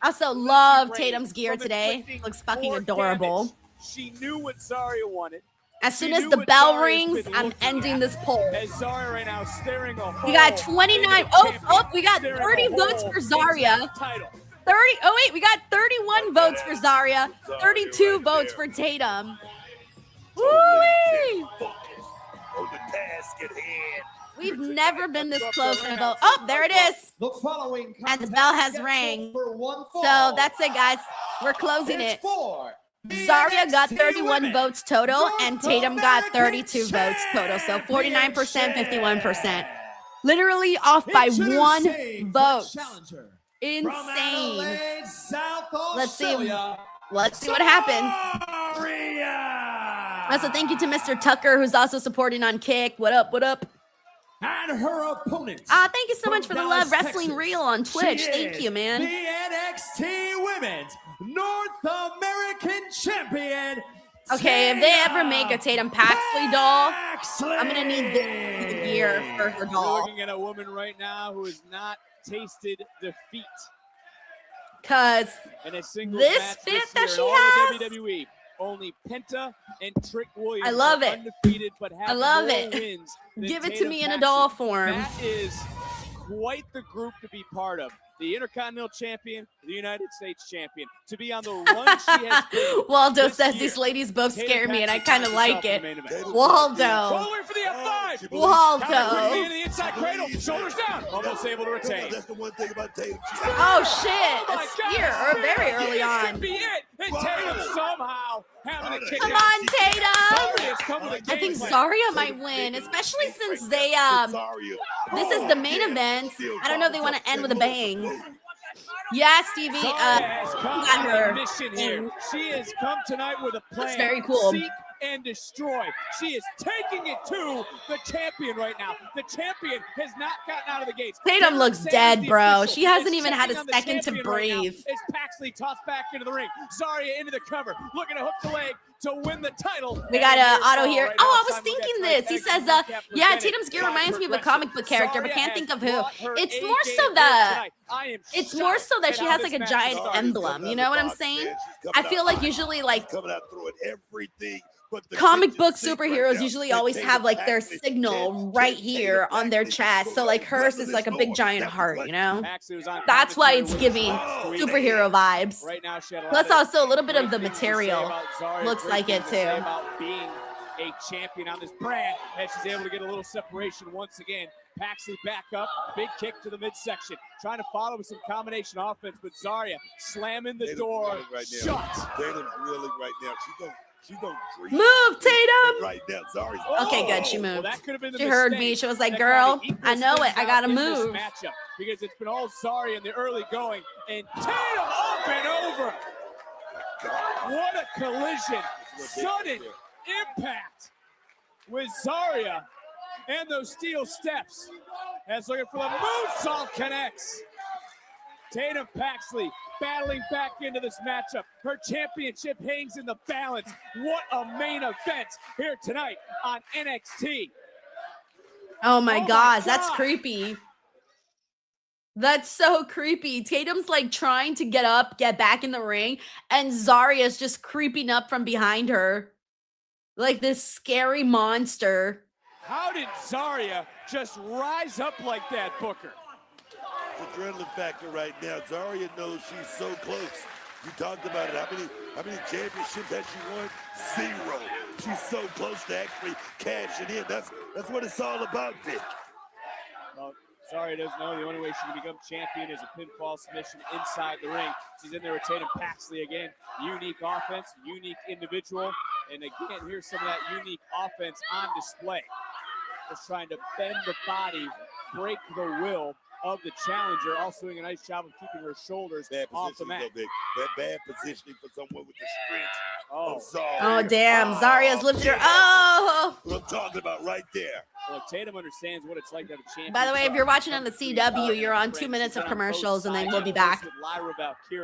S1: Also love Tatum's gear today. Looks fucking adorable.
S5: She knew what Zarya wanted.
S1: As soon as the bell rings, I'm ending this poll.
S5: As Zarya right now staring a
S1: We got 29. Oh, we got 30 votes for Zarya. 30. Oh wait, we got 31 votes for Zarya. 32 votes for Tatum. Woo-wee!
S4: On the task at hand.
S1: We've never been this close to vote. Oh, there it is.
S8: The following
S1: And the bell has rang. So that's it, guys. We're closing it. Zarya got 31 votes total, and Tatum got 32 votes total. So 49%, 51%. Literally off by one
S5: Introducing
S1: vote.
S5: the challenger from
S1: Insane.
S5: Adelaide, South
S1: Let's see.
S5: Australia,
S1: Let's see what happens.
S5: Zaria!
S1: Also, thank you to Mr. Tucker, who's also supporting on Kick. What up? What up?
S5: And her opponent.
S1: Thank you so much for the
S5: Dallas,
S1: love, Wrestling
S5: Texas.
S1: Real on Twitch.
S5: She
S1: Thank
S5: is
S1: you, man.
S5: The NXT Women's North American Champion.
S1: Okay, if they ever make a Tatum Paxley doll, I'm gonna need this gear for her
S5: We're
S1: doll.
S5: looking at a woman right now who has not tasted defeat
S1: Cause
S5: in a single
S1: this
S5: match
S1: fit
S5: this
S1: that
S5: year
S1: she
S5: in all
S1: has,
S5: of WWE. Only Penta and Trick Williams
S1: I love
S5: are
S1: it.
S5: undefeated, but have
S1: I love
S5: more
S1: it.
S5: wins than
S1: Give it to
S5: Tatum
S1: me in a
S5: Paxley.
S1: doll form.
S5: That is quite the group to be part of. The Intercontinental Champion, the United States Champion. To be on the run she has been.
S1: Waldo
S5: this
S1: says
S5: year.
S1: these ladies both
S5: Tatum
S1: scare me, and I
S5: Paxley
S1: kind of
S5: finds
S1: like
S5: herself in
S1: it.
S5: the main event.
S1: Waldo.
S5: Roller for the F5.
S1: Waldo.
S5: Counter into the inside cradle. Shoulders down. Almost able to retain.
S4: That's the one thing about Tatum.
S1: Oh shit!
S5: Oh
S1: A
S5: my
S1: spear
S5: God.
S1: very early
S5: This
S1: on.
S5: could be it. And Tatum somehow having to kick
S1: Come
S5: out.
S1: on, Tatum!
S5: Zaria's come with a
S1: I think
S5: game plan.
S1: Zarya might win, especially since they this is the main event. I don't know if they want to end with a bang. Yeah, Stevie.
S5: Zarya has come
S1: got
S5: on
S1: her.
S5: a mission here. She has come tonight with a plan.
S1: That's very cool.
S5: Seek and destroy. She is taking it to the champion right now. The champion has not gotten out of the gates.
S1: Tatum looks
S5: Sam,
S1: dead,
S5: the
S1: bro.
S5: official,
S1: She hasn't
S5: is
S1: even had a
S5: checking on the
S1: second to
S5: champion right now.
S1: breathe.
S5: As Paxley tossed back into the ring. Zarya into the cover, looking to hook the leg to win the title.
S1: We got
S5: And
S1: Otto
S5: here's
S1: here.
S5: Paul right
S1: Oh,
S5: now.
S1: I was
S5: Time to
S1: thinking
S5: get
S1: this. He
S5: tonight's
S1: says,
S5: recap
S1: yeah,
S5: presented
S1: Tatum's gear
S5: by
S1: reminds me of a
S5: Progressive.
S1: comic book character, but
S5: Zarya
S1: can't
S5: has
S1: think of who.
S5: brought her
S1: It's
S5: A
S1: more
S5: game
S1: so
S5: here
S1: that
S5: tonight. I am
S1: it's more
S5: shocked
S1: so that
S5: at
S1: she
S5: how
S1: has
S5: this
S1: like a
S5: match
S1: giant
S5: started.
S1: emblem. You know what I'm saying? I feel like usually like
S4: coming out throwing everything. But the
S1: comic book
S4: kitchen sink right
S1: superheroes
S4: now.
S1: usually
S4: That
S1: always
S4: Tatum
S1: have like their
S4: Paxley
S1: signal right here on their chest. So like hers is like a big giant heart, you know?
S5: Paxley was on
S1: That's why
S5: commentary
S1: it's
S5: with
S1: giving
S5: us.
S1: superhero vibes.
S5: Right now, she had a lot
S1: Plus
S5: of
S1: also a little bit of the
S5: great things to say
S1: material.
S5: about Zarya,
S1: Looks
S5: great
S1: like
S5: things
S1: it
S5: to say
S1: too.
S5: About being a champion on this brand, and she's able to get a little separation once again. Paxley back up, big kick to the midsection, trying to follow with some combination offense, but Zarya slamming the
S4: Tatum's
S5: door
S4: reeling right now.
S5: shut.
S4: Tatum's reeling right now. She's gonna dream.
S1: Move, Tatum!
S4: Right now, Zarya's
S1: Okay, good. She
S5: Well,
S1: moved.
S5: that could have been the
S1: She heard
S5: mistake
S1: me. She was like,
S5: that
S1: girl,
S5: kinda
S1: I
S5: equals
S1: know it.
S5: things
S1: I
S5: out
S1: gotta
S5: in this
S1: move.
S5: matchup, because it's been all Zarya in the early going, and Tatum up and over. What a collision. Sudden impact with Zarya and those steel steps. As looking for the moonsault connects. Tatum Paxley battling back into this matchup. Her championship hangs in the balance. What a main event here tonight on NXT.
S1: Oh my
S5: Oh
S1: gosh,
S5: my
S1: that's
S5: God.
S1: creepy. That's so creepy. Tatum's like trying to get up, get back in the ring, and Zarya's just creeping up from behind her. Like this scary monster.
S5: How did Zarya just rise up like that, Booker?
S4: It's adrenaline factor right now. Zarya knows she's so close. You talked about it. How many championships has she won? 0. She's so close to actually cashing in. That's what it's all about, Vic.
S5: Well, Zarya doesn't know the only way she can become champion is a pinfall submission inside the ring. She's in there with Tatum Paxley again. Unique offense, unique individual. And again, here's some of that unique offense on display. Just trying to bend the body, break the will of the challenger. Also doing a nice job of keeping her shoulders
S4: Bad
S5: off the
S4: positioning,
S5: mat.
S4: though, Vic. That bad positioning for someone with the strength
S5: Oh.
S4: of Zarya.
S1: Oh damn, Zarya's lifted her. Oh!
S4: What I'm talking about right there.
S5: Well, Tatum understands what it's like to have a champion.
S1: By the way, if you're watching on the CW, you're on 2 minutes of commercials and then we'll be back.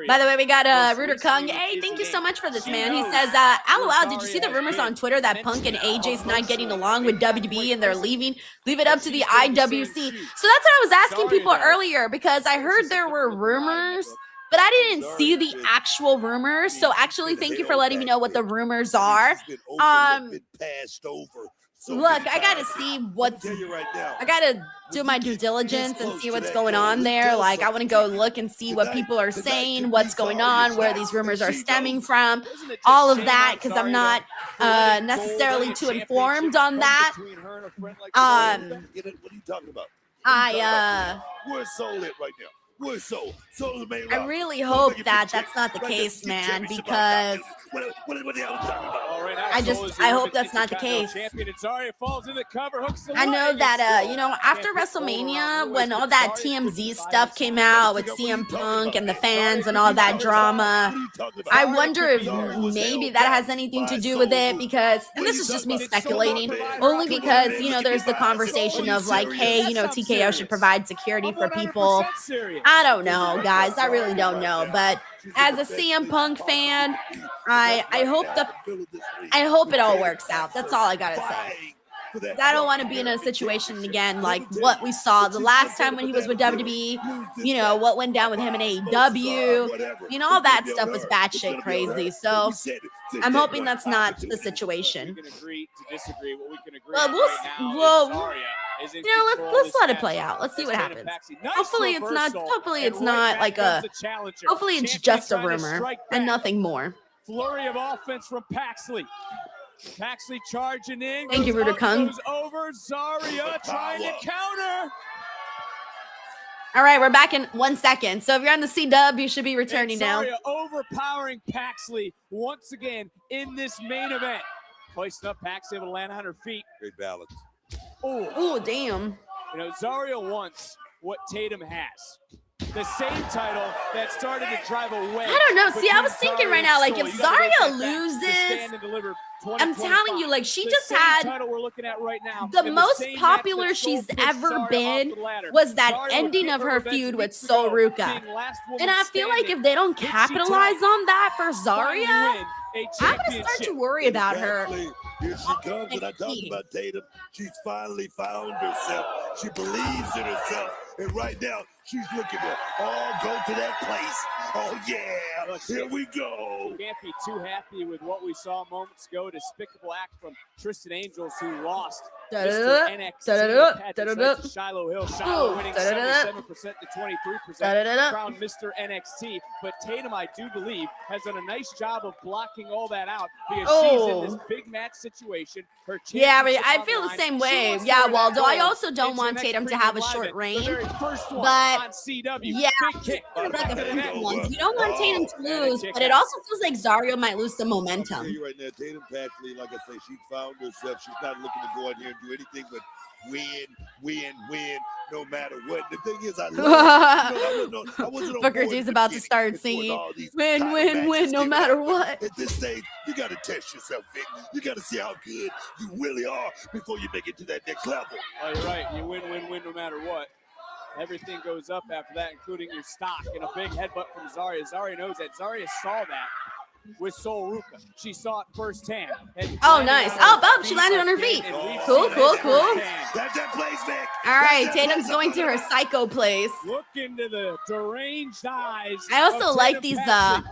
S1: By the way, we got Rooter Kung. Hey, thank you so much for this, man. He says, LOL, did you see the rumors on Twitter that Punk and AJ's not getting along with WWE and they're leaving? Leave it up to the IWC. So that's what I was asking people earlier because I heard there were rumors, but I didn't see the actual rumors. So actually, thank you for letting me know what the rumors are.
S4: Been passed over. So
S1: Look,
S4: many
S1: I gotta
S4: times.
S1: see
S4: Let me
S1: what's
S4: tell you right now.
S1: I gotta do my due diligence and see what's going on there. Like, I want to go look and see what people are saying, what's going on, where these rumors are stemming from, all of that, because I'm not necessarily too informed on that.
S4: What are you talking about?
S1: I
S4: We're sold it right now.
S1: I really hope that that's not the case, man, because I hope that's not the case. I know that, you know, after WrestleMania, when all that TMZ stuff came out with CM Punk and the fans and all that drama, I wonder if maybe that has anything to do with it because, and this is just me speculating, only because, you know, there's the conversation of like, hey, you know, TKO should provide security for people. I don't know, guys. I really don't know. But as a CM Punk fan, I hope it all works out. That's all I gotta say. I don't want to be in a situation again like what we saw the last time when he was with WWE, you know, what went down with him in AEW, you know, all that stuff was batshit crazy. So I'm hoping that's not the situation. Well, you know, let's let it play out. Let's see what happens. Hopefully it's not like a, hopefully it's just a rumor and nothing more.
S5: Flurry of offense from Paxley. Paxley charging in.
S1: Thank you, Ruder Kung.
S5: Goes over. Zarya trying to counter.
S1: All right, we're back in 1 second. So if you're on the C-Dub, you should be returning now.
S5: Zarya overpowering Paxley once again in this main event. Hoisting up Paxley, able to land on her feet.
S4: Great balance.
S1: Oh, damn.
S5: You know, Zarya wants what Tatum has. The same title that started to drive away.
S1: I don't know. See, I was thinking right now, like, if Zarya loses, I'm telling you, like, she just had the most popular she's ever been was that ending of her feud with Sol Ruka. And I feel like if they don't capitalize on that for Zarya, I'm going to start to worry about her.
S4: Here she comes, and I talked about Tatum. She's finally found herself. She believes in herself. And right now, she's looking to all go to that place. Oh, yeah. Here we go.
S5: Can't be too happy with what we saw moments ago. Despicable act from Tristan Angels, who lost Mr. NXT. Shiloh Hill. Shiloh winning 77% to 23%. Crowned Mr. NXT. But Tatum, I do believe, has done a nice job of blocking all that out because she's in this big match situation.
S1: Yeah, I feel the same way. Yeah, Waldo. I also don't want Tatum to have a short reign. But yeah, like a freak one. You don't want Tatum to lose, but it also feels like Zarya might lose some momentum.
S4: Right now, Tatum Paxley, like I say, she found herself. She's not looking to go out here and do anything but win, no matter what. The thing is, I love
S1: Booker T's about to start singing, win, no matter what.
S4: At this stage, you got to test yourself, Vic. You got to see how good you really are before you make it to that next level.
S5: Oh, you're right. You win no matter what. Everything goes up after that, including your stock. And a big headbutt from Zarya. Zarya knows that. Zarya saw that with Sol Ruka. She saw it firsthand.
S1: Oh, nice. Oh, she landed on her feet. Cool.
S4: That's that place, Vic.
S1: All right, Tatum's going to her psycho place.
S5: Look into the deranged eyes.
S1: I also like these,
S5: what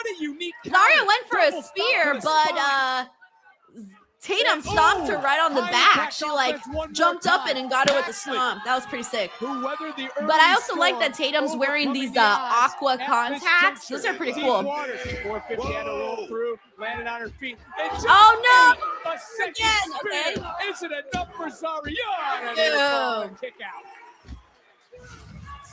S5: a unique
S1: Zarya went for a spear, but, Tatum stomped her right on the back. She like jumped up it and got her with the stomp. That was pretty sick. But I also like that Tatum's wearing these aqua contacts. Those are pretty cool.
S5: 450 had to roll through, landed on her feet.
S1: Oh no!
S5: Again, okay. Is it enough for Zarya? And kick out.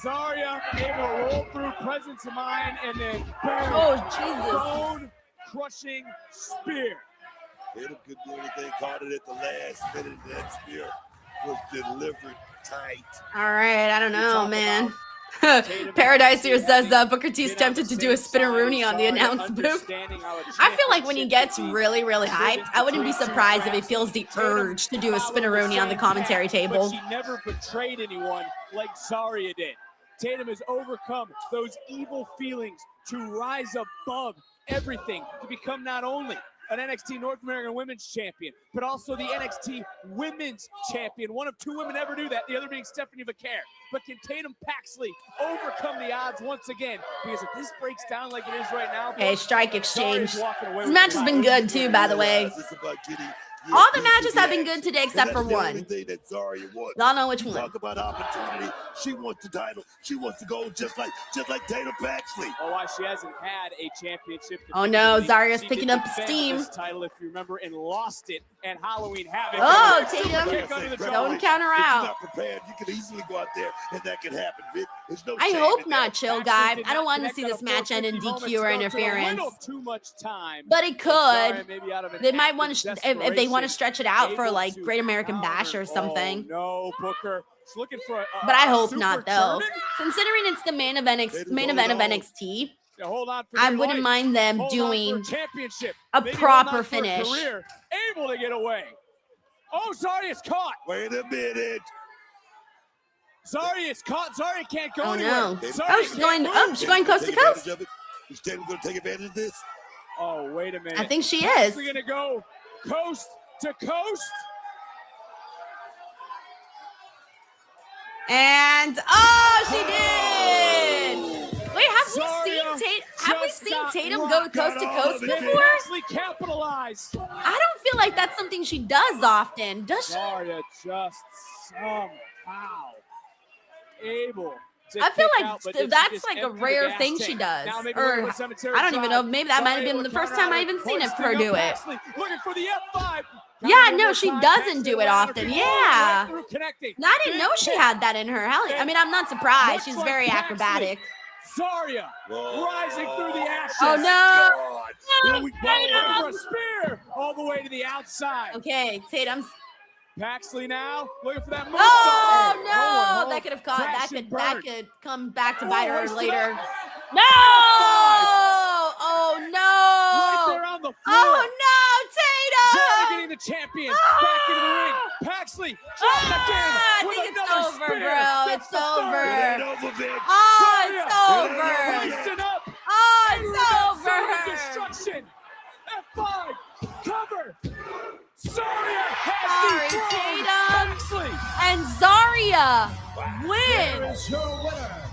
S5: Zarya able to roll through, presence of mind, and then bone crushing spear.
S4: Tatum couldn't do anything, caught it at the last minute. That spear was delivered tight.
S1: All right, I don't know, man. Paradise here says Booker T's tempted to do a spinneroonie on the announce booth. I feel like when he gets really, really hyped, I wouldn't be surprised if he feels the urge to do a spinneroonie on the commentary table.
S5: But she never betrayed anyone like Zarya did. Tatum has overcome those evil feelings to rise above everything, to become not only an NXT North American Women's Champion, but also the NXT Women's Champion. One of two women ever do that, the other being Stephanie Vaquer. But can Tatum Paxley overcome the odds once again? Because if this breaks down like it is right now...
S1: Hey, strike exchange. This match has been good too, by the way. All the matches have been good today except for one. Y'all know which one.
S4: Talk about opportunity. She wants the title. She wants to go just like Tatum Paxley.
S5: Oh, why she hasn't had a championship.
S1: Oh no, Zarya's picking up steam.
S5: This title, if you remember, and lost it and Halloween Havoc.
S1: Oh,
S5: Super
S1: Tatum.
S5: kick under the
S1: Don't
S5: jaw.
S1: count her
S4: If you're
S1: out.
S4: not prepared, you can easily go out there and that can happen. There's no
S1: I
S4: shame
S1: hope
S4: in
S1: not,
S4: that.
S1: chill
S5: Paxley
S1: guy.
S5: did
S1: I don't
S5: not
S1: want to
S5: connect
S1: see
S5: on
S1: this
S5: a
S1: match end in
S5: 450
S1: DQ or
S5: moments ago. Took a
S1: interference.
S5: little too much time.
S1: But it
S5: Sorry,
S1: could.
S5: maybe out of an
S1: They might
S5: act
S1: want
S5: of
S1: to, if they want to
S5: desperation,
S1: stretch it out for
S5: able
S1: like
S5: to
S1: Great American Bash or
S5: counter.
S1: something.
S5: Oh, no, Booker. She's looking for a
S1: But I
S5: a
S1: hope
S5: super
S1: not, though.
S5: German?
S1: Considering it's the main event of NXT,
S5: Yeah, hold on for
S1: I
S5: dear
S1: wouldn't
S5: life.
S1: mind them
S5: Hold on for
S1: doing
S5: championship.
S1: a
S5: Maybe hold
S1: proper
S5: on for a
S1: finish.
S5: career. Able to get away. Oh, Zarya's caught.
S4: Wait a minute.
S5: Zarya is caught. Zarya can't go
S1: Oh
S5: anywhere.
S1: no!
S5: Zarya
S1: Oh, she's going. Oh, she's going coast to coast.
S4: Is Tatum going to take advantage of this?
S5: Oh, wait a minute.
S1: I think she is.
S5: We're going to go coast to coast.
S1: And oh, she did! Wait, have we seen Tatum go coast to coast before?
S5: Actually capitalize.
S1: I don't feel like that's something she does often. Does she?
S5: Zarya just somehow able.
S1: I feel like that's like a rare thing she does. Or I don't even know. Maybe that might have been the first time I even seen her do it.
S5: Looking for the F5.
S1: Yeah, no, she doesn't do it often. Yeah. I
S5: I
S1: didn't know she had that in her. Hell, I mean, I'm not surprised. She's very acrobatic.
S5: Zarya rising through the ashes.
S1: Oh no!
S5: Looking for a spear all the way to the outside.
S1: Okay, Tatum's.
S5: Paxley now looking for that move.
S1: Oh no!
S5: Hold on.
S1: That could have caught.
S5: Crash
S1: That
S5: and
S1: could
S5: burn.
S1: come back to bite her
S5: hoist it
S1: later.
S5: up.
S1: No! Oh no!
S5: Right there on the floor.
S1: Oh no,
S5: Zarya
S1: Tatum!
S5: getting the champion back into the ring. Paxley dropped again
S1: I
S5: with
S1: think it's
S5: another
S1: over,
S5: spear.
S1: bro.
S5: That's
S1: It's
S5: the
S1: over.
S5: third.
S1: Oh,
S5: Zarya
S1: it's over.
S5: hoisting up.
S1: Oh,
S5: Zarya
S1: it's over.
S5: destruction. F5 cover. Zarya
S1: Sorry,
S5: has dethroned
S1: Tatum.
S5: Paxley.
S1: And Zarya wins.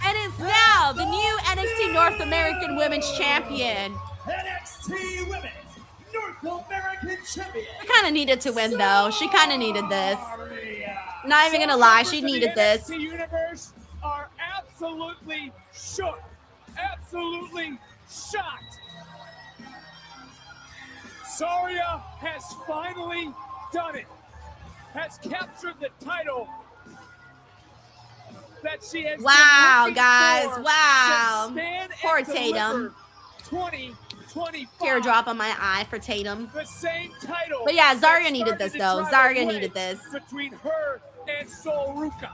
S1: And is now the new NXT North American Women's Champion.
S10: NXT Women's North American Champion.
S1: She kind of needed to win, though. She kind of needed this. Not even gonna lie, she needed this.
S5: The NXT universe are absolutely shook, absolutely shocked. Zarya has finally done it. Has captured the title that she has
S1: Wow,
S5: been looking
S1: guys.
S5: for
S1: Wow.
S5: since Stand
S1: Poor
S5: and Deliver
S1: Tatum.
S5: 2025.
S1: Teardrop on my eye for Tatum.
S5: The same title.
S1: But yeah,
S5: that
S1: Zarya needed
S5: started
S1: this,
S5: to
S1: though.
S5: drive
S1: Zarya
S5: a
S1: needed
S5: wedge
S1: this.
S5: between her and Sol Ruka.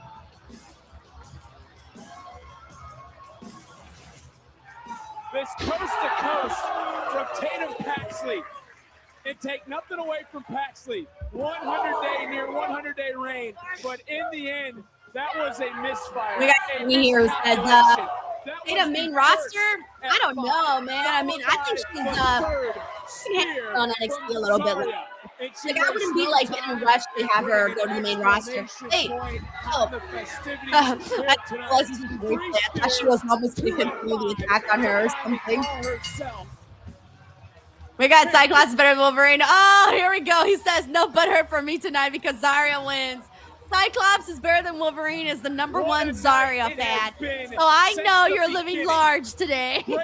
S5: This coast to coast from Tatum Paxley. And take nothing away from Paxley. 100-day, near 100-day reign. But in the end, that was a misfire.
S1: We got
S5: a
S1: me here who says,
S5: miscalculation. That
S1: Tatum
S5: was
S1: main
S5: the
S1: roster?
S5: first
S1: I don't know, man. I mean, I think she's on NXT a little bit. Like I wouldn't be like getting rushed to have her go to the main roster. Hey, oh, I thought she was almost going to continue the attack on her or something. We got Cyclops better than Wolverine. Oh, here we go. He says no butthurt for me tonight because Zarya wins. Cyclops is better than Wolverine is the #1 Zarya fan. So I know you're living large today. He's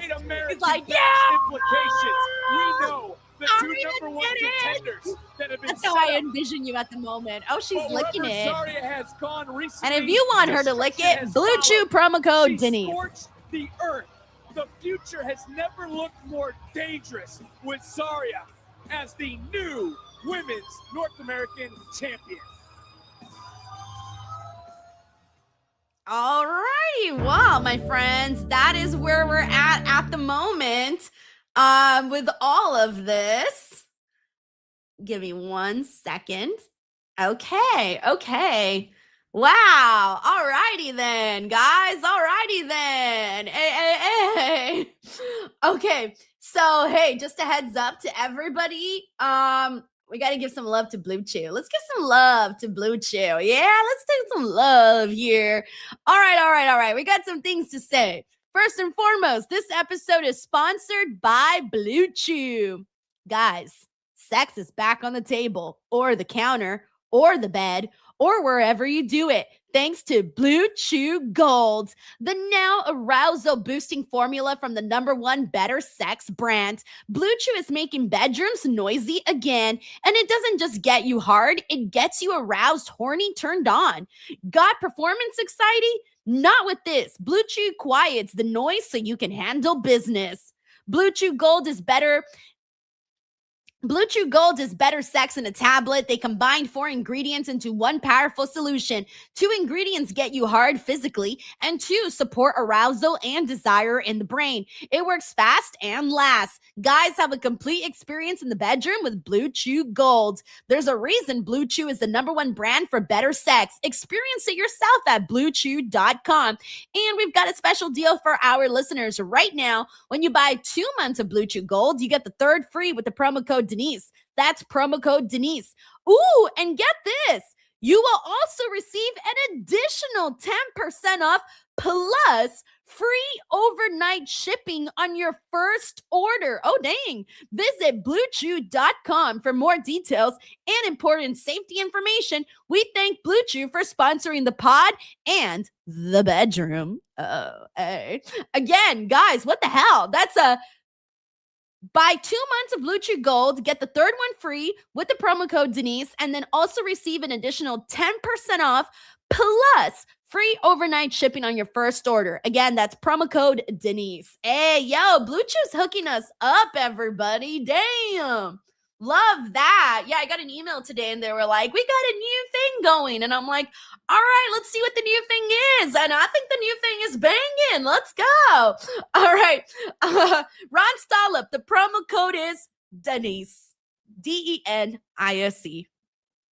S1: like, yeah!
S5: Implications. We know the two #1 contenders that have been
S1: That's how I envision you at the moment. Oh, she's licking it.
S5: Zarya has gone recently,
S1: And if you want her to lick it, Blue Chew promo code Denise.
S5: scorched the earth. The future has never looked more dangerous with Zarya as the new Women's North American Champion.
S1: All righty. Wow, my friends, that is where we're at the moment with all of this. Give me 1 second. Okay. Wow. All righty then, guys. All righty then. Hey. Okay. So, hey, just a heads up to everybody. We got to give some love to Blue Chew. Let's give some love to Blue Chew. Yeah, let's take some love here. All right. We got some things to say. First and foremost, this episode is sponsored by Blue Chew. Guys, sex is back on the table or the counter or the bed or wherever you do it. Thanks to Blue Chew Gold, the now arousal boosting formula from the #1 better sex brand. Blue Chew is making bedrooms noisy again, and it doesn't just get you hard, it gets you aroused, horny, turned on. Got performance anxiety? Not with this. Blue Chew quiets the noise so you can handle business. Blue Chew Gold is better. Blue Chew Gold is better sex in a tablet. They combine 4 ingredients into one powerful solution. 2 ingredients get you hard physically, and 2 support arousal and desire in the brain. It works fast and lasts. Guys have a complete experience in the bedroom with Blue Chew Gold. There's a reason Blue Chew is the #1 brand for better sex. Experience it yourself at bluechew.com. And we've got a special deal for our listeners right now. When you buy 2 months of Blue Chew Gold, you get the 3rd free with the promo code Denise. That's promo code Denise. Ooh, and get this. You will also receive an additional 10% off plus free overnight shipping on your first order. Oh, dang. Visit bluechew.com for more details and important safety information. We thank Blue Chew for sponsoring the pod and the bedroom. Oh, hey. Again, guys, what the hell? That's a buy 2 months of Blue Chew Gold, get the 3rd one free with the promo code Denise, and then also receive an additional 10% off plus free overnight shipping on your first order. Again, that's promo code Denise. Hey, yo, Blue Chew's hooking us up, everybody. Damn. Love that. Yeah, I got an email today and they were like, we got a new thing going. And I'm like, all right, let's see what the new thing is. And I think the new thing is banging. Let's go. All right. Ron Stollup, the promo code is Denise. DENISE.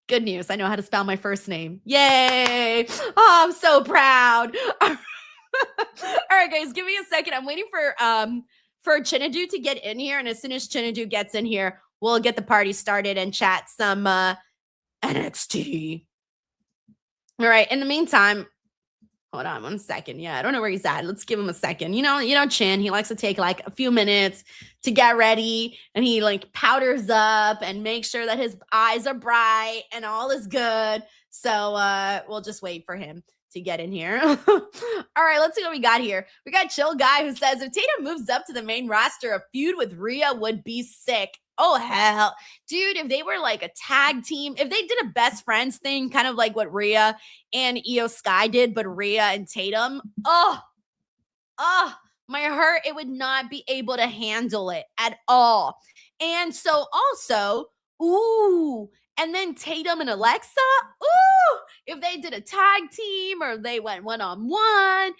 S1: Good news. I know how to spell my first name. Yay. Oh, I'm so proud. All right, guys, give me a second. I'm waiting for Chinadu to get in here. And as soon as Chinadu gets in here, we'll get the party started and chat some NXT. All right. In the meantime, hold on 1 second. Yeah, I don't know where he's at. Let's give him a second. You know, Chin, he likes to take like a few minutes to get ready, and he like powders up and makes sure that his eyes are bright and all is good. So we'll just wait for him to get in here. All right, let's see what we got here. We got Chill Guy who says, if Tatum moves up to the main roster, a feud with Rhea would be sick. Oh, hell. Dude, if they were like a tag team, if they did a best friends thing, kind of like what Rhea and Io Sky did, but Rhea and Tatum, my heart, it would not be able to handle it at all. And so also, and then Tatum and Alexa, if they did a tag team or they went one-on-one, I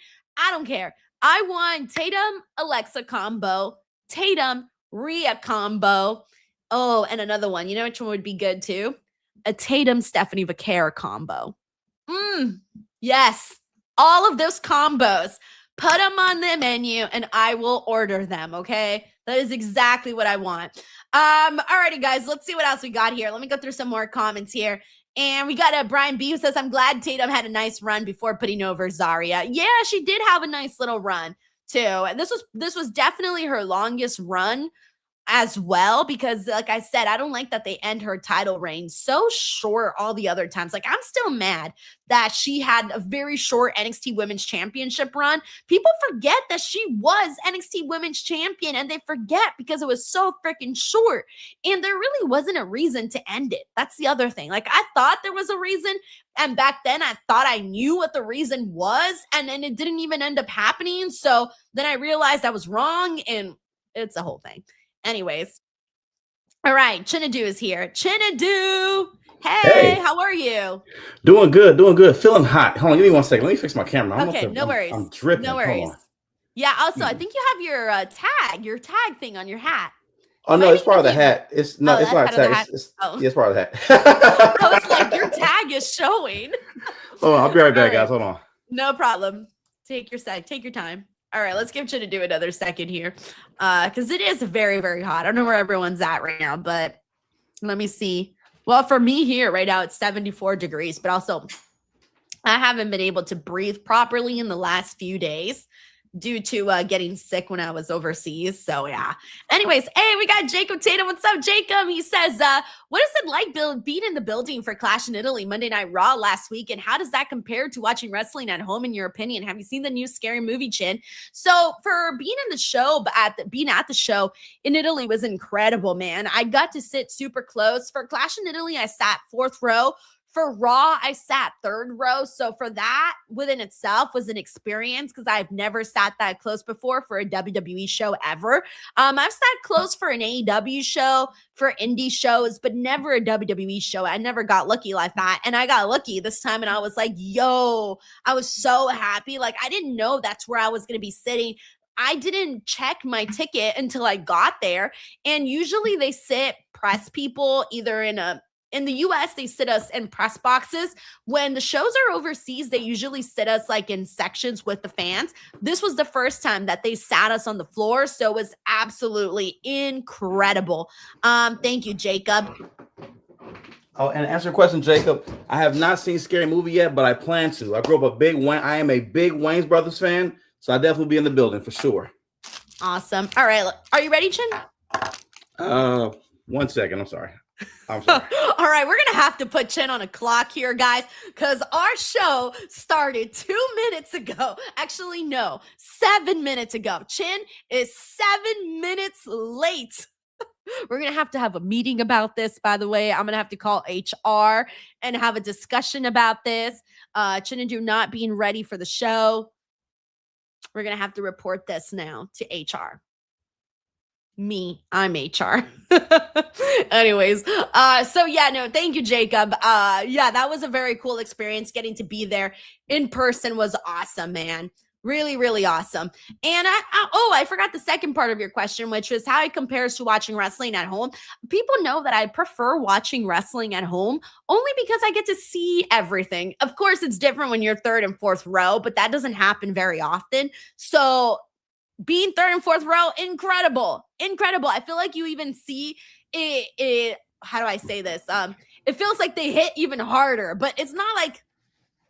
S1: don't care. I want Tatum, Alexa combo, Tatum, Rhea combo. Oh, and another one. You know which one would be good too? A Tatum, Stephanie Vaquer combo. Yes. All of those combos. Put them on the menu and I will order them, okay? That is exactly what I want. Alrighty, guys. Let's see what else we got here. Let me go through some more comments here. And we got a Brian B who says, I'm glad Tatum had a nice run before putting over Zarya. Yeah, she did have a nice little run too. And this was definitely her longest run as well, because like I said, I don't like that they end her title reign so short all the other times. Like, I'm still mad that she had a very short NXT Women's Championship run. People forget that she was NXT Women's Champion, and they forget because it was so freaking short, and there really wasn't a reason to end it. That's the other thing. Like, I thought there was a reason, and back then I thought I knew what the reason was, and then it didn't even end up happening. So then I realized I was wrong, and it's a whole thing. Anyways, all right, Chinadu is here. Chinadu, hey, how are you?
S6: Doing good. Feeling hot. Hold on, give me 1 second. Let me fix my camera.
S1: Okay, no worries.
S6: I'm dripping.
S1: No worries. Yeah, also, I think you have your tag thing on your hat.
S6: Oh no, it's part of the hat. It's not a tag. It's part of the hat.
S1: I was like, your tag is showing.
S6: Hold on, I'll be right back, guys. Hold on.
S1: No problem. Take your time. All right, let's give Chinadu another second here, because it is very, very hot. I don't know where everyone's at right now, but let me see. Well, for me here right now, it's 74 degrees, but also I haven't been able to breathe properly in the last few days due to getting sick when I was overseas. So yeah. Anyways, hey, we got Jacob Tatum. What's up, Jacob? He says, what is it like being in the building for Clash in Italy Monday Night Raw last week? And how does that compare to watching wrestling at home, in your opinion? Have you seen the new Scary Movie, Chin? So for being in the show, being at the show in Italy was incredible, man. I got to sit super close. For Clash in Italy, I sat 4th row. For Raw, I sat 3rd row. So for that within itself was an experience, because I've never sat that close before for a WWE show ever. I've sat close for an AEW show, for indie shows, but never a WWE show. I never got lucky like that. And I got lucky this time, and I was like, yo, I was so happy. Like, I didn't know that's where I was going to be sitting. I didn't check my ticket until I got there. And usually they sit press people either in the US, they sit us in press boxes. When the shows are overseas, they usually sit us like in sections with the fans. This was the first time that they sat us on the floor, so it was absolutely incredible. Thank you, Jacob.
S6: Oh, and answer your question, Jacob, I have not seen Scary Movie yet, but I plan to. I grew up I am a big Wayne's Brothers fan, so I definitely be in the building for sure.
S1: Awesome. All right, are you ready, Chin?
S6: 1 second, I'm sorry. I'm sorry.
S1: All right, we're going to have to put Chin on a clock here, guys, because our show started 2 minutes ago. Actually, no, 7 minutes ago. Chin is 7 minutes late. We're going to have a meeting about this, by the way. I'm going to have to call HR and have a discussion about this. Chin and Do not being ready for the show. We're going to have to report this now to HR. I'm HR. Anyways, so yeah, no, thank you, Jacob. Yeah, that was a very cool experience. Getting to be there in person was awesome, man. Really, really awesome. And I forgot the second part of your question, which was how it compares to watching wrestling at home. People know that I prefer watching wrestling at home only because I get to see everything. Of course, it's different when you're 3rd and 4th row, but that doesn't happen very often. So being 3rd and 4th row, incredible. I feel like you even see it. How do I say this? It feels like they hit even harder, but it's not like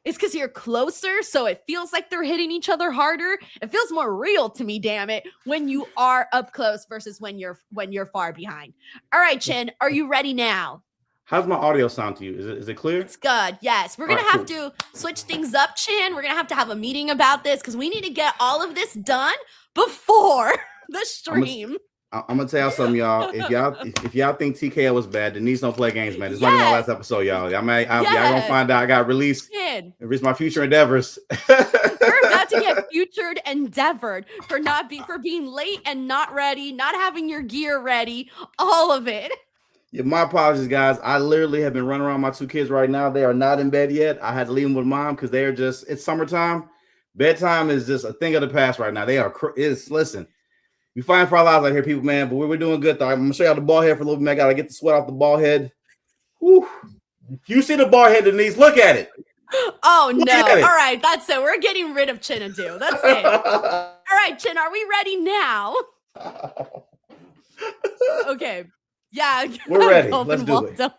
S1: it's because you're closer, so it feels like they're hitting each other harder. It feels more real to me, damn it, when you are up close versus when you're far behind. All right, Chin, are you ready now?
S6: How's my audio sound to you? Is it clear?
S1: It's good. Yes. We're going to have to switch things up, Chin. We're going to have a meeting about this because we need to get all of this done before the stream.
S6: I'm gonna tell y'all something, y'all. If y'all think TKO was bad, Denise don't play games, man. It's not even my last episode, y'all. Y'all gonna find out I got released. It's my future endeavors.
S1: You're about to get futured endeavored for being late and not ready, not having your gear ready, all of it.
S6: Yeah, my apologies, guys. I literally have been running around my 2 kids right now. They are not in bed yet. I had to leave them with mom because they are it's summertime. Bedtime is just a thing of the past right now. They are, listen, we fighting for our lives out here, people, man, but we're doing good, though. I'm going to show y'all the ball head for a little bit, man. I got to get the sweat off the ball head. Whew. You see the ball head, Denise? Look at it.
S1: Oh, no. All right, that's it. We're getting rid of Chin and Do. That's it. All right, Chin, are we ready now? Okay. Yeah.
S6: We're ready. Let's do it.
S1: All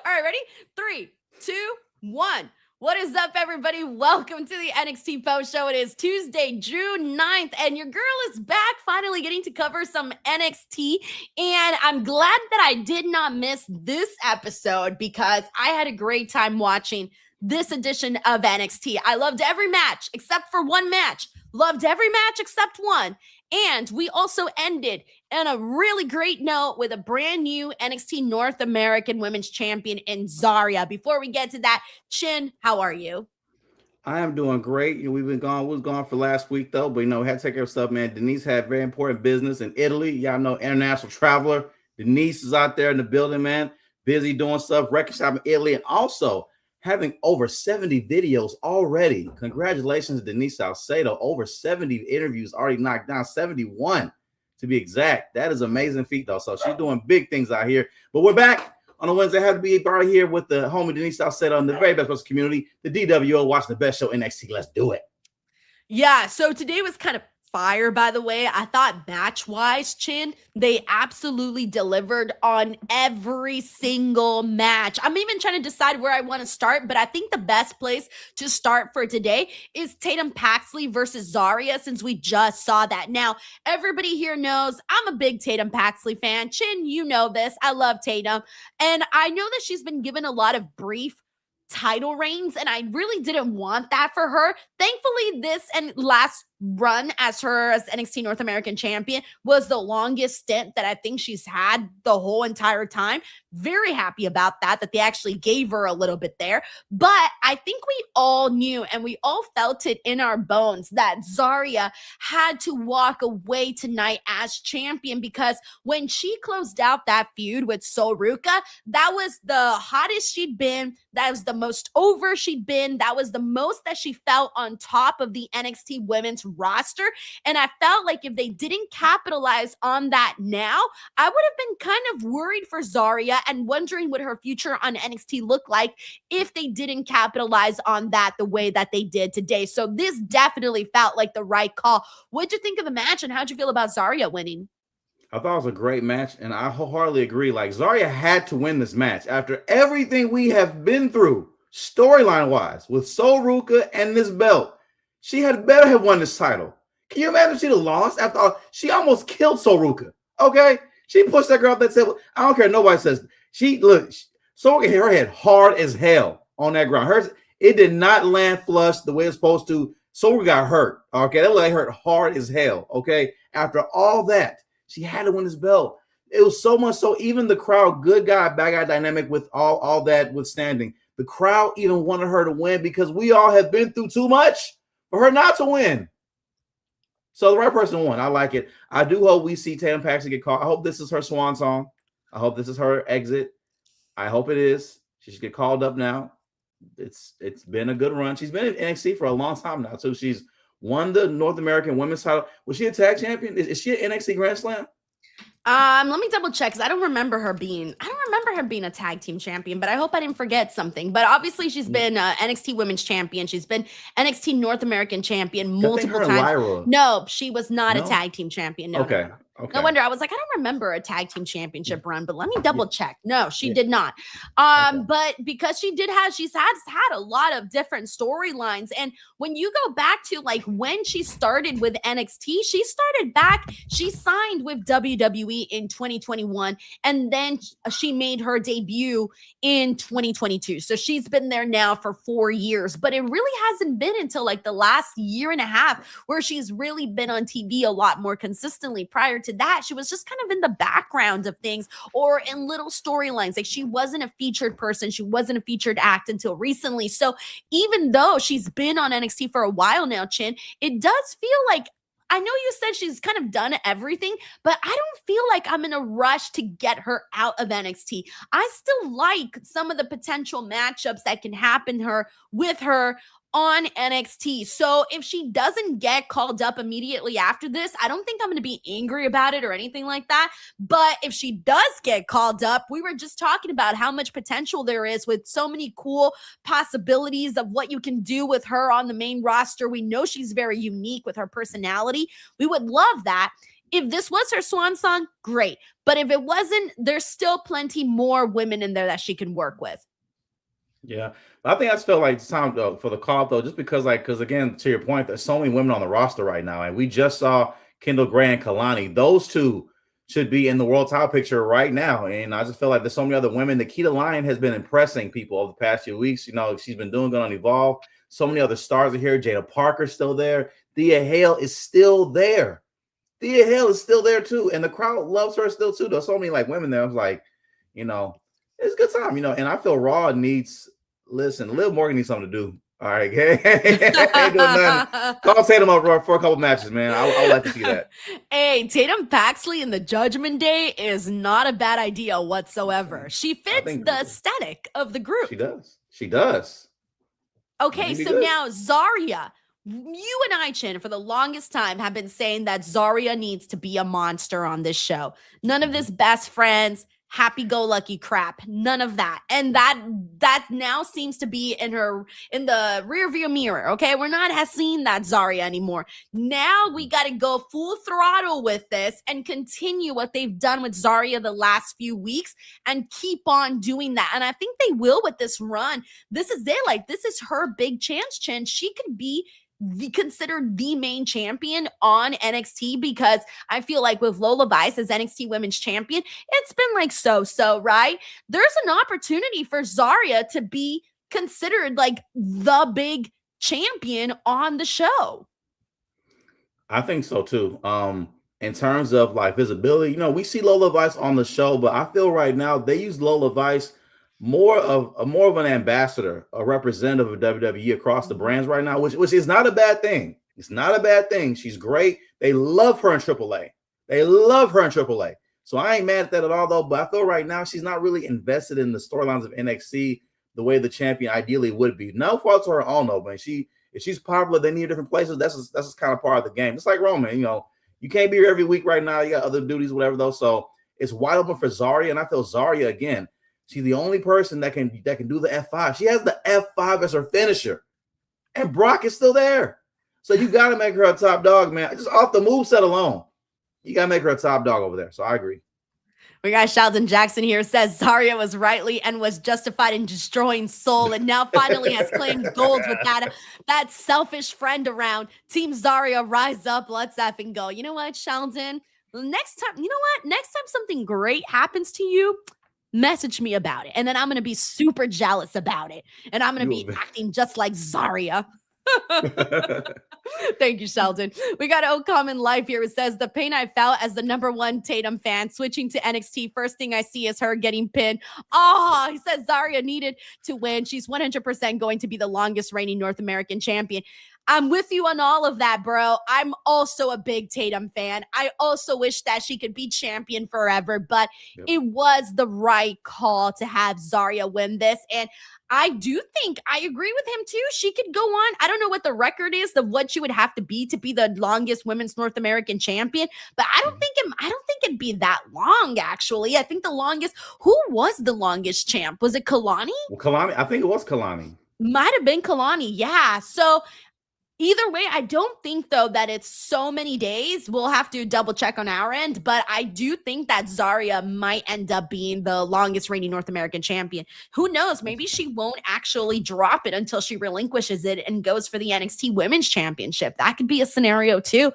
S1: right, ready? 3, 2, 1. What is up, everybody? Welcome to the NXT Post Show. It is Tuesday, June 9th, and your girl is back, finally getting to cover some NXT. And I'm glad that I did not miss this episode because I had a great time watching this edition of NXT. I loved every match except for one match. Loved every match except one. And we also ended on a really great note with a brand new NXT North American Women's Champion in Zarya. Before we get to that, Chin, how are you?
S6: I am doing great. We was gone for last week, though, but, we had to take care of stuff, man. Denise had very important business in Italy. Y'all know, international traveler. Denise is out there in the building, man, busy doing stuff, record shop in Italy, and also having over 70 videos already. Congratulations, Denise Salcedo. Over 70 interviews already knocked down, 71 to be exact. That is an amazing feat, though. So she's doing big things out here. But we're back on a Wednesday. I have to be right here with the homie Denise Salcedo in the very best community, the DWO, watching the best show NXT. Let's do it.
S1: Yeah, so today was kind of fire, by the way. I thought match-wise, Chin, they absolutely delivered on every single match. I'm even trying to decide where I want to start, but I think the best place to start for today is Tatum Paxley versus Zarya, since we just saw that. Now, everybody here knows I'm a big Tatum Paxley fan. Chin, you know this. I love Tatum. And I know that she's been given a lot of brief title reigns, and I really didn't want that for her. Thankfully, this and last run as her as NXT North American champion was the longest stint that I think she's had the whole entire time. Very happy about that they actually gave her a little bit there. But I think we all knew and we all felt it in our bones that Zarya had to walk away tonight as champion, because when she closed out that feud with Soruka, that was the hottest she'd been. That was the most over she'd been. That was the most that she felt on top of the NXT women's roster. And I felt like if they didn't capitalize on that now, I would have been kind of worried for Zarya and wondering what her future on NXT looked like if they didn't capitalize on that the way that they did today. So this definitely felt like the right call. What'd you think of the match, and how'd you feel about Zarya winning?
S6: I thought it was a great match, and I wholeheartedly agree. Like, Zarya had to win this match after everything we have been through, storyline-wise, with Soruka and this belt. She had better have won this title. Can you imagine if she'd have lost after all? She almost killed Soruka, okay? She pushed that girl off that table. I don't care. Nobody says. Soruka hit her head hard as hell on that ground. Hers, it did not land flush the way it's supposed to. Soruka got hurt, okay? That leg hurt hard as hell, okay? After all that, she had to win this belt. It was so much so even the crowd, good guy, bad guy dynamic with all that withstanding, the crowd even wanted her to win because we all have been through too much for her not to win. So the right person won. I like it. I do hope we see Tatum Paxley get called. I hope this is her swan song. I hope this is her exit. I hope it is. She should get called up now. It's been a good run. She's been in NXT for a long time now. So she's won the North American Women's title. Was she a tag champion? Is she an NXT Grand Slam?
S1: Let me double check, because I don't remember her being a tag team champion, but I hope I didn't forget something. But obviously she's been NXT Women's Champion. She's been NXT North American Champion multiple times.
S6: Lyra.
S1: No, she was not a tag team champion. No,
S6: okay.
S1: No.
S6: Okay.
S1: No wonder. I was like, I don't remember a tag team championship run, but let me double check. No, she did not. But because she's had a lot of different storylines. And when you go back to like when she started with NXT, she signed with WWE in 2021, and then she made her debut in 2022. So she's been there now for 4 years, but it really hasn't been until like the last year and a half where she's really been on TV a lot more consistently. Prior to that, she was just kind of in the background of things or in little storylines. Like, she wasn't a featured person. She wasn't a featured act until recently. So even though she's been on NXT for a while now, Chin, it does feel like, I know you said she's kind of done everything, but I don't feel like I'm in a rush to get her out of NXT. I still like some of the potential matchups that can happen with her on NXT. So if she doesn't get called up immediately after this, I don't think I'm going to be angry about it or anything like that. But if she does get called up, we were just talking about how much potential there is with so many cool possibilities of what you can do with her on the main roster. We know she's very unique with her personality. We would love that. If this was her swan song, great. But if it wasn't, there's still plenty more women in there that she can work with.
S6: Yeah, I think I felt like it's time for the call though, just because again, to your point, there's so many women on the roster right now, and we just saw Kendall Gray and Kalani. Those two should be in the world title picture right now, and I just feel like there's so many other women. Nikita Lyon has been impressing people over the past few weeks. You know, she's been doing good on Evolve. So many other stars are here. Jada Parker's still there. Thea Hale is still there. Thea Hale is still there too, and the crowd loves her still too. There's so many like women there. I was like, you know, it's a good time, you know, and I feel Raw needs. Listen, Liv Morgan needs something to do. All right, ain't doing nothing. Call Tatum up for a couple matches, man. I would like to see that.
S1: Hey, Tatum Paxley in the Judgment Day is not a bad idea whatsoever. She fits the aesthetic of the group.
S6: She does.
S1: Okay, so now Zarya. You and I, Chin, for the longest time have been saying that Zarya needs to be a monster on this show. None of this best friends. happy-go-lucky crap. None of that. And that now seems to be in the rearview mirror, okay? We're not seeing that Zarya anymore. Now we got to go full throttle with this and continue what they've done with Zarya the last few weeks and keep on doing that. And I think they will with this run. This is it. Like, this is her big chance, Chin. She could be considered the main champion on NXT, because I feel like with Lola Vice as NXT Women's Champion, it's been like so, right? There's an opportunity for Zarya to be considered like the big champion on the show.
S6: I think so too. In terms of like visibility, we see Lola Vice on the show, but I feel right now they use Lola Vice more of an ambassador, a representative of WWE across the brands right now, which is not a bad thing. It's not a bad thing. She's great. They love her in AAA. So I ain't mad at that at all, though. But I feel right now she's not really invested in the storylines of NXT the way the champion ideally would be. No fault to her own, though, man. If she's popular, they need different places. That's just kind of part of the game. It's like Roman, you can't be here every week right now. You got other duties, whatever, though. So it's wide open for Zarya, and I feel Zarya again. She's the only person that can do the F5. She has the F5 as her finisher, and Brock is still there. So you got to make her a top dog, man. Just off the moveset alone, you got to make her a top dog over there. So I agree.
S1: We got Sheldon Jackson here, says Zarya was rightly and was justified in destroying Soul, and now finally has claimed gold with that selfish friend around. Team Zarya, rise up. Let's effing go. You know what, Sheldon? Next time something great happens to you, message me about it, and then I'm going to be super jealous about it, and I'm going to be acting just like Zarya. Thank you, Sheldon. We got O Common Life here. It says, the pain I felt as the #1 Tatum fan switching to NXT, first thing I see is her getting pinned. Oh, he says Zarya needed to win. She's 100% going to be the longest reigning North American champion. I'm with you on all of that, bro. I'm also a big Tatum fan. I also wish that she could be champion forever, but it was the right call to have Zarya win this. And I do think I agree with him too. She could go on. I don't know what the record is of what she would have to be the longest women's North American champion, but I don't think it'd be that long, actually. I think the longest, who was the longest champ? Was it Kalani?
S6: Well, Kalani, I think it was Kalani.
S1: Might have been Kalani, yeah. So either way, I don't think, though, that it's so many days. We'll have to double check on our end, but I do think that Zarya might end up being the longest reigning North American champion. Who knows? Maybe she won't actually drop it until she relinquishes it and goes for the NXT Women's Championship. That could be a scenario, too,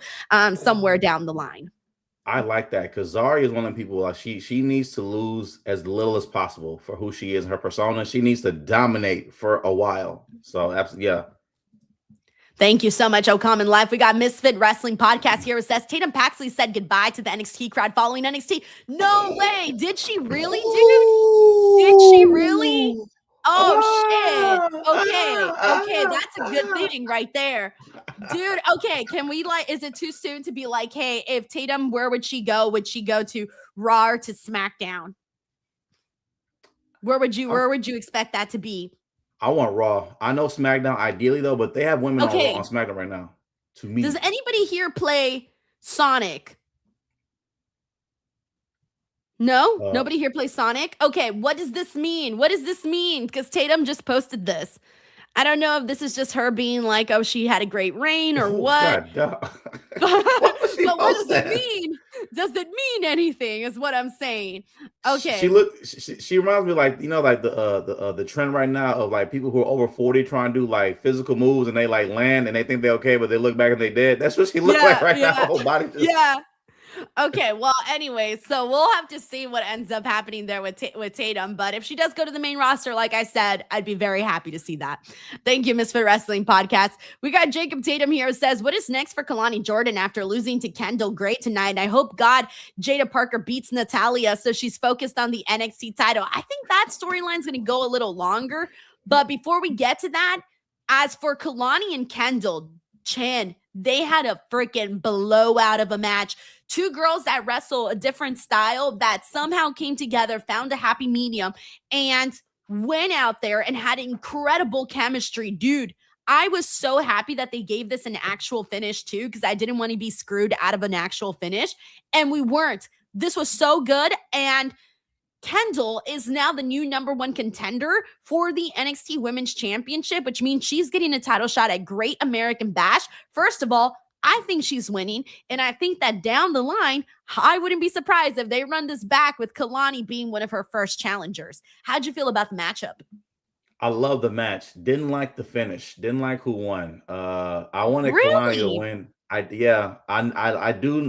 S1: somewhere down the line.
S6: I like that, because Zarya is one of the people, she needs to lose as little as possible for who she is and her persona. She needs to dominate for a while. So, absolutely, yeah.
S1: Thank you so much, O Common Life. We got Misfit Wrestling Podcast here. It says Tatum Paxley said goodbye to the NXT crowd following NXT. No way. Did she really, dude? Did she really? Oh, shit. Okay. That's a good thing right there. Dude, okay. Can we is it too soon to be like, hey, if Tatum, where would she go? Would she go to Raw or to SmackDown? Where would you expect that to be?
S6: I want Raw. I know SmackDown ideally, though, but they have women on SmackDown right now. To me,
S1: does anybody here play Sonic? No? Nobody here plays Sonic? Okay, what does this mean? Because Tatum just posted this. I don't know if this is just her being like, oh, she had a great reign or what.
S6: God,
S1: but what does it mean? Does it mean anything is what I'm saying. Okay.
S6: She reminds me like the trend right now of like people who are over 40 trying to do like physical moves and they like land and they think they're okay, but they look back and they dead. That's what she looks like right now. Her whole body just...
S1: Okay, well, anyway, so we'll have to see what ends up happening there with Tatum. But if she does go to the main roster, like I said, I'd be very happy to see that. Thank you, Misfit Wrestling Podcast. We got Jacob Tatum here, says, what is next for Kalani Jordan after losing to Kendall Gray tonight? And I hope God Jada Parker beats Natalia so she's focused on the NXT title. I think that storyline's going to go a little longer. But before we get to that, as for Kalani and Kendall, Chan, they had a freaking blowout of a match. Two girls that wrestle a different style that somehow came together, found a happy medium, and went out there and had incredible chemistry. Dude, I was so happy that they gave this an actual finish too, because I didn't want to be screwed out of an actual finish. And we weren't. This was so good. And Kendall is now the new #1 contender for the NXT Women's Championship, which means she's getting a title shot at Great American Bash. First of all, I think she's winning, and I think that down the line, I wouldn't be surprised if they run this back with Kalani being one of her first challengers. How'd you feel about the matchup?
S6: I love the match. Didn't like the finish. Didn't like who won. I wanted Kalani to win. I do.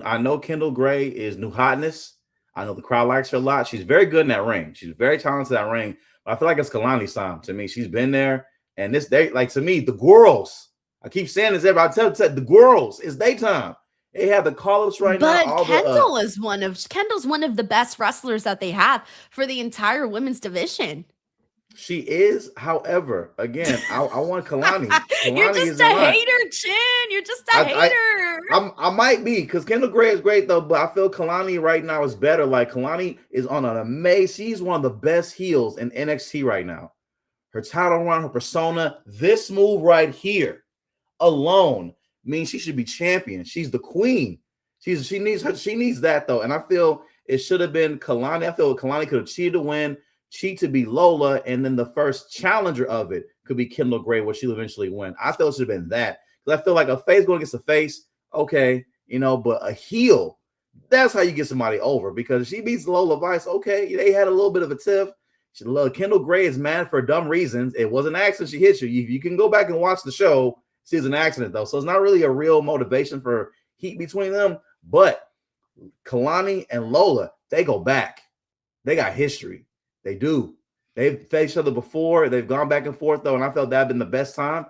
S6: I know Kendall Gray is new hotness. I know the crowd likes her a lot. She's very good in that ring. She's very talented in that ring. But I feel like it's Kalani's time to me. She's been there, and to me, the girls. I keep saying this every. I tell the girls, it's daytime. They have the call-ups right now.
S1: But Kendall's one of the best wrestlers that they have for the entire women's division.
S6: She is, however, again, I want Kalani.
S1: You're just a hater, Chin. You're just a hater.
S6: I might be, because Kendall Gray is great though, but I feel Kalani right now is better. Like Kalani is on an amazing. She's one of the best heels in NXT right now. Her title run, her persona, this move right here alone means she should be champion. She's the queen. She needs that though, and I feel it should have been Kalani. I feel Kalani could have cheated to win. Cheat to be Lola, and then the first challenger of it could be Kendall Gray, where she'll eventually win. I feel it should have been that, because I feel like a face going against a face, okay, but a heel, that's how you get somebody over, because she beats Lola Vice, okay, they had a little bit of a tiff. Kendall Gray is mad for dumb reasons. It was an accident. She hit you. You can go back and watch the show. See, it's an accident though, so it's not really a real motivation for heat between them. But Kalani and Lola, they go back. They got history. They do. They've faced each other before. They've gone back and forth though, and I felt that'd been the best time.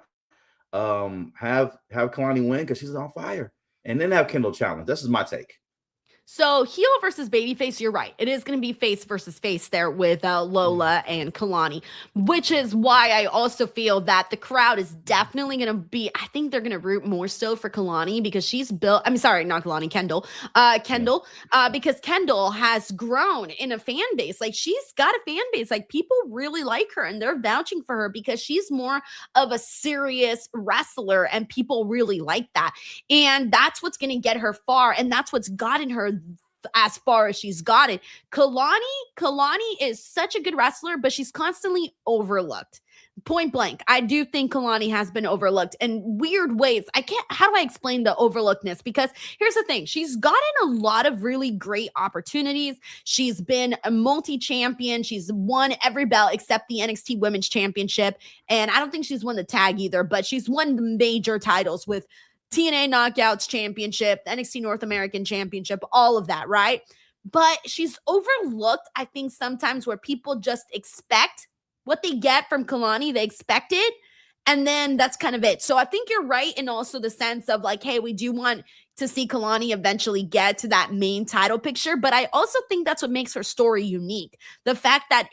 S6: Have Kalani win because she's on fire, and then have Kendall challenge. This is my take.
S1: So heel versus babyface, you're right. It is going to be face versus face there with Lola and Kalani, which is why I also feel that the crowd is definitely going to be, I think they're going to root more so for Kalani because she's built, I'm sorry, not Kalani, Kendall, because Kendall has grown in a fan base. Like she's got a fan base. Like people really like her and they're vouching for her because she's more of a serious wrestler and people really like that. And that's what's going to get her far. And that's what's gotten her as far as she's gotten. Kalani is such a good wrestler, but she's constantly overlooked. Point blank, I do think Kalani has been overlooked in weird ways. How do I explain the overlookedness? Because here's the thing, she's gotten a lot of really great opportunities. She's been a multi-champion. She's won every belt except the NXT Women's Championship. And I don't think she's won the tag either, but she's won the major titles with TNA Knockouts Championship, NXT North American Championship, all of that, right? But she's overlooked, I think, sometimes where people just expect what they get from Kalani. They expect it, and then that's kind of it. So I think you're right in also the sense of like, hey, we do want to see Kalani eventually get to that main title picture, but I also think that's what makes her story unique. The fact that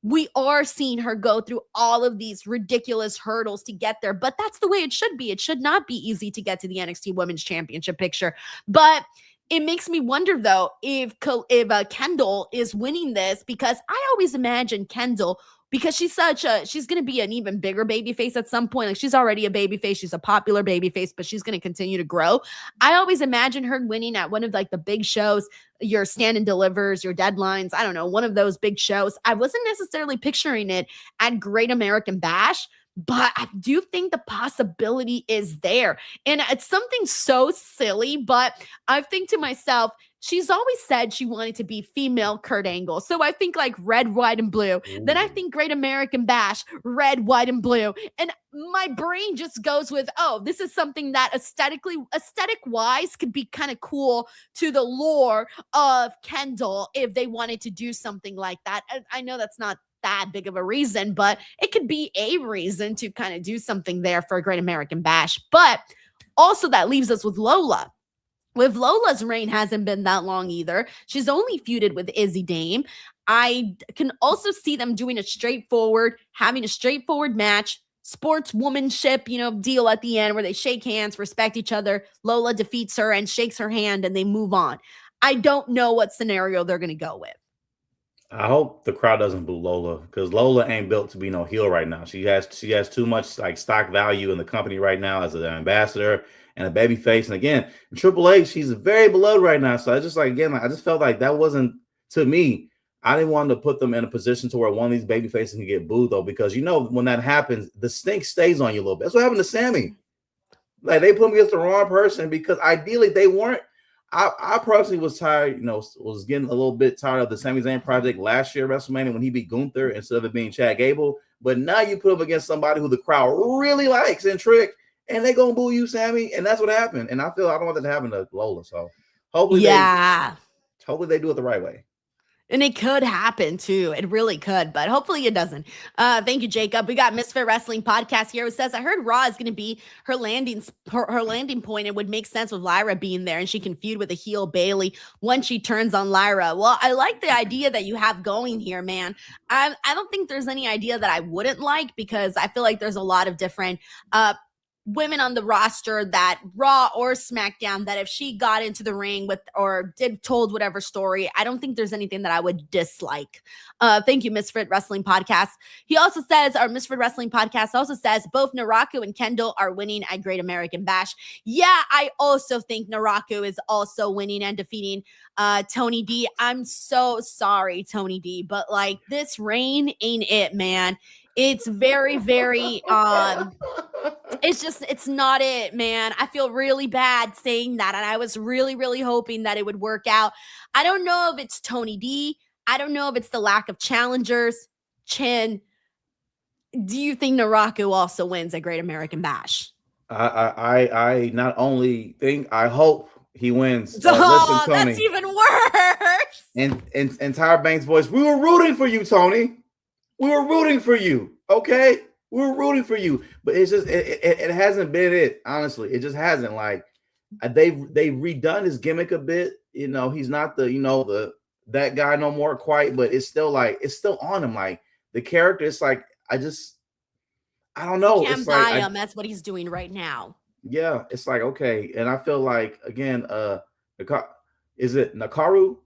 S1: we are seeing her go through all of these ridiculous hurdles to get there, but that's the way it should be. It should not be easy to get to the NXT Women's Championship picture. But it makes me wonder, though, if Kendall is winning this, because I always imagine Kendall, because she's going to be an even bigger babyface at some point. Like she's already a babyface. She's a popular babyface, but she's going to continue to grow. I always imagine her winning at one of like the big shows, your Stand and Delivers, your Deadlines. I don't know, one of those big shows. I wasn't necessarily picturing it at Great American Bash, but I do think the possibility is there. And it's something so silly, but I think to myself, she's always said she wanted to be female Kurt Angle. So I think like red, white, and blue. Then I think Great American Bash, red, white, and blue. And my brain just goes with, oh, this is something that aesthetic-wise could be kind of cool to the lore of Kendall if they wanted to do something like that. I know that's not that big of a reason, but it could be a reason to kind of do something there for a Great American Bash. But also that leaves us with Lola. With Lola's reign hasn't been that long either. She's only feuded with Izzy Dame. I can also see them having a straightforward match, sportswomanship, deal at the end where they shake hands, respect each other. Lola defeats her and shakes her hand and they move on. I don't know what scenario they're going to go with.
S6: I hope the crowd doesn't boo Lola, because Lola ain't built to be no heel right now. She has too much like stock value in the company right now as an ambassador and a baby face. And again, in Triple H, she's very beloved right now. So I just felt like that wasn't, to me, I didn't want to put them in a position to where one of these baby faces can get booed though, because when that happens, the stink stays on you a little bit. That's what happened to Sammy. Like they put him against the wrong person because ideally they weren't. I personally was tired, was getting a little bit tired of the Sami Zayn project last year at WrestleMania when he beat Gunther instead of it being Chad Gable. But now you put him against somebody who the crowd really likes and Trick, and they gonna boo you, Sammy, and that's what happened. And I don't want that to happen to Lola. So hopefully they do it the right way.
S1: And it could happen too. It really could, but hopefully it doesn't. Thank you, Jacob. We got Misfit Wrestling Podcast here who says, I heard Raw is going to be her landing point. It would make sense with Lyra being there and she can feud with a heel Bailey once she turns on Lyra. Well, I like the idea that you have going here, man. I don't think there's any idea that I wouldn't like because I feel like there's a lot of different women on the roster that Raw or SmackDown that if she got into the ring with or told whatever story, I don't think there's anything that I would dislike. Thank you, Misfit Wrestling Podcast. He also says, our Misfit Wrestling Podcast also says both Naraku and Kendall are winning at Great American Bash. Yeah, I also think Naraku is also winning and defeating Tony D. I'm so sorry, Tony D, but like this reign ain't it, man. It's very, very, it's not it, man. I feel really bad saying that. And I was really, really hoping that it would work out. I don't know if it's Tony D. I don't know if it's the lack of challengers. Chin, do you think Naraku also wins at Great American Bash?
S6: I not only think, I hope he wins.
S1: Listen, Tony, that's even worse.
S6: And Tyra Banks' voice, we were rooting for you, Tony. We were rooting for you, okay? We were rooting for you, but it's just it hasn't been it. Honestly, it just hasn't. Like they've redone his gimmick a bit. He's not the that guy no more quite, but it's still on him. Like the character, it's like I don't know.
S1: You can't buy him. That's what he's doing right now.
S6: Yeah, it's like okay, and I feel like again, is it Nakaru?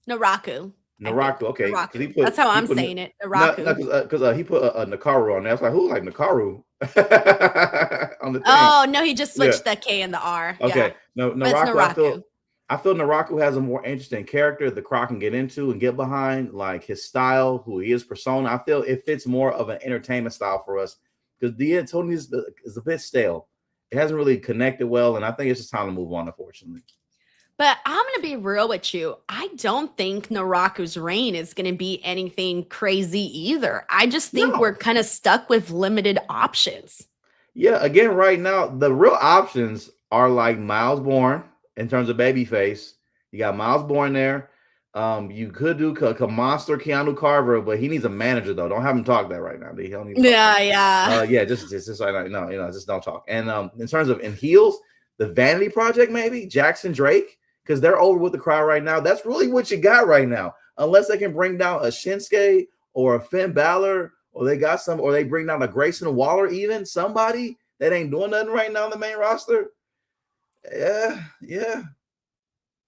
S1: Naraku.
S6: Okay.
S1: Naraku. That's how I'm saying it. Naraku.
S6: Because he put a Nakaru on there. I was like, who like Nakaru? On the thing.
S1: Oh no, he just switched the K and the R.
S6: Okay,
S1: yeah.
S6: No, Naraku. I feel Naraku has a more interesting character the crowd can get into and get behind, like his style, who he is, persona. I feel it fits more of an entertainment style for us because Tony is a bit stale. It hasn't really connected well, and I think it's just time to move on, unfortunately.
S1: But I'm going to be real with you. I don't think Naraku's reign is going to be anything crazy either. I just think we're kind of stuck with limited options.
S6: Yeah, again, right now, the real options are like Miles Bourne in terms of babyface. You got Miles Bourne there. You could do Monster Keanu Carver, but he needs a manager, though. Don't have him talk that right now. Just like, no, just don't talk. And in terms of in heels, the Vanity Project, maybe Jackson Drake. Because they're over with the crowd right now. That's really what you got right now. Unless they can bring down a Shinsuke or a Finn Balor, or they bring down a Grayson Waller, even somebody that ain't doing nothing right now on the main roster. Yeah.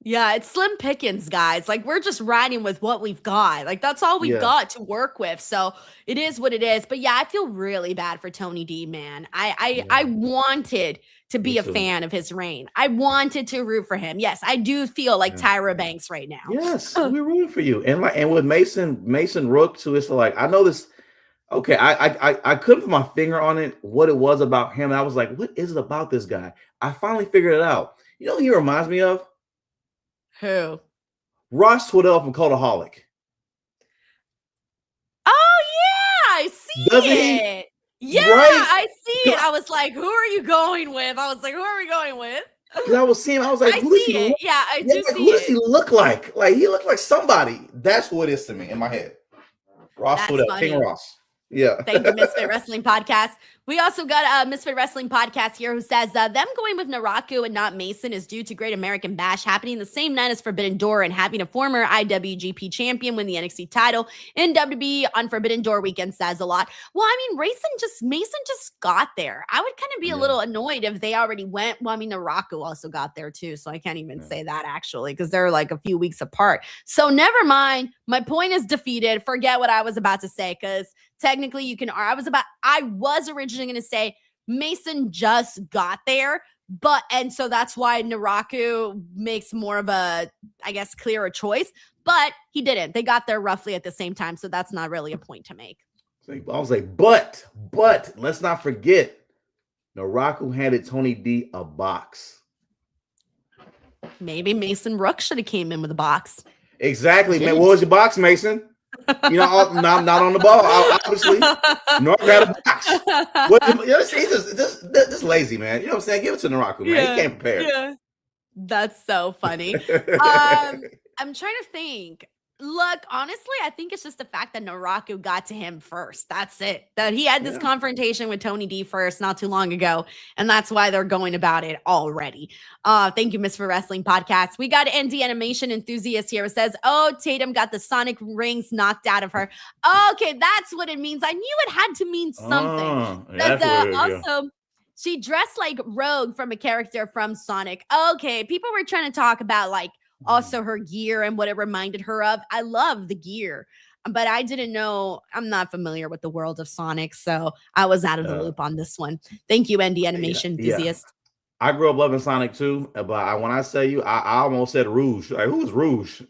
S1: Yeah, it's slim pickings, guys. Like we're just riding with what we've got. Like that's all we've got to work with. So it is what it is. But yeah, I feel really bad for Tony D, man. I wanted to be a fan of his reign. I wanted to root for him. Yes, I do feel like Tyra Banks right now.
S6: Yes, we're rooting for you. And with Mason Rook too, it's like I know this. Okay, I couldn't put my finger on it, what it was about him. And I was like, what is it about this guy? I finally figured it out. You know who he reminds me of?
S1: Who?
S6: Ross Twiddell from Coldaholic.
S1: Oh yeah, I see it. Yeah, right? I see it. I was like, who are you going with? I was like, who are we going with?
S6: Because I was seeing, I was like,
S1: I see it. Yeah, I do see it.
S6: Who does he look like? Like he looks like somebody. That's what it is to me in my head. Ross Twiddell, King Ross. Yeah.
S1: Thank you, Misfit Wrestling Podcast. We also got a Misfit Wrestling Podcast here who says them going with Naraku and not Mason is due to Great American Bash happening the same night as Forbidden Door and having a former IWGP champion win the NXT title in WWE on Forbidden Door weekend says a lot. Well, I mean, Mason just got there. I would kind of be a little annoyed if they already went. Well, I mean, Naraku also got there too, so I can't even say that actually because they're like a few weeks apart. So never mind. My point is defeated. Forget what I was about to say because technically you can. I was originally going to say Mason just got there, and so that's why Naraku makes more of a, I guess, clearer choice. but he didn't. They got there roughly at the same time, so that's not really a point to make.
S6: I was like, but let's not forget, Naraku handed Tony D a box.
S1: Maybe Mason Rook should have came in with a box.
S6: Exactly, man. What was your box, Mason? You know, not on the ball, obviously. North got a box. He's just lazy, man. You know what I'm saying? Give it to Naraku, man.
S1: Yeah,
S6: He came prepared.
S1: yeah. That's so funny. I'm trying to think. Look, honestly, I think it's just the fact that Naraku got to him first. That's it. That he had this confrontation with Tony D first not too long ago, and that's why they're going about it already. Thank you, Miss for Wrestling Podcast. We got Indie Animation Enthusiast here. It says, oh, Tatum got the Sonic rings knocked out of her. Okay, that's what it means. I knew it had to mean something. Also, she dressed like Rogue from a character from Sonic. Okay, people were trying to talk about like also her gear and what it reminded her of. I love the gear, but I didn't know. I'm not familiar with the world of Sonic, so I was out of the loop on this one. Thank you, ND Animation Enthusiast.
S6: I grew up loving Sonic too, but when I say you, I almost said Rouge. Like, who's Rouge?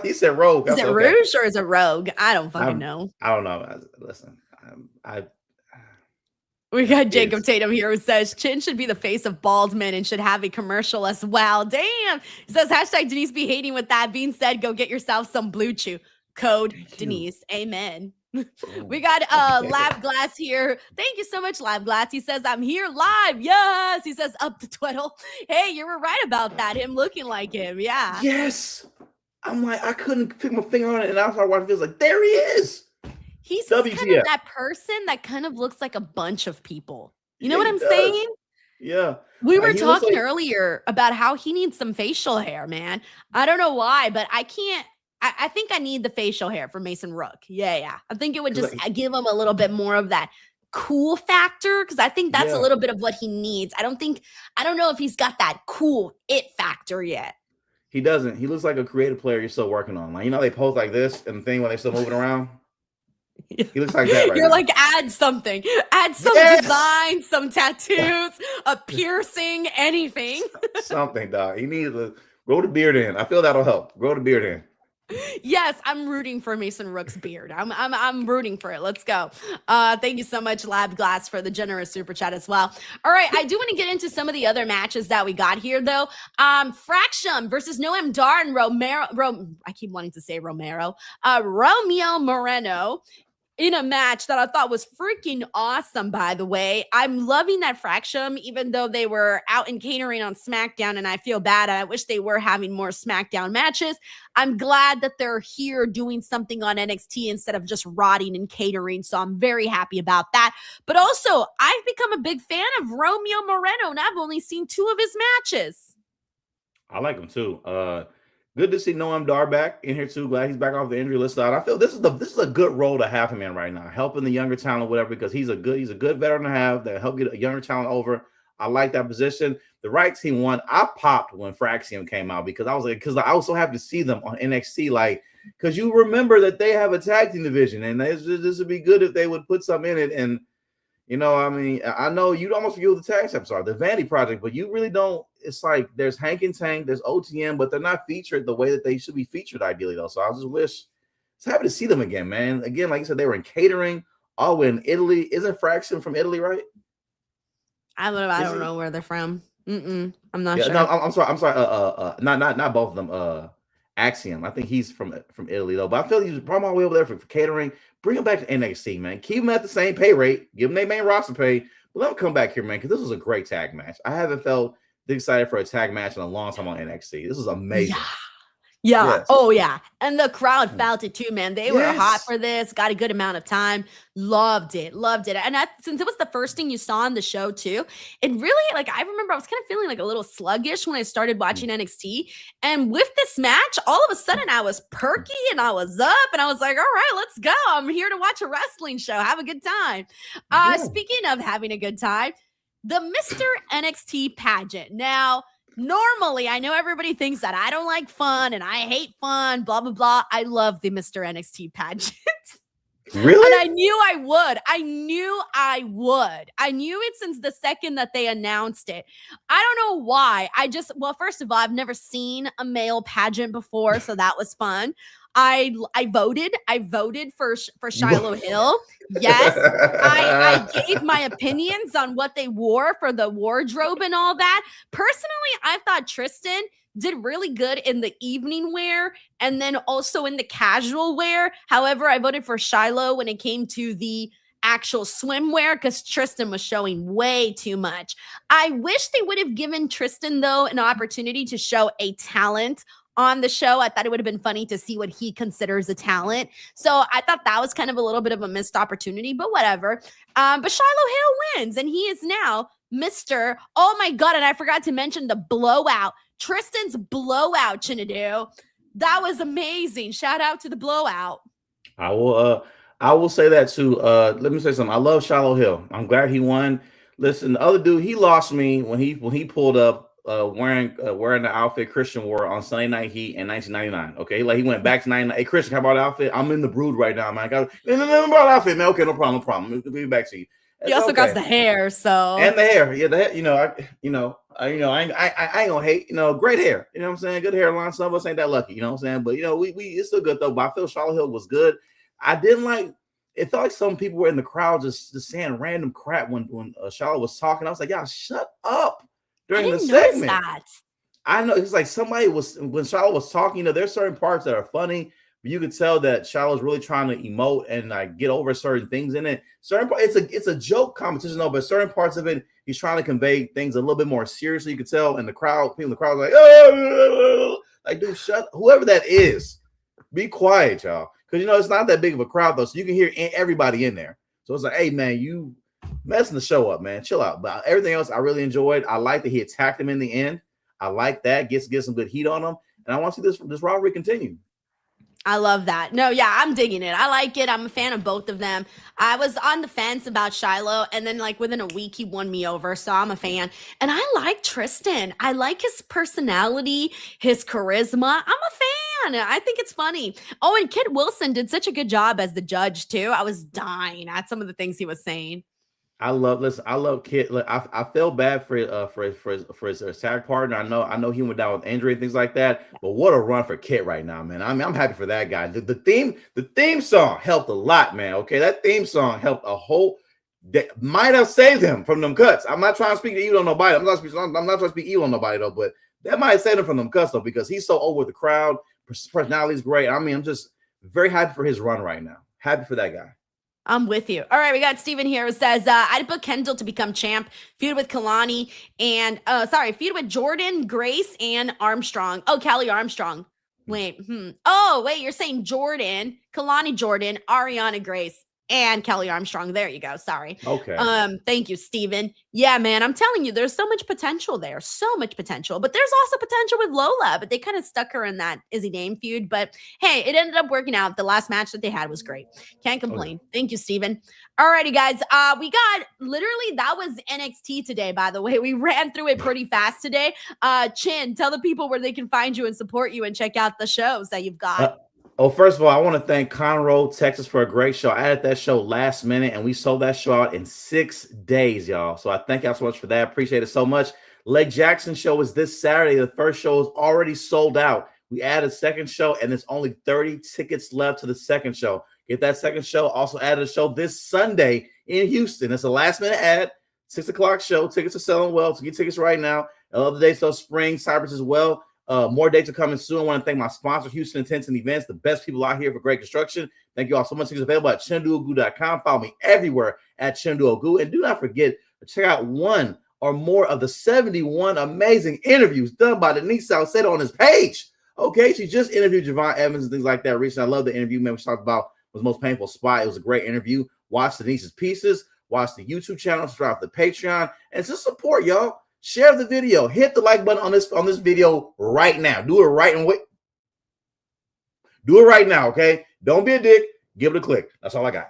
S6: He said Rogue.
S1: Is it Rouge or is it Rogue? I don't fucking know.
S6: I don't know. Listen,
S1: we got Jacob Tatum here who says Chin should be the face of bald men and should have a commercial as well. Damn. He says hashtag Denise be hating with that. Being said, go get yourself some Blue Chew. Code Denise. Amen. We got Lab Glass here. Thank you so much, Lab Glass. He says, I'm here live. Yes. He says, up the twiddle. Hey, you were right about that. Him looking like him. Yeah.
S6: Yes. I'm like, I couldn't pick my finger on it, and I started watching this like, there he is.
S1: He's kind of that person that kind of looks like a bunch of people. You know what I'm saying?
S6: Yeah.
S1: We were talking earlier about how he needs some facial hair, man. I don't know why, but I can't. I think I need the facial hair for Mason Rook. Yeah. I think it would just give him a little bit more of that cool factor, because I think that's a little bit of what he needs. I don't know if he's got that cool it factor yet.
S6: He doesn't. He looks like a creative player you're still working on. Like, you know, they pose like this and the thing when they're still moving around. He looks like that right
S1: You're
S6: now.
S1: like, add something. Add some design, some tattoos, a piercing, anything.
S6: Something, dog. He needs to grow the beard in. I feel that'll help. Grow the beard in.
S1: Yes, I'm rooting for Mason Rook's beard. I'm rooting for it. Let's go. Thank you so much, Lab Glass, for the generous super chat as well. All right, I do want to get into some of the other matches that we got here, though. Fractium versus Noam Dar and I keep wanting to say Romeo Moreno. In a match that I thought was freaking awesome, by the way. I'm loving that Fractium, even though they were out in catering on SmackDown, and I feel bad. I wish they were having more SmackDown matches. I'm glad that they're here doing something on NXT instead of just rotting and catering, so I'm very happy about that. But also, I've become a big fan of Romeo Moreno, and I've only seen 2 of his matches.
S6: I like him, too. Good to see Noam Dar back in here too. Glad he's back off the injury list. I feel this is a good role to have him in right now, helping the younger talent, whatever, because he's a good veteran to have that help get a younger talent over. I like that position. The right team won. I popped when Fractium came out because I was so happy to see them on NXT. Like, because you remember that they have a tag team division, and this would be good if they would put something in it. And you know, I mean, I know you'd almost forget what the tag steps are, the Vanity Project, but you really don't. It's like there's Hank and Tank, there's OTM, but they're not featured the way that they should be featured ideally, though. So I just wish it's happy to see them again, man. Again, like you said, they were in catering, all the way in Italy. Isn't Fractium from Italy, right?
S1: I don't know where they're from. I'm not sure.
S6: No, I'm sorry. Not both of them. Axiom. I think he's from Italy though. But I feel he's probably all the way over there for catering. Bring him back to NXT, man. Keep him at the same pay rate. Give him their main roster pay. But let him come back here, man, because this was a great tag match. I haven't felt this excited for a tag match in a long time on NXT. This is amazing.
S1: Yeah.
S6: Yes.
S1: Oh, yeah. And the crowd felt it too, man. They were hot for this. Got a good amount of time. Loved it. And since it was the first thing you saw on the show too, it really, like, I remember I was kind of feeling like a little sluggish when I started watching NXT. And with this match, all of a sudden I was perky and I was up and I was like, all right, let's go. I'm here to watch a wrestling show. Have a good time. Speaking of having a good time, the Mr. NXT pageant. Now, normally, I know everybody thinks that I don't like fun and I hate fun, blah, blah, blah. I love the Mr. NXT pageant.
S6: Really?
S1: And I knew I would. I knew it since the second that they announced it. I don't know why. Well, first of all, I've never seen a male pageant before, so that was fun. I voted. I voted for Shiloh Hill. Yes. I gave my opinions on what they wore for the wardrobe and all that. Personally, I thought Tristan did really good in the evening wear and then also in the casual wear. However, I voted for Shiloh when it came to the actual swimwear because Tristan was showing way too much. I wish they would have given Tristan, though, an opportunity to show a talent on the show. I thought it would have been funny to see what he considers a talent. So I thought that was kind of a little bit of a missed opportunity, but whatever. But Shiloh Hill wins, and he is now Mr. Oh my God, and I forgot to mention the blowout. Tristan's blowout, Chinadu. That was amazing. Shout out to the blowout.
S6: I will say that too. Let me say something. I love Shiloh Hill. I'm glad he won. Listen, the other dude, he lost me when he pulled up wearing the outfit Christian wore on Sunday Night Heat in 1999. Okay, like he went back to 99. Hey Christian, how about the outfit? I'm in the Brood right now, man. No, about the outfit, man. Okay, no problem. We'll be back to you.
S1: He also got the hair, so
S6: and the hair, yeah, the hair. I ain't gonna hate. Great hair. You know what I'm saying? Good hairline. Some of us ain't that lucky. You know what I'm saying? But we it's still good though. But I feel Shiloh Hill was good. I didn't like. It felt like some people were in the crowd just saying random crap when Shiloh was talking. I was like, y'all shut up during the segment.
S1: That.
S6: I know it's like somebody was when Shiloh was talking. There's certain parts that are funny. But you could tell that Shiloh's really trying to emote and like get over certain things in it. It's a joke competition though, but certain parts of it he's trying to convey things a little bit more seriously. You could tell, and people in the crowd like, oh, like dude, shut whoever that is, be quiet, y'all, because it's not that big of a crowd though, so you can hear everybody in there. So it's like, hey man, you messing the show up, man, chill out. But everything else I really enjoyed. I like that he attacked him in the end. I like that, get some good heat on him, and I want to see this rivalry continue.
S1: I love that. No, yeah, I'm digging it. I like it. I'm a fan of both of them. I was on the fence about Shiloh, and then like within a week, he won me over. So I'm a fan. And I like Tristan. I like his personality, his charisma. I'm a fan. I think it's funny. Oh, and Kit Wilson did such a good job as the judge too. I was dying at some of the things he was saying.
S6: I love Kit. I feel bad for his tag partner. I know he went down with injury and things like that. But what a run for Kit right now, man. I mean, I'm happy for that guy. The theme song helped a lot, man. Okay, that theme song helped a whole. That might have saved him from them cuts. I'm not trying to speak evil on nobody. I'm not trying to speak evil on nobody though. But that might have saved him from them cuts though, because he's so over the crowd. Personality's great. I mean, I'm just very happy for his run right now. Happy for that guy.
S1: I'm with you. All right, we got Steven here who says, I'd put Kendall to become champ, feud with Kalani, and feud with Jordan, Grace, and Armstrong. Oh, Callie Armstrong. Wait, Oh, wait, you're saying Jordan, Kalani Jordan, Ariana Grace, and Kelly Armstrong. There you go. Sorry.
S6: Okay.
S1: Thank you, Steven. Yeah, man, I'm telling you, there's so much potential there. So much potential. But there's also potential with Lola, but they kind of stuck her in that Izzy Dame feud. But hey, it ended up working out. The last match that they had was great. Can't complain. Okay. Thank you, Steven. Alrighty, guys. We got literally, that was NXT today, by the way. We ran through it pretty fast today. Chin, tell the people where they can find you and support you and check out the shows that you've got.
S6: First of all, I want to thank Conroe, Texas for a great show. I added that show last minute, and we sold that show out in 6 days, y'all. So I thank y'all so much for that. Appreciate it so much. Lake Jackson show is this Saturday. The first show is already sold out. We added a second show, and there's only 30 tickets left to the second show. Get that second show. Also added a show this Sunday in Houston. It's a last-minute ad, 6 o'clock show. Tickets are selling well, so get tickets right now. Other dates, so spring, Cypress as well. More dates are coming soon. I want to thank my sponsor, Houston Tents and Events, the best people out here for great construction. Thank you all so much. It's available at chinduogu.com. Follow me everywhere at chinduogu. And do not forget to check out one or more of the 71 amazing interviews done by Denise Salcedo on his page. Okay, she just interviewed Javon Evans and things like that recently. I love the interview. Man, we talked about was the most painful spot. It was a great interview. Watch Denise's pieces. Watch the YouTube channel. Subscribe to the Patreon. And just support, y'all. Share the video. Hit the like button on this video right now. Do it right and wait. Do it right now, okay? Don't be a dick. Give it a click. That's all I got.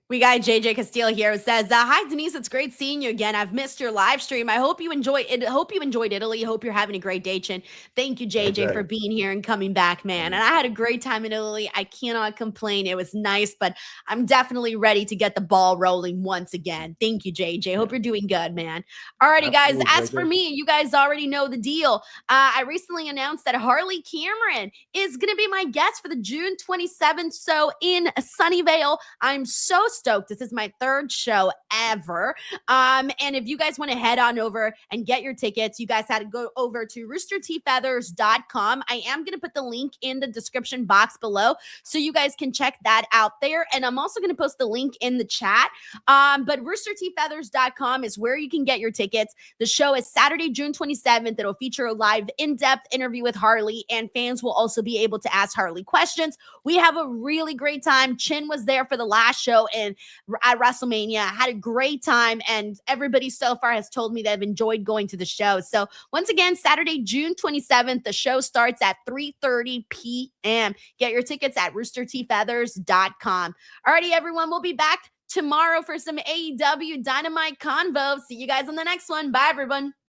S1: We got JJ Castillo here who says, hi, Denise. It's great seeing you again. I've missed your live stream. I hope you enjoyed it. Hope you enjoyed Italy. Hope you're having a great day, Chin. Thank you, JJ, for being here and coming back, man. And I had a great time in Italy. I cannot complain. It was nice, but I'm definitely ready to get the ball rolling once again. Thank you, JJ. Hope you're doing good, man. Alrighty, guys. As for me, you guys already know the deal. I recently announced that Harley Cameron is going to be my guest for the June 27th show in Sunnyvale. I'm so stoked. This is my third show ever. And if you guys want to head on over and get your tickets, you guys had to go over to roosterteethfeathers.com. I am going to put the link in the description box below so you guys can check that out there. And I'm also going to post the link in the chat. But roosterteethfeathers.com is where you can get your tickets. The show is Saturday, June 27th. It'll feature a live in-depth interview with Harley, and fans will also be able to ask Harley questions. We have a really great time. Chin was there for the last show and at WrestleMania. I had a great time, and everybody so far has told me they've enjoyed going to the show. So once again, Saturday, June 27th, the show starts at 3:30 p.m. Get your tickets at roosterteethfeathers.com. Alrighty, everyone, we'll be back tomorrow for some AEW Dynamite Convo. See you guys on the next one. Bye, everyone.